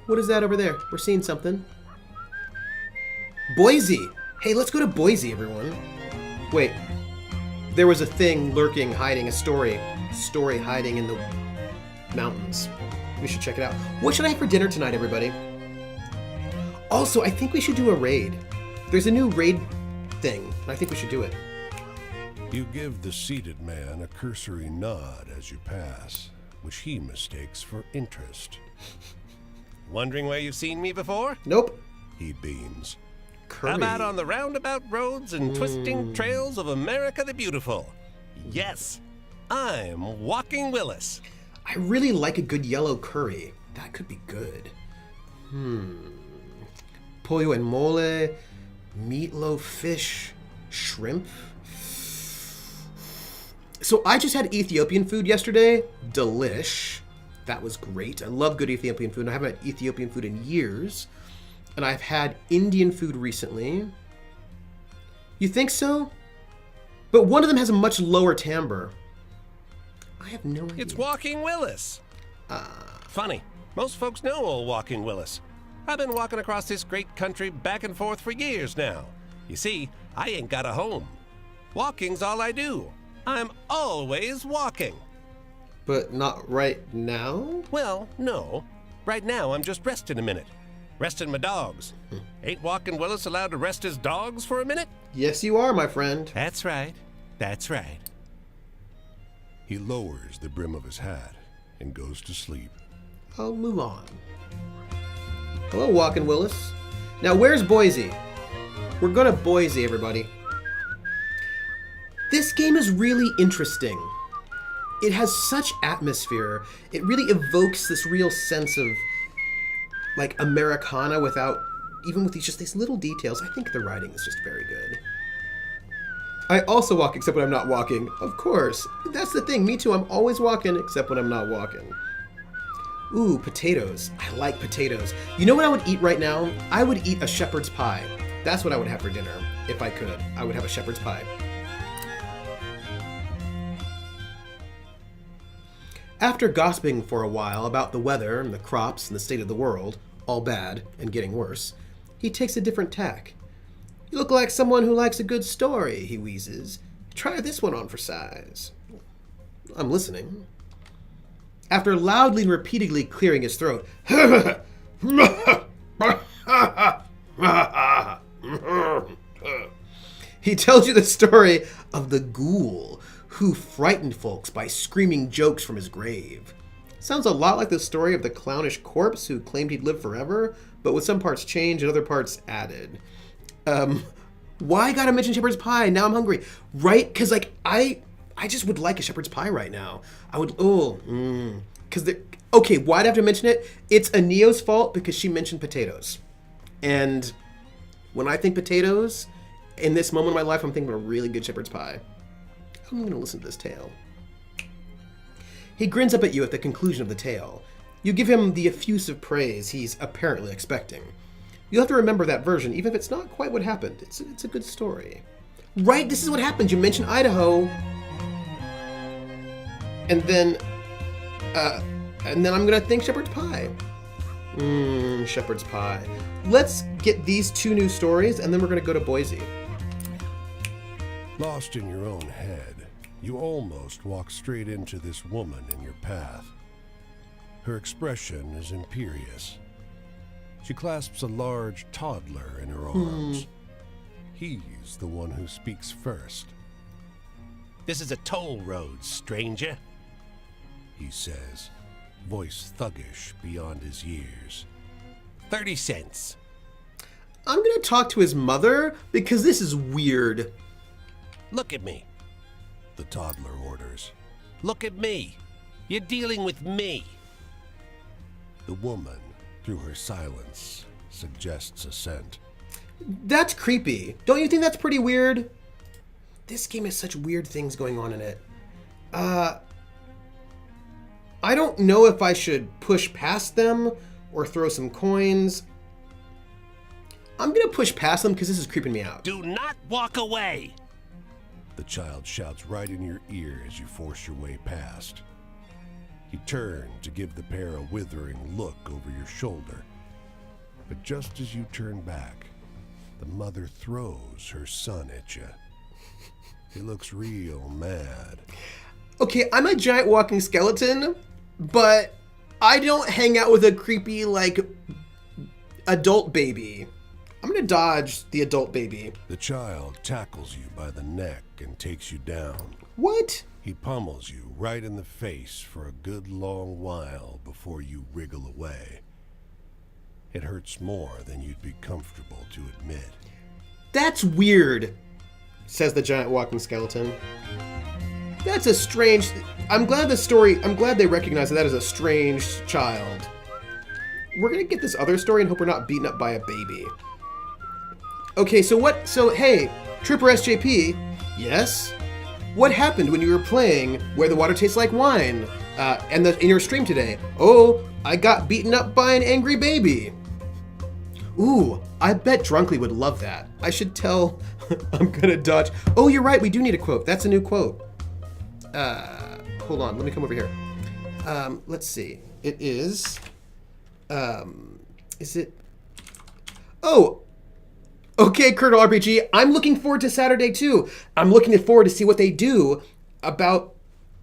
What is that over there? We're seeing something. Boise. Hey, let's go to Boise, everyone. Wait. There was a thing lurking, hiding, a story hiding in the mountains. We should check it out. What should I have for dinner tonight, everybody? Also, I think we should do a raid. There's a new raid thing, and I think we should do it. You give the seated man a cursory nod as you pass, which he mistakes for interest. Wondering where you've seen me before? Nope. He beams. Curry. How about on the roundabout roads and twisting trails of America the Beautiful? Yes, I'm Walking Willis. I really like a good yellow curry. That could be good. Pollo and mole, meatloaf, fish, shrimp. So I just had Ethiopian food yesterday. Delish. That was great. I love good Ethiopian food. I haven't had Ethiopian food in years. And I've had Indian food recently. You think so? But one of them has a much lower timbre. I have no idea. It's Walking Willis. Funny. Most folks know old Walking Willis. I've been walking across this great country back and forth for years now. You see, I ain't got a home. Walking's all I do. I'm always walking. But not right now? Well, no. Right now, I'm just resting a minute. Resting my dogs. Ain't Walking Willis allowed to rest his dogs for a minute? Yes, you are, my friend. That's right. That's right. He lowers the brim of his hat and goes to sleep. I'll move on. Hello, Walking Willis. Now, where's Boise? We're going to Boise, everybody. This game is really interesting. It has such atmosphere. It really evokes this real sense of, like, Americana without, even with these little details. I think the writing is just very good. I also walk except when I'm not walking. Of course. That's the thing. Me too. I'm always walking except when I'm not walking. Ooh, potatoes. I like potatoes. You know what I would eat right now? I would eat a shepherd's pie. That's what I would have for dinner, if I could. I would have a shepherd's pie. After gossiping for a while about the weather and the crops and the state of the world, all bad and getting worse, he takes a different tack. You look like someone who likes a good story, he wheezes. Try this one on for size. I'm listening. After loudly and repeatedly clearing his throat, he tells you the story of the ghoul who frightened folks by screaming jokes from his grave. Sounds a lot like the story of the clownish corpse who claimed he'd live forever, but with some parts changed and other parts added. Why gotta mention shepherd's pie? Now I'm hungry. Right? Because, like, I just would like a shepherd's pie right now. I would, okay, why'd I have to mention it? It's Aneo's fault because she mentioned potatoes. And when I think potatoes, in this moment of my life, I'm thinking of a really good shepherd's pie. I'm gonna listen to this tale. He grins up at you at the conclusion of the tale. You give him the effusive praise he's apparently expecting. You'll have to remember that version, even if it's not quite what happened. It's a good story. Right, this is what happens. You mention Idaho, and then I'm gonna think shepherd's pie. Shepherd's pie. Let's get these two new stories, and then we're gonna go to Boise. Lost in your own head, you almost walk straight into this woman in your path. Her expression is imperious. She clasps a large toddler in her arms. He's the one who speaks first. This is a toll road, stranger, He says, voice thuggish beyond his years. 30 cents. I'm gonna talk to his mother because this is weird. Look at me. The toddler orders. Look at me. You're dealing with me. The woman, through her silence, suggests assent. That's creepy. Don't you think that's pretty weird? This game has such weird things going on in it. I don't know if I should push past them or throw some coins. I'm gonna push past them because this is creeping me out. Do not walk away. The child shouts right in your ear as you force your way past. You turn to give the pair a withering look over your shoulder. But just as you turn back, the mother throws her son at you. He looks real mad. Okay, I'm a giant walking skeleton, but I don't hang out with a creepy, like, adult baby. I'm gonna dodge the adult baby. The child tackles you by the neck and takes you down. What? He pummels you right in the face for a good long while before you wriggle away. It hurts more than you'd be comfortable to admit. That's weird, says the giant walking skeleton. That's a strange... I'm glad they recognize that is a strange child. We're gonna get this other story and hope we're not beaten up by a baby. Okay, so hey, Trooper SJP, yes? What happened when you were playing Where the Water Tastes Like Wine in your stream today? Oh, I got beaten up by an angry baby. Ooh, I bet Drunkly would love that. I should tell... I'm gonna dodge... Oh, you're right, we do need a quote. That's a new quote. Hold on, let me come over here. Let's see. It is... is it... Oh! Okay, Colonel RPG, I'm looking forward to Saturday too. I'm looking forward to see what they do about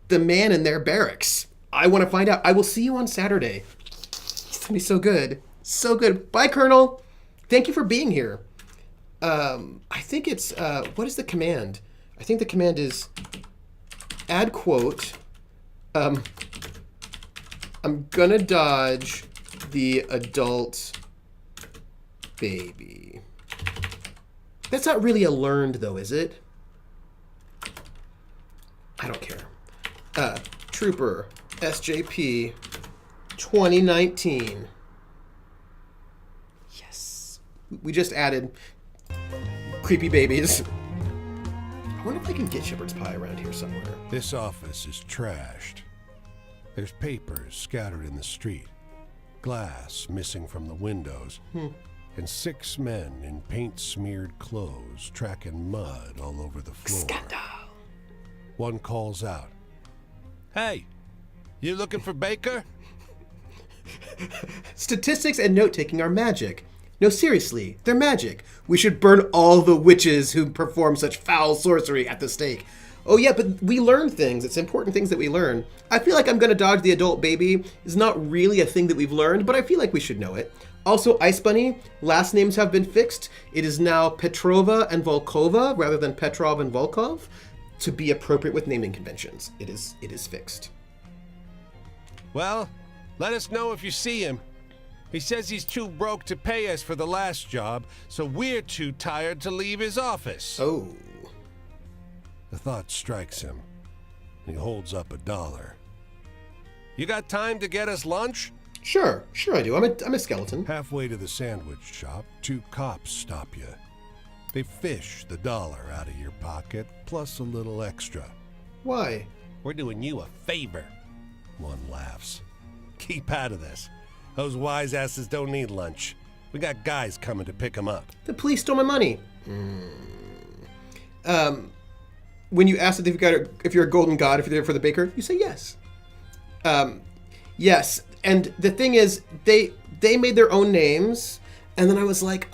the man in their barracks. I want to find out. I will see you on Saturday. It's gonna be so good. So good. Bye, Colonel. Thank you for being here. I think it's, what is the command? I think the command is add quote. I'm gonna dodge the adult baby. That's not really a learned, though, is it? I don't care. Trooper SJP 2019. Yes. We just added creepy babies. I wonder if I can get shepherd's pie around here somewhere. This office is trashed. There's papers scattered in the street, glass missing from the windows, and 6 men in paint-smeared clothes tracking mud all over the floor. Scandal. One calls out, Hey, you looking for Baker? Statistics and note-taking are magic. No, seriously, they're magic. We should burn all the witches who perform such foul sorcery at the stake. Oh yeah, but we learn things. It's important things that we learn. I feel like I'm gonna dodge the adult baby is not really a thing that we've learned, but I feel like we should know it. Also, Ice Bunny, last names have been fixed. It is now Petrova and Volkova rather than Petrov and Volkov to be appropriate with naming conventions. It is fixed. Well, let us know if you see him. He says he's too broke to pay us for the last job, so we're too tired to leave his office. Oh. the thought strikes him. He holds up $1. You got time to get us lunch? Sure I do. I'm a skeleton. Halfway to the sandwich shop, 2 cops stop you. They fish the $1 out of your pocket, plus a little extra. Why? We're doing you a favor. One laughs. Keep out of this. Those wise asses don't need lunch. We got guys coming to pick them up. The police stole my money. When you ask if you're a golden god, if you're there for the baker, you say yes. Yes. And the thing is, they made their own names, and then I was like,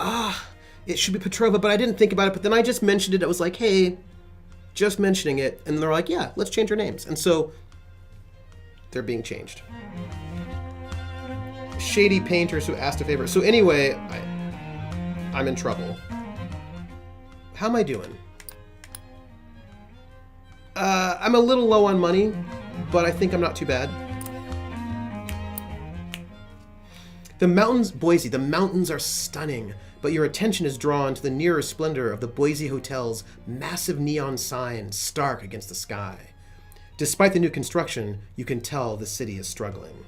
it should be Petrova, but I didn't think about it. But then I just mentioned it. I was like, hey, just mentioning it. And they're like, yeah, let's change our names. And so they're being changed. Shady painters who asked a favor. So anyway, I'm in trouble. How am I doing? I'm a little low on money, but I think I'm not too bad. The mountains, Boise, the mountains are stunning, but your attention is drawn to the nearer splendor of the Boise Hotel's massive neon sign stark against the sky. Despite the new construction, you can tell the city is struggling.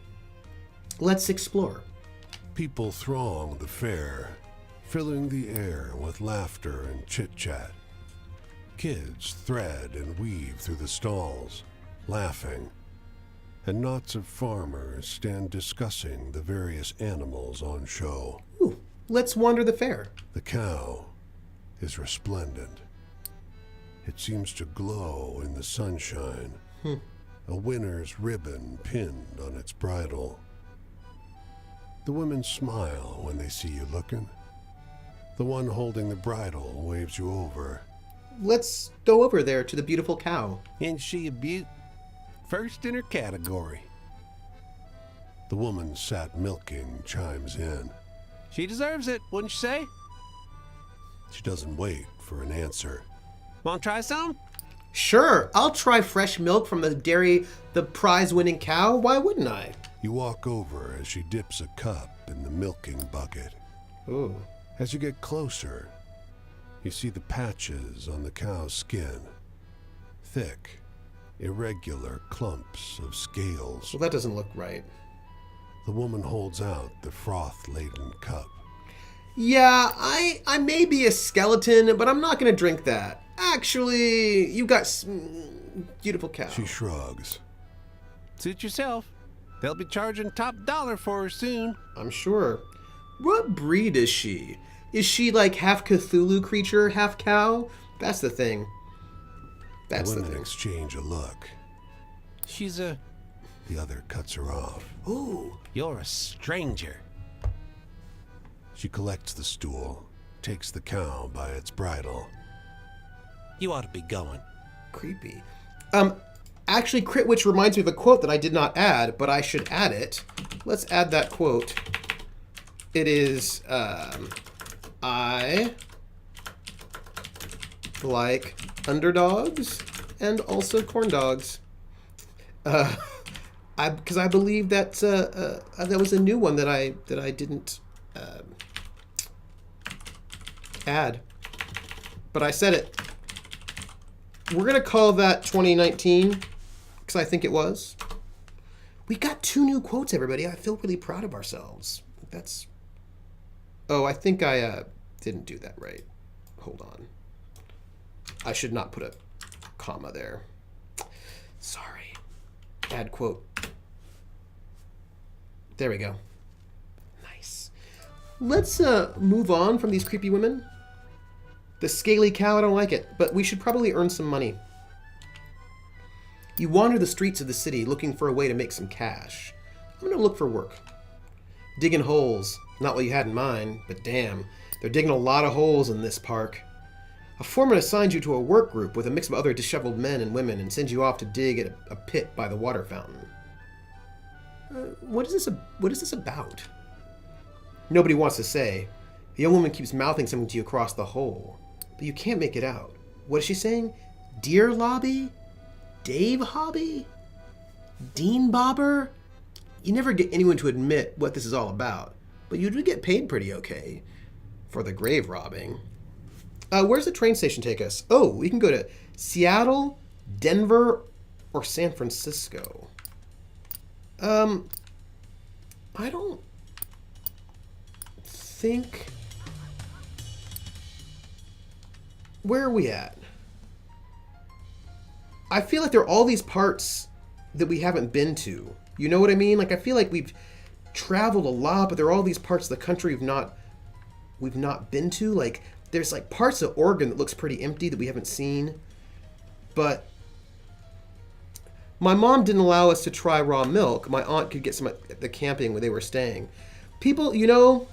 Let's explore. People throng the fair, filling the air with laughter and chit-chat. Kids thread and weave through the stalls, laughing, and knots of farmers stand discussing the various animals on show. Ooh, let's wander the fair. The cow is resplendent. It seems to glow in the sunshine. A winner's ribbon pinned on its bridle. The women smile when they see you looking. The one holding the bridle waves you over. Let's go over there to the beautiful cow. Ain't she a beaut? First in her category. The woman sat milking chimes in. She deserves it, wouldn't you say? She doesn't wait for an answer. Want to try some? Sure, I'll try fresh milk from the prize-winning cow. Why wouldn't I? You walk over as she dips a cup in the milking bucket. Ooh. As you get closer, you see the patches on the cow's skin. Thick, irregular clumps of scales. Well, that doesn't look right. The woman holds out the froth-laden cup. Yeah, I may be a skeleton, but I'm not going to drink that. Actually, you got beautiful cow. She shrugs. Suit yourself. They'll be charging top dollar for her soon. I'm sure. What breed is she? Is she like half Cthulhu creature, half cow? That's the thing. That's the the women thing. exchange a look. She's a... The other cuts her off. Ooh. You're a stranger. She collects the stool, takes the cow by its bridle. You ought to be going. Creepy. Actually, Critwitch reminds me of a quote that I did not add, but I should add it. Let's add that quote. It is, I like underdogs and also corn dogs. Because I believe that that was a new one that I didn't add, but I said it. We're gonna call that 2019 because I think it was. We got 2 new quotes, everybody. I feel really proud of ourselves. That's. Oh, I think I didn't do that right. Hold on. I should not put a comma there. Sorry. Add quote. There we go. Nice. Let's move on from these creepy women. The scaly cow, I don't like it, but we should probably earn some money. You wander the streets of the city looking for a way to make some cash. I'm gonna look for work. Digging holes. Not what you had in mind, but damn, they're digging a lot of holes in this park. A foreman assigns you to a work group with a mix of other disheveled men and women and sends you off to dig at a pit by the water fountain. What is this about? Nobody wants to say. The young woman keeps mouthing something to you across the hole, but you can't make it out. What is she saying? Deer lobby? Dave hobby? Dean bobber? You never get anyone to admit what this is all about, but you do get paid pretty okay for the grave robbing. Where's the train station take us? Oh, we can go to Seattle, Denver, or San Francisco. I don't think... Where are we at? I feel like there are all these parts that we haven't been to. You know what I mean? Like, I feel like we've traveled a lot, but there are all these parts of the country we've not been to. Like, there's like parts of Oregon that looks pretty empty that we haven't seen. But my mom didn't allow us to try raw milk. My aunt could get some at the camping where they were staying. People, you know...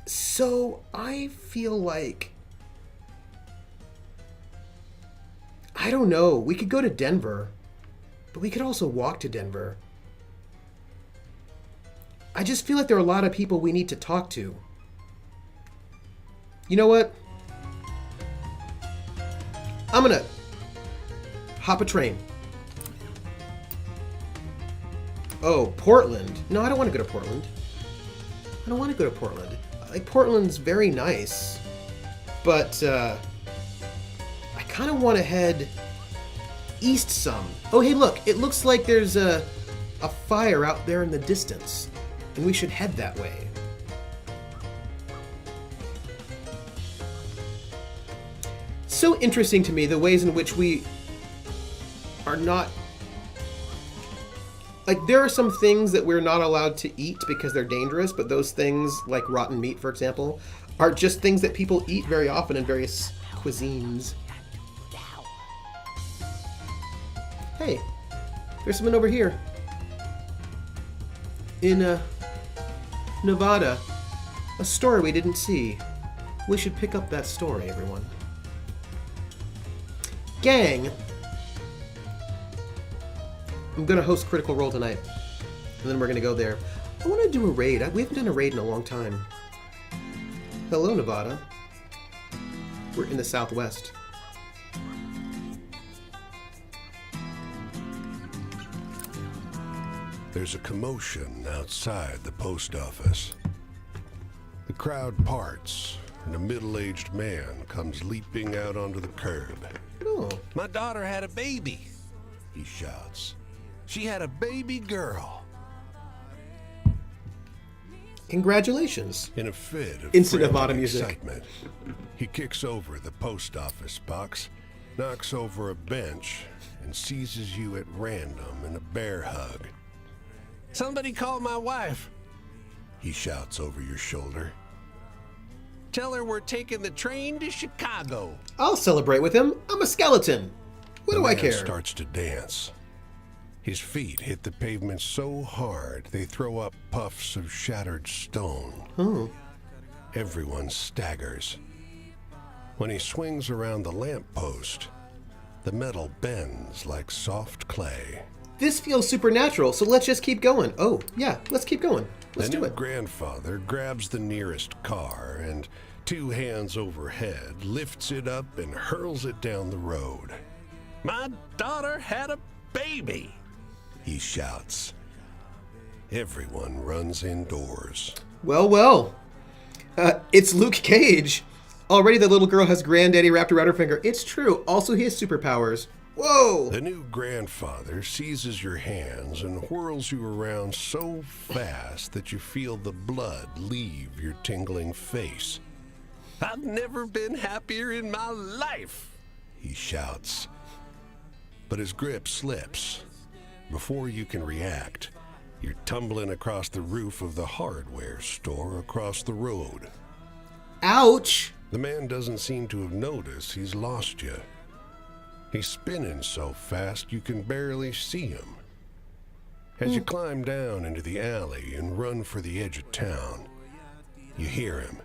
So, I feel like... I don't know. We could go to Denver. But we could also walk to Denver. I just feel like there are a lot of people we need to talk to. You know what? I'm gonna hop a train. Oh, Portland. No, I don't want to go to Portland. I don't want to go to Portland. Like, Portland's very nice, but I kind of want to head east some. Oh, hey, look. It looks like there's a fire out there in the distance, and we should head that way. So interesting to me, the ways in which we are not... Like, there are some things that we're not allowed to eat because they're dangerous, but those things, like rotten meat, for example, are just things that people eat very often in various cuisines. Hey, there's someone over here. In, Nevada. A story we didn't see. We should pick up that story, everyone. Gang! I'm gonna host Critical Role tonight, and then we're gonna go there. I want to do a raid. We haven't done a raid in a long time. Hello, Nevada. We're in the Southwest. There's a commotion outside the post office. The crowd parts, and a middle-aged man comes leaping out onto the curb. Oh. My daughter had a baby, He shouts. she had a baby girl. Congratulations. In a fit of Instant frantic Avada music. excitement, he kicks over the post office box, knocks over a bench, and seizes you at random in a bear hug. Somebody call my wife. He shouts over your shoulder. Tell her we're taking the train to Chicago. I'll celebrate with him. I'm a skeleton. What The do I man care? starts to dance. His feet hit the pavement so hard they throw up puffs of shattered stone. Oh. Everyone staggers. When he swings around the lamppost, the metal bends like soft clay. This feels supernatural, so let's just keep going. Oh, yeah, let's keep going. Let's The do new it. grandfather grabs the nearest car and, 2 hands overhead, lifts it up and hurls it down the road. My daughter had a baby. He shouts. Everyone runs indoors. Well, well. It's Luke Cage. Already the little girl has granddaddy wrapped around her finger. It's true. Also, he has superpowers. Whoa! The new grandfather seizes your hands and whirls you around so fast that you feel the blood leave your tingling face. I've never been happier in my life. He shouts. But his grip slips. Before you can react, you're tumbling across the roof of the hardware store across the road. Ouch! The man doesn't seem to have noticed he's lost you. He's spinning so fast you can barely see him. As you climb down into the alley and run for the edge of town, you hear him,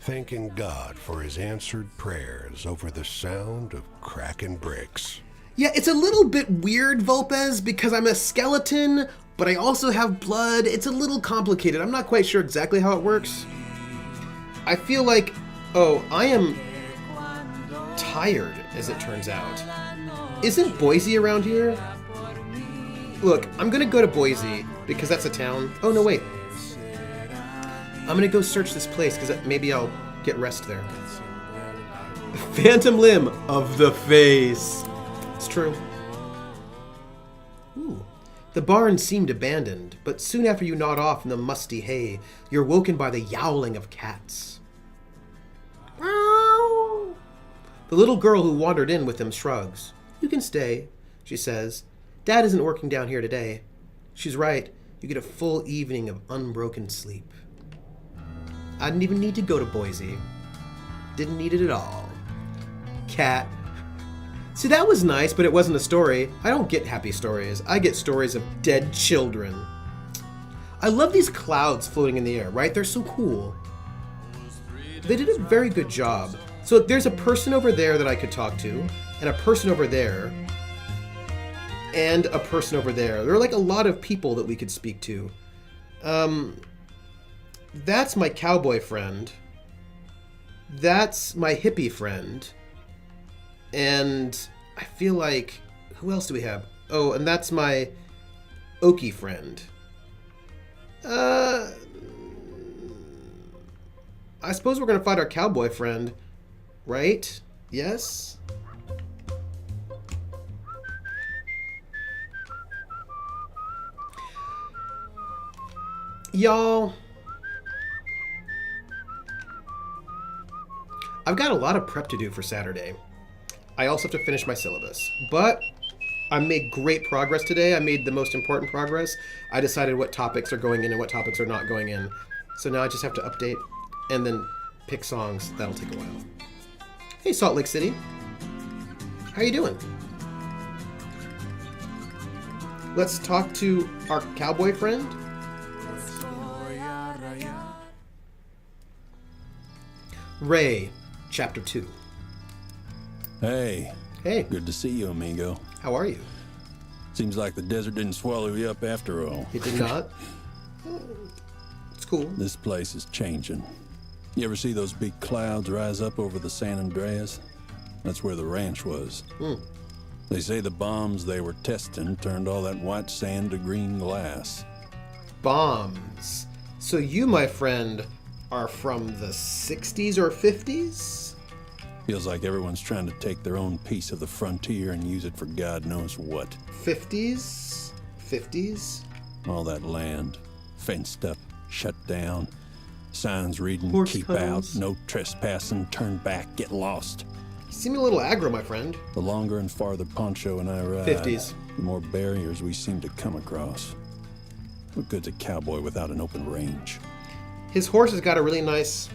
thanking God for his answered prayers over the sound of cracking bricks. Yeah, it's a little bit weird, Vulpes, because I'm a skeleton, but I also have blood. It's a little complicated. I'm not quite sure exactly how it works. I feel like, I am tired, as it turns out. Isn't Boise around here? Look, I'm gonna go to Boise, because that's a town. Oh, no, wait. I'm gonna go search this place, because maybe I'll get rest there. Phantom limb of the face. It's true. Ooh. The barn seemed abandoned, but soon after you nod off in the musty hay, you're woken by the yowling of cats. Meow. The little girl who wandered in with them shrugs. You can stay, she says. Dad isn't working down here today. She's right. You get a full evening of unbroken sleep. I didn't even need to go to Boise. Didn't need it at all. Cat. See, that was nice, but it wasn't a story. I don't get happy stories. I get stories of dead children. I love these clouds floating in the air, right? They're so cool. They did a very good job. So there's a person over there that I could talk to, and a person over there, and a person over there. There are like a lot of people that we could speak to. That's my cowboy friend. That's my hippie friend. And I feel like, who else do we have? Oh, and that's my Okie friend. I suppose we're going to find our cowboy friend, right? Yes? Y'all, I've got a lot of prep to do for Saturday. I also have to finish my syllabus, but I made great progress today. I made the most important progress. I decided what topics are going in and what topics are not going in. So now I just have to update and then pick songs. That'll take a while. Hey, Salt Lake City. How you doing? Let's talk to our cowboy friend. Ray, Chapter 2. Hey. Hey. Good to see you, amigo. How are you? Seems like the desert didn't swallow you up after all. It did not? It's cool. This place is changing. You ever see those big clouds rise up over the San Andreas? That's where the ranch was. They say the bombs they were testing turned all that white sand to green glass. Bombs. So you, my friend, are from the 60s or 50s? Feels like everyone's trying to take their own piece of the frontier and use it for God knows what. 50s? 50s? All that land, fenced up, shut down. Signs reading, Horse keep tunnels. out, no trespassing, turn back, get lost. You seem a little aggro, my friend. The longer and farther Poncho and I ride, 50s. the more barriers we seem to come across. What good's a cowboy without an open range? His horse has got a really nice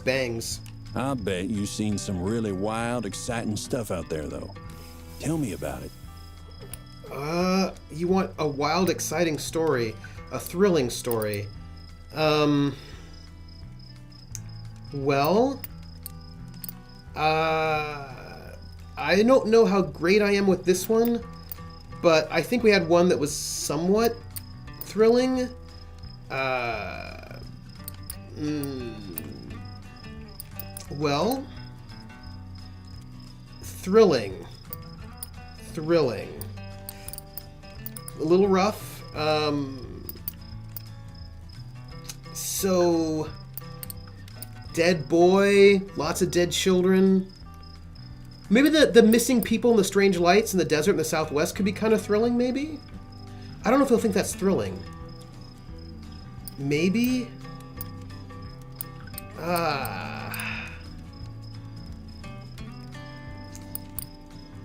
bangs. I bet you've seen some really wild, exciting stuff out there, though. Tell me about it. You want a wild, exciting story, a thrilling story. Well, I don't know how great I am with this one, but I think we had one that was somewhat thrilling. Well, thrilling. A little rough. So, dead boy, lots of dead children. Maybe the missing people and the strange lights in the desert in the Southwest could be kind of thrilling, maybe? I don't know if you'll think that's thrilling. Maybe?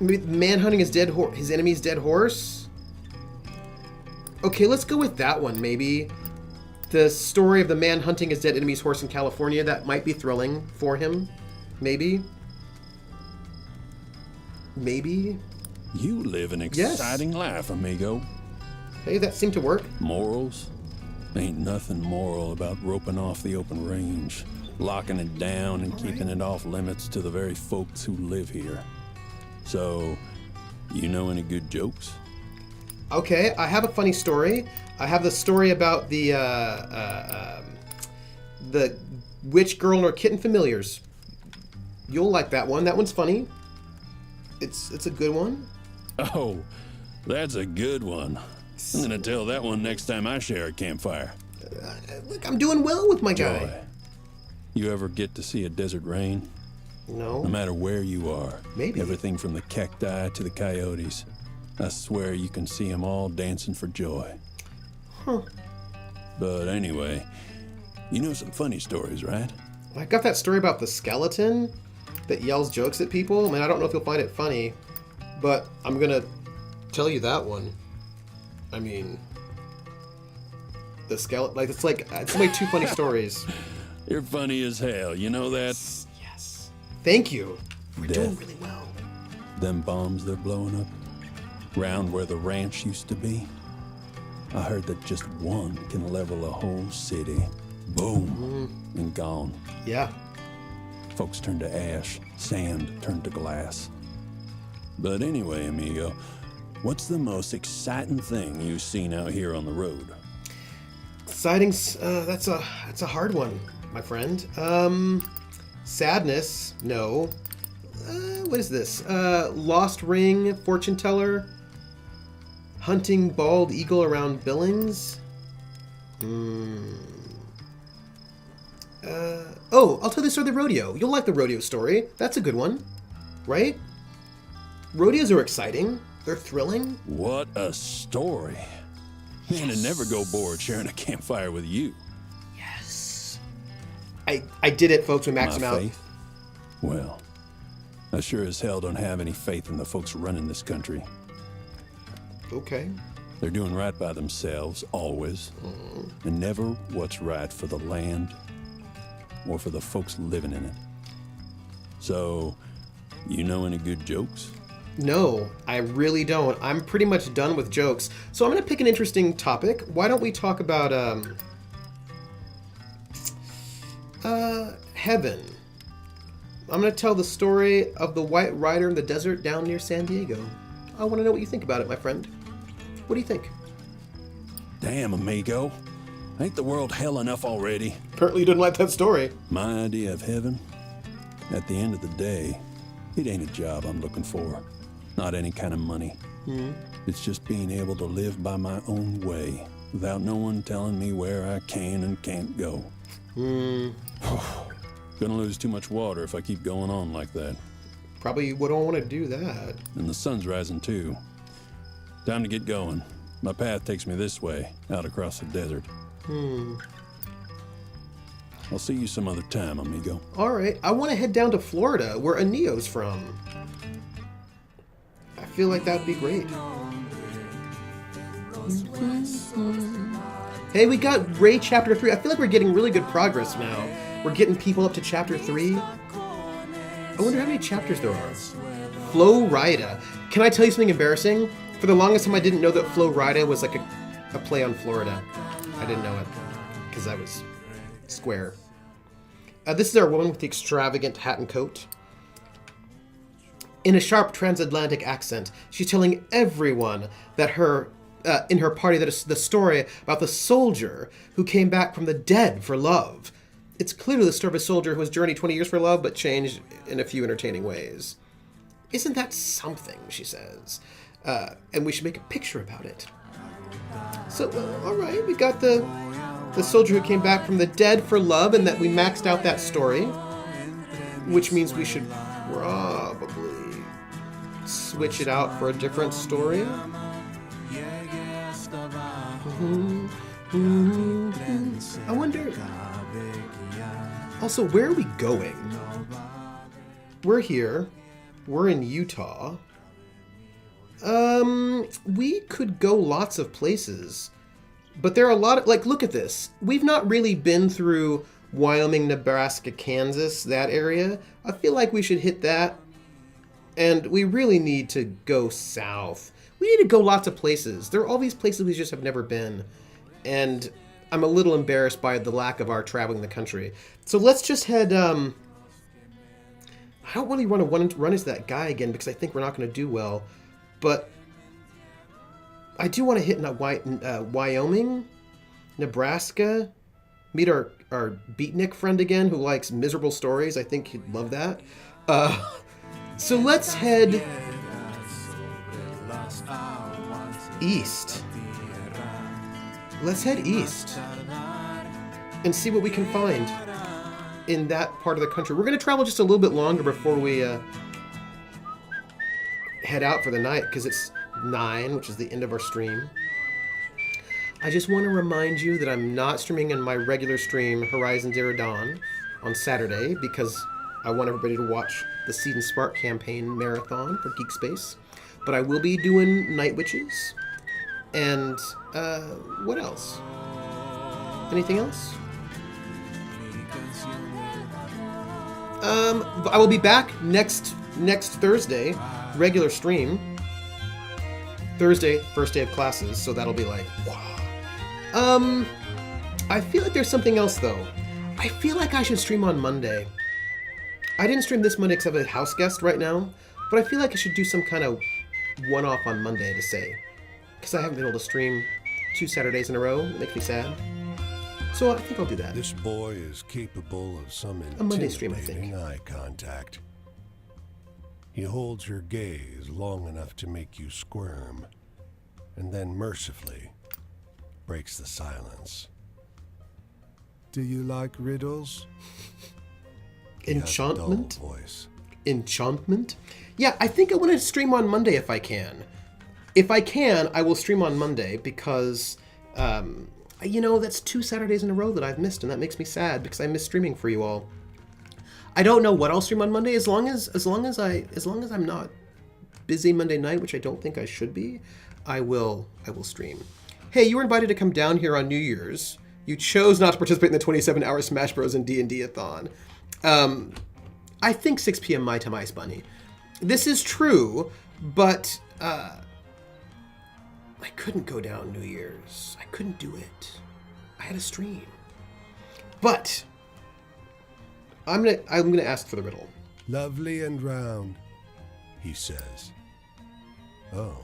Maybe manhunting his enemy's dead horse? Okay, let's go with that one, maybe. The story of the man hunting his dead enemy's horse in California, that might be thrilling for him. Maybe. Maybe. You live an exciting life, amigo. Hey, that seemed to work. Morals? Ain't nothing moral about roping off the open range, locking it down and keeping it off limits to the very folks who live here. So, you know any good jokes? Okay, I have a funny story. I have the story about the witch girl and her kitten familiars. You'll like that one. That one's funny. It's a good one. Oh, that's a good one. I'm gonna tell that one next time I share a campfire. Look, I'm doing well with my guy. Joy, you ever get to see a desert rain? No. No matter where you are. Maybe. Everything from the cacti to the coyotes. I swear you can see them all dancing for joy. Huh. But anyway, you know some funny stories, right? I got that story about the skeleton that yells jokes at people. I mean, I don't know if you'll find it funny, but I'm gonna tell you that one. I mean, the skeleton, it's like two funny stories. You're funny as hell, you know that? Yes. Thank you. We're Death. doing really well. Them bombs they're blowing up, round where the ranch used to be. I heard that just one can level a whole city. Boom, and gone. Yeah. Folks turn to ash, sand turned to glass. But anyway, amigo, what's the most exciting thing you've seen out here on the road? Sightings, that's a hard one, my friend. Sadness, no. What is this? Lost ring, fortune teller, hunting bald eagle around Billings. I'll tell you the story of the rodeo. You'll like the rodeo story. That's a good one, right? Rodeos are exciting. They're thrilling. What a story. Man, I'd never go bored sharing a campfire with you. Yes. I did it, folks. We maxed them out. Faith? Well, I sure as hell don't have any faith in the folks running this country. Okay. They're doing right by themselves, always. And never what's right for the land or for the folks living in it. So, you know any good jokes? No, I really don't. I'm pretty much done with jokes. So I'm going to pick an interesting topic. Why don't we talk about heaven? I'm going to tell the story of the White Rider in the desert down near San Diego. I want to know what you think about it, my friend. What do you think? Damn, amigo. Ain't the world hell enough already? Apparently you didn't like that story. My idea of heaven? At the end of the day, it ain't a job I'm looking for. Not any kind of money. It's just being able to live by my own way without no one telling me where I can and can't go. Gonna lose too much water if I keep going on like that. Probably wouldn't want to do that. And the sun's rising too. Time to get going. My path takes me this way, out across the desert. I'll see you some other time, amigo. All right. I want to head down to Florida, where Anio's from. I feel like that'd be great. Hey, we got Ray Chapter 3. I feel like we're getting really good progress now. We're getting people up to Chapter 3. I wonder how many chapters there are. Flo Rida. Can I tell you something embarrassing? For the longest time, I didn't know that Flo Rida was like a play on Florida. I didn't know it because I was square. This is our woman with the extravagant hat and coat. In a sharp transatlantic accent, she's telling everyone that in her party that is the story about the soldier who came back from the dead for love. It's clearly the story of a soldier who has journeyed 20 years for love, but changed in a few entertaining ways. Isn't that something, she says. And we should make a picture about it. So, all right, we got the soldier who came back from the dead for love, and that we maxed out that story. Which means we should probably switch it out for a different story. I wonder... Also, where are we going? We're here. We're in Utah. We could go lots of places. But there are a lot of... Like, look at this. We've not really been through Wyoming, Nebraska, Kansas, that area. I feel like we should hit that. And we really need to go south. We need to go lots of places. There are all these places we just have never been. And I'm a little embarrassed by the lack of our traveling the country. So let's just head... I don't really want to run into that guy again because I think we're not going to do well. But I do want to hit Wyoming, Nebraska, meet our beatnik friend again who likes miserable stories. I think he'd love that. So let's head east. Let's head east and see what we can find in that part of the country. We're going to travel just a little bit longer before we head out for the night because it's 9, which is the end of our stream. I just want to remind you that I'm not streaming in my regular stream Horizon Zero Dawn on Saturday because I want everybody to watch the Seed and Spark campaign marathon for Geek Space. But I will be doing Night Witches. And what else? Anything else? I will be back next Thursday, regular stream. Thursday, first day of classes, so that'll be like, wow. I feel like there's something else though. I feel like I should stream on Monday. I didn't stream this Monday because I have a house guest right now, but I feel like I should do some kind of one-off on Monday to say. Because I haven't been able to stream 2 Saturdays in a row. It makes me sad. So I think I'll do that. This boy is capable of some A Monday stream, I think. intimidating eye contact. He holds your gaze long enough to make you squirm, and then mercifully breaks the silence. Do you like riddles? Enchantment? He has a dull voice. Enchantment? Yeah, I think I want to stream on Monday if I can. If I can, I will stream on Monday because, that's 2 Saturdays in a row that I've missed, and that makes me sad because I miss streaming for you all. I don't know what I'll stream on Monday as long as I'm not busy Monday night, which I don't think I should be. I will stream. Hey, you were invited to come down here on New Year's. You chose not to participate in the 27-hour Smash Bros. And D&D-a-thon. I think 6 p.m. my time, Ice Bunny. This is true, but I couldn't go down New Year's. I couldn't do it. I had a stream. But I'm gonna ask for the riddle. Lovely and round, he says. Oh,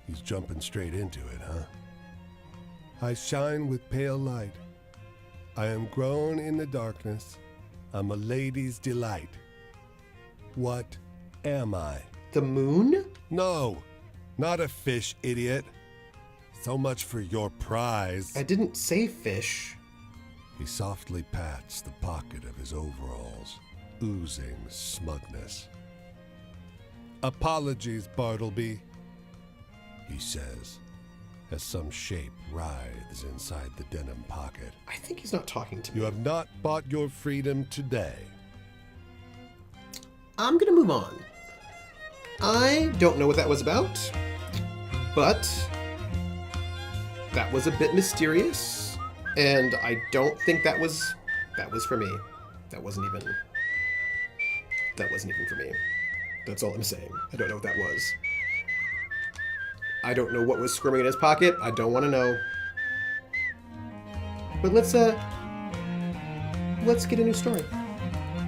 he's jumping straight into it, huh? I shine with pale light. I am grown in the darkness. I'm a lady's delight. What am I? The moon? No, not a fish, idiot. So much for your prize. I didn't say fish. He softly pats the pocket of his overalls, oozing smugness. "Apologies, Bartleby," he says, as some shape writhes inside the denim pocket. I think he's not talking to me. "You have not bought your freedom today." I'm gonna move on. I don't know what that was about, but that was a bit mysterious, and I don't think that was for me. That wasn't even for me. That's all I'm saying. I don't know what that was. I don't know what was squirming in his pocket. I don't want to know. But let's get a new story.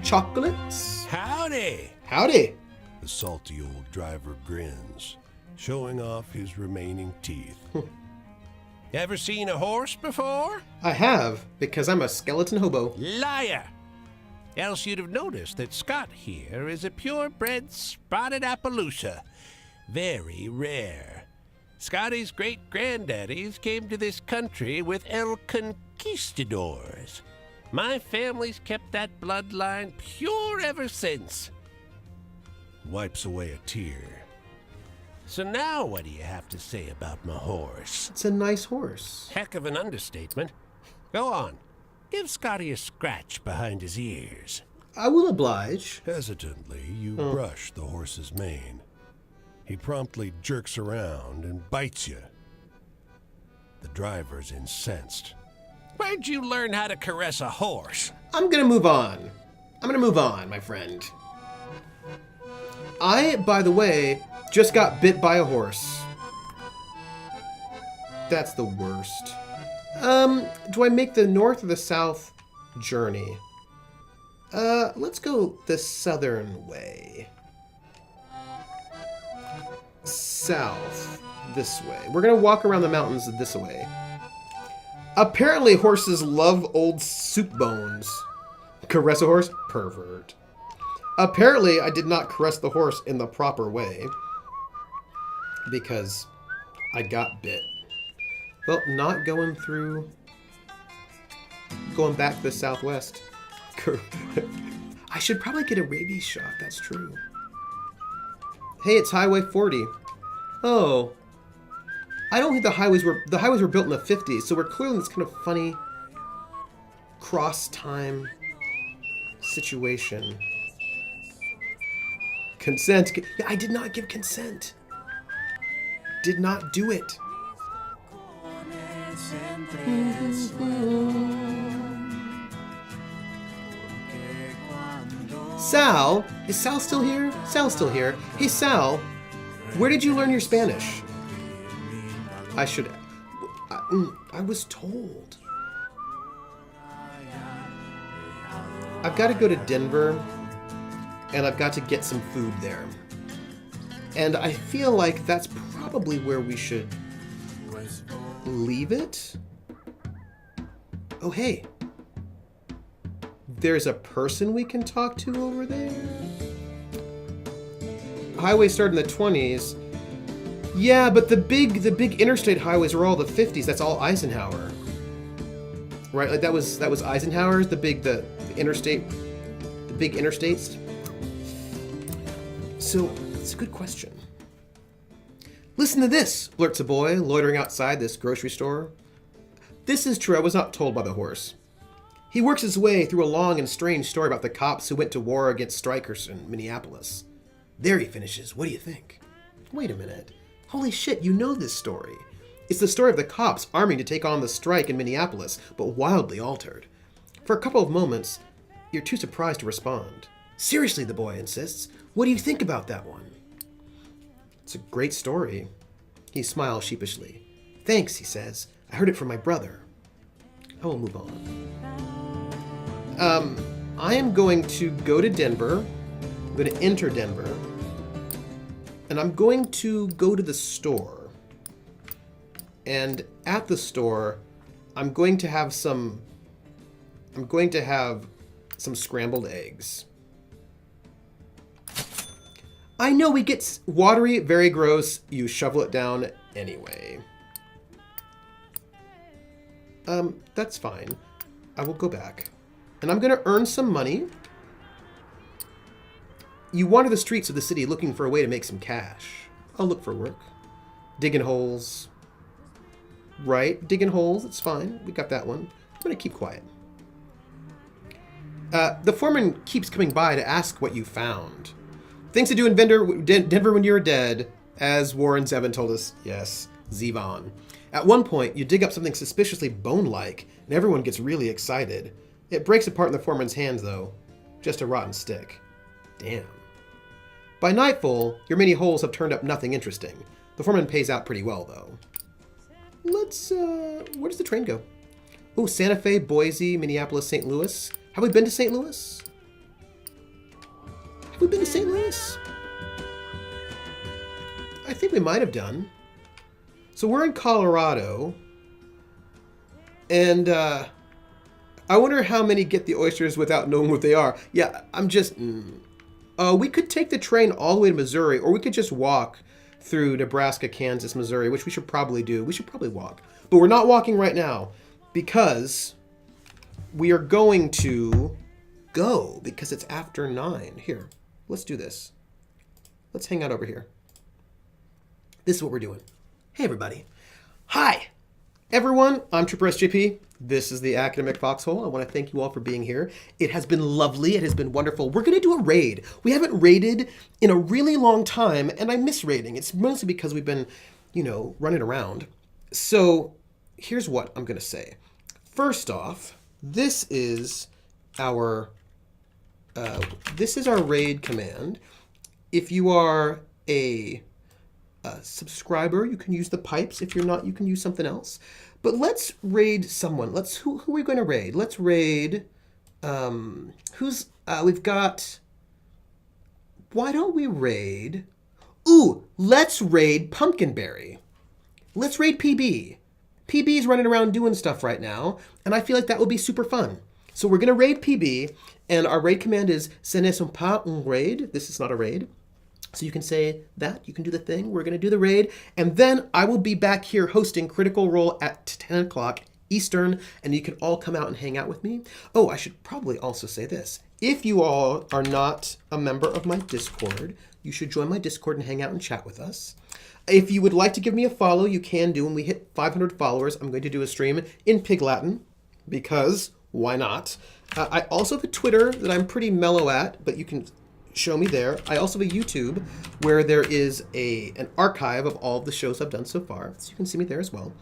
Chocolates? Howdy! Howdy! The salty old driver grins, showing off his remaining teeth. Ever seen a horse before? I have, because I'm a skeleton hobo. Liar! Else you'd have noticed that Scott here is a purebred spotted Appaloosa. Very rare. Scotty's great-granddaddies came to this country with El Conquistadors. My family's kept that bloodline pure ever since. Wipes away a tear. So now what do you have to say about my horse? It's a nice horse. Heck of an understatement. Go on. Give Scotty a scratch behind his ears. I will oblige. Hesitantly, you brush the horse's mane. He promptly jerks around and bites you. The driver's incensed. Where'd you learn how to caress a horse? I'm gonna move on. My friend. I, by the way, just got bit by a horse. That's the worst. Do I make the north or the south journey? Let's go the southern way. South. This way. We're gonna walk around the mountains this way. Apparently horses love old soup bones. Caress a horse? Pervert. Apparently I did not caress the horse in the proper way. Because I got bit. Well, not going through... Going back to the southwest. I should probably get a rabies shot, that's true. Hey, it's Highway 40. Oh. I don't think the highways were built in the 50s, so we're clearly in this kind of funny cross-time situation. Consent. Yeah, I did not give consent. Did not do it. Sal? Is Sal still here? Sal's still here. Hey, Sal, where did you learn your Spanish? I should... I was told. I've got to go to Denver, and I've got to get some food there. And I feel like that's probably where we should leave it. Oh, hey. There's a person we can talk to over there? Highway started in the 20s. Yeah, but the big interstate highways are all the 50s. That's all Eisenhower. Right? Like that was Eisenhower's, the big interstates. So, it's a good question. Listen to this, blurts a boy loitering outside this grocery store. This is true, I was not told by the horse. He works his way through a long and strange story about the cops who went to war against strikers in Minneapolis. There he finishes. What do you think? Wait a minute. Holy shit, you know this story. It's the story of the cops arming to take on the strike in Minneapolis, but wildly altered. For a couple of moments, you're too surprised to respond. Seriously, the boy insists. What do you think about that one? It's a great story. He smiles sheepishly. Thanks, he says. I heard it from my brother. I will move on. I am going to go to Denver. I'm going to enter Denver. And I'm going to go to the store. And at the store, I'm going to have some scrambled eggs. I know it gets watery, very gross. You shovel it down anyway. That's fine. I will go back. And I'm going to earn some money. You wander the streets of the city looking for a way to make some cash. I'll look for work. Digging holes. Right? Digging holes. It's fine. We got that one. I'm going to keep quiet. The foreman keeps coming by to ask what you found. Things to do in Denver when you're dead, as Warren Zevon told us. Yes, Zevon. At one point, you dig up something suspiciously bone-like, and everyone gets really excited. It breaks apart in the foreman's hands, though. Just a rotten stick. Damn. By nightfall, your many holes have turned up nothing interesting. The foreman pays out pretty well, though. Let's, where does the train go? Oh, Santa Fe, Boise, Minneapolis, St. Louis. Have we been to St. Louis? Have we been to St. Louis? I think we might have done. So we're in Colorado. And, I wonder how many get the oysters without knowing what they are. Yeah, I'm just... we could take the train all the way to Missouri, or we could just walk through Nebraska, Kansas, Missouri, which we should probably do. We should probably walk. But we're not walking right now because we are going to go because it's after 9. Here, let's do this. Let's hang out over here. This is what we're doing. Hey, everybody. Hi, everyone. I'm Trooper SJP. This is the Academic Foxhole. I want to thank you all for being here. It has been lovely. It has been wonderful. We're going to do a raid. We haven't raided in a really long time, and I miss raiding. It's mostly because we've been, running around. So here's what I'm going to say. First off, this is our raid command. If you are a subscriber, you can use the pipes. If you're not, you can use something else. But let's raid someone. Who are we going to raid? Let's raid, we've got, why don't we raid, let's raid Pumpkinberry. Let's raid PB. PB is running around doing stuff right now, and I feel like that will be super fun. So we're going to raid PB, and our raid command is ce ne sont pas un raid. This is not a raid. So you can say that, you can do the thing, we're going to do the raid, and then I will be back here hosting Critical Role at 10 o'clock Eastern, and you can all come out and hang out with me. Oh, I should probably also say this. If you all are not a member of my Discord, you should join my Discord and hang out and chat with us. If you would like to give me a follow, you can do. When we hit 500 followers, I'm going to do a stream in Pig Latin, because why not? I also have a Twitter that I'm pretty mellow at, but you can show me there. I also have a YouTube where there is an archive of all of the shows I've done so far, so you can see me there as well.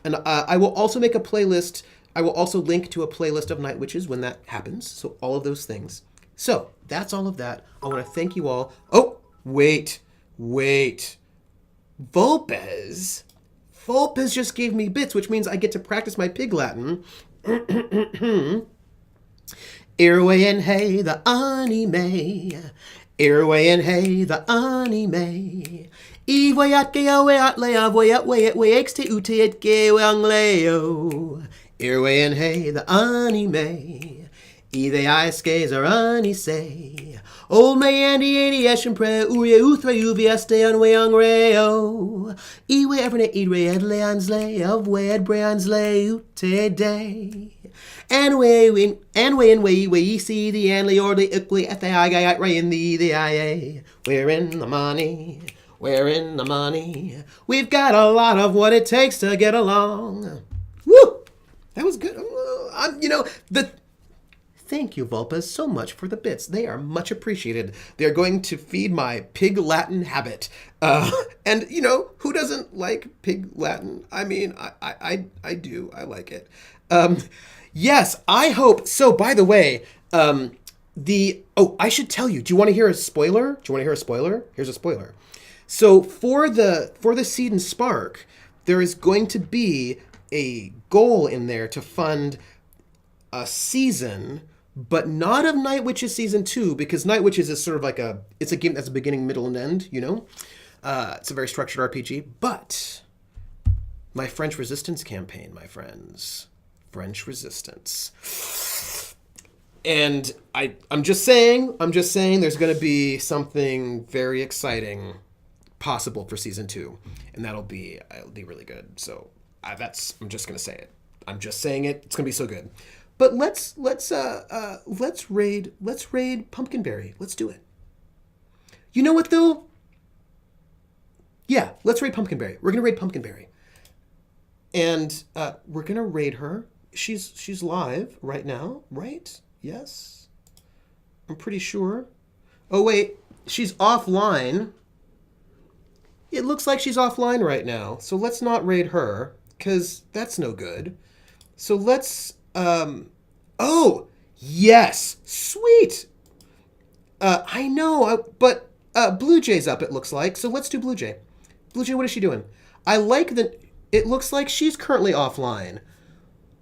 And I will also make a playlist. I will also link to a playlist of Night Witches when that happens, so all of those things. So that's all of that. I want to thank you all. Oh, wait. Volpez just gave me bits, which means I get to practice my Pig Latin. Irway and hey, the anime. Irway and hey, the anime. Ivoyat ge aweat lea voyat wayat wayx te uteat ge wang leo. Irway and hey, the anime. Ide iskes are ani say. Old may Andy 80 Eshin pre Uria Uthra Uviaste on Wayang Reo. Iwe Everne Idre Edleans lay of Wed Brands lay today. And way we see the Anley or the Iqui at the Igayat Ray in the IA. We're in the money. We've got a lot of what it takes to get along. Woo! That was good. Thank you, Vulpes, so much for the bits. They are much appreciated. They're going to feed my Pig Latin habit. And, who doesn't like Pig Latin? I mean, I do. I like it. Yes, I hope. So, by the way, I should tell you. Do you want to hear a spoiler? Here's a spoiler. So, for the Seed and Spark, there is going to be a goal in there to fund a season, but not of Night Witches Season 2, because Night Witches is sort of it's a game that's a beginning, middle, and end, It's a very structured RPG, but my French Resistance campaign, my friends. French Resistance. And I'm just saying there's going to be something very exciting possible for Season 2, and it'll be really good. So I'm just going to say it. I'm just saying it. It's going to be so good. But let's raid Pumpkinberry. Let's do it. You know what though? Yeah, let's raid Pumpkinberry. We're gonna raid Pumpkinberry, and we're gonna raid her. She's live right now, right? Yes, I'm pretty sure. Oh wait, she's offline. It looks like she's offline right now, so let's not raid her, because that's no good. So let's, oh, yes, sweet. I know, but Blue Jay's up, it looks like, so let's do Blue Jay. Blue Jay, what is she doing? I like that it looks like she's currently offline.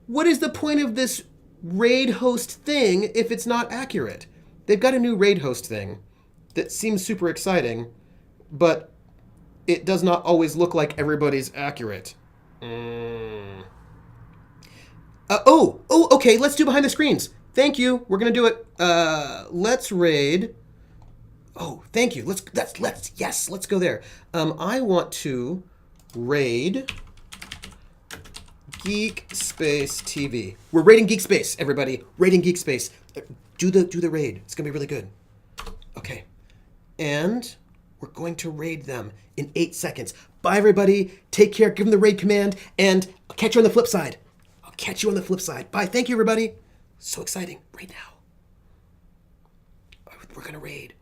What is the point of this raid host thing if it's not accurate? They've got a new raid host thing that seems super exciting, but it does not always look like everybody's accurate. Okay, let's do behind the screens. Thank you. We're gonna do it. Let's raid. Oh, thank you. Let's go there. I want to raid Geek Space TV. We're raiding Geek Space, everybody. Raiding Geek Space. Do the raid. It's gonna be really good. Okay. And we're going to raid them in 8 seconds. Bye, everybody. Take care. Give them the raid command, and I'll catch you on the flip side. Bye. Thank you, everybody. So exciting. Right now. We're going to raid.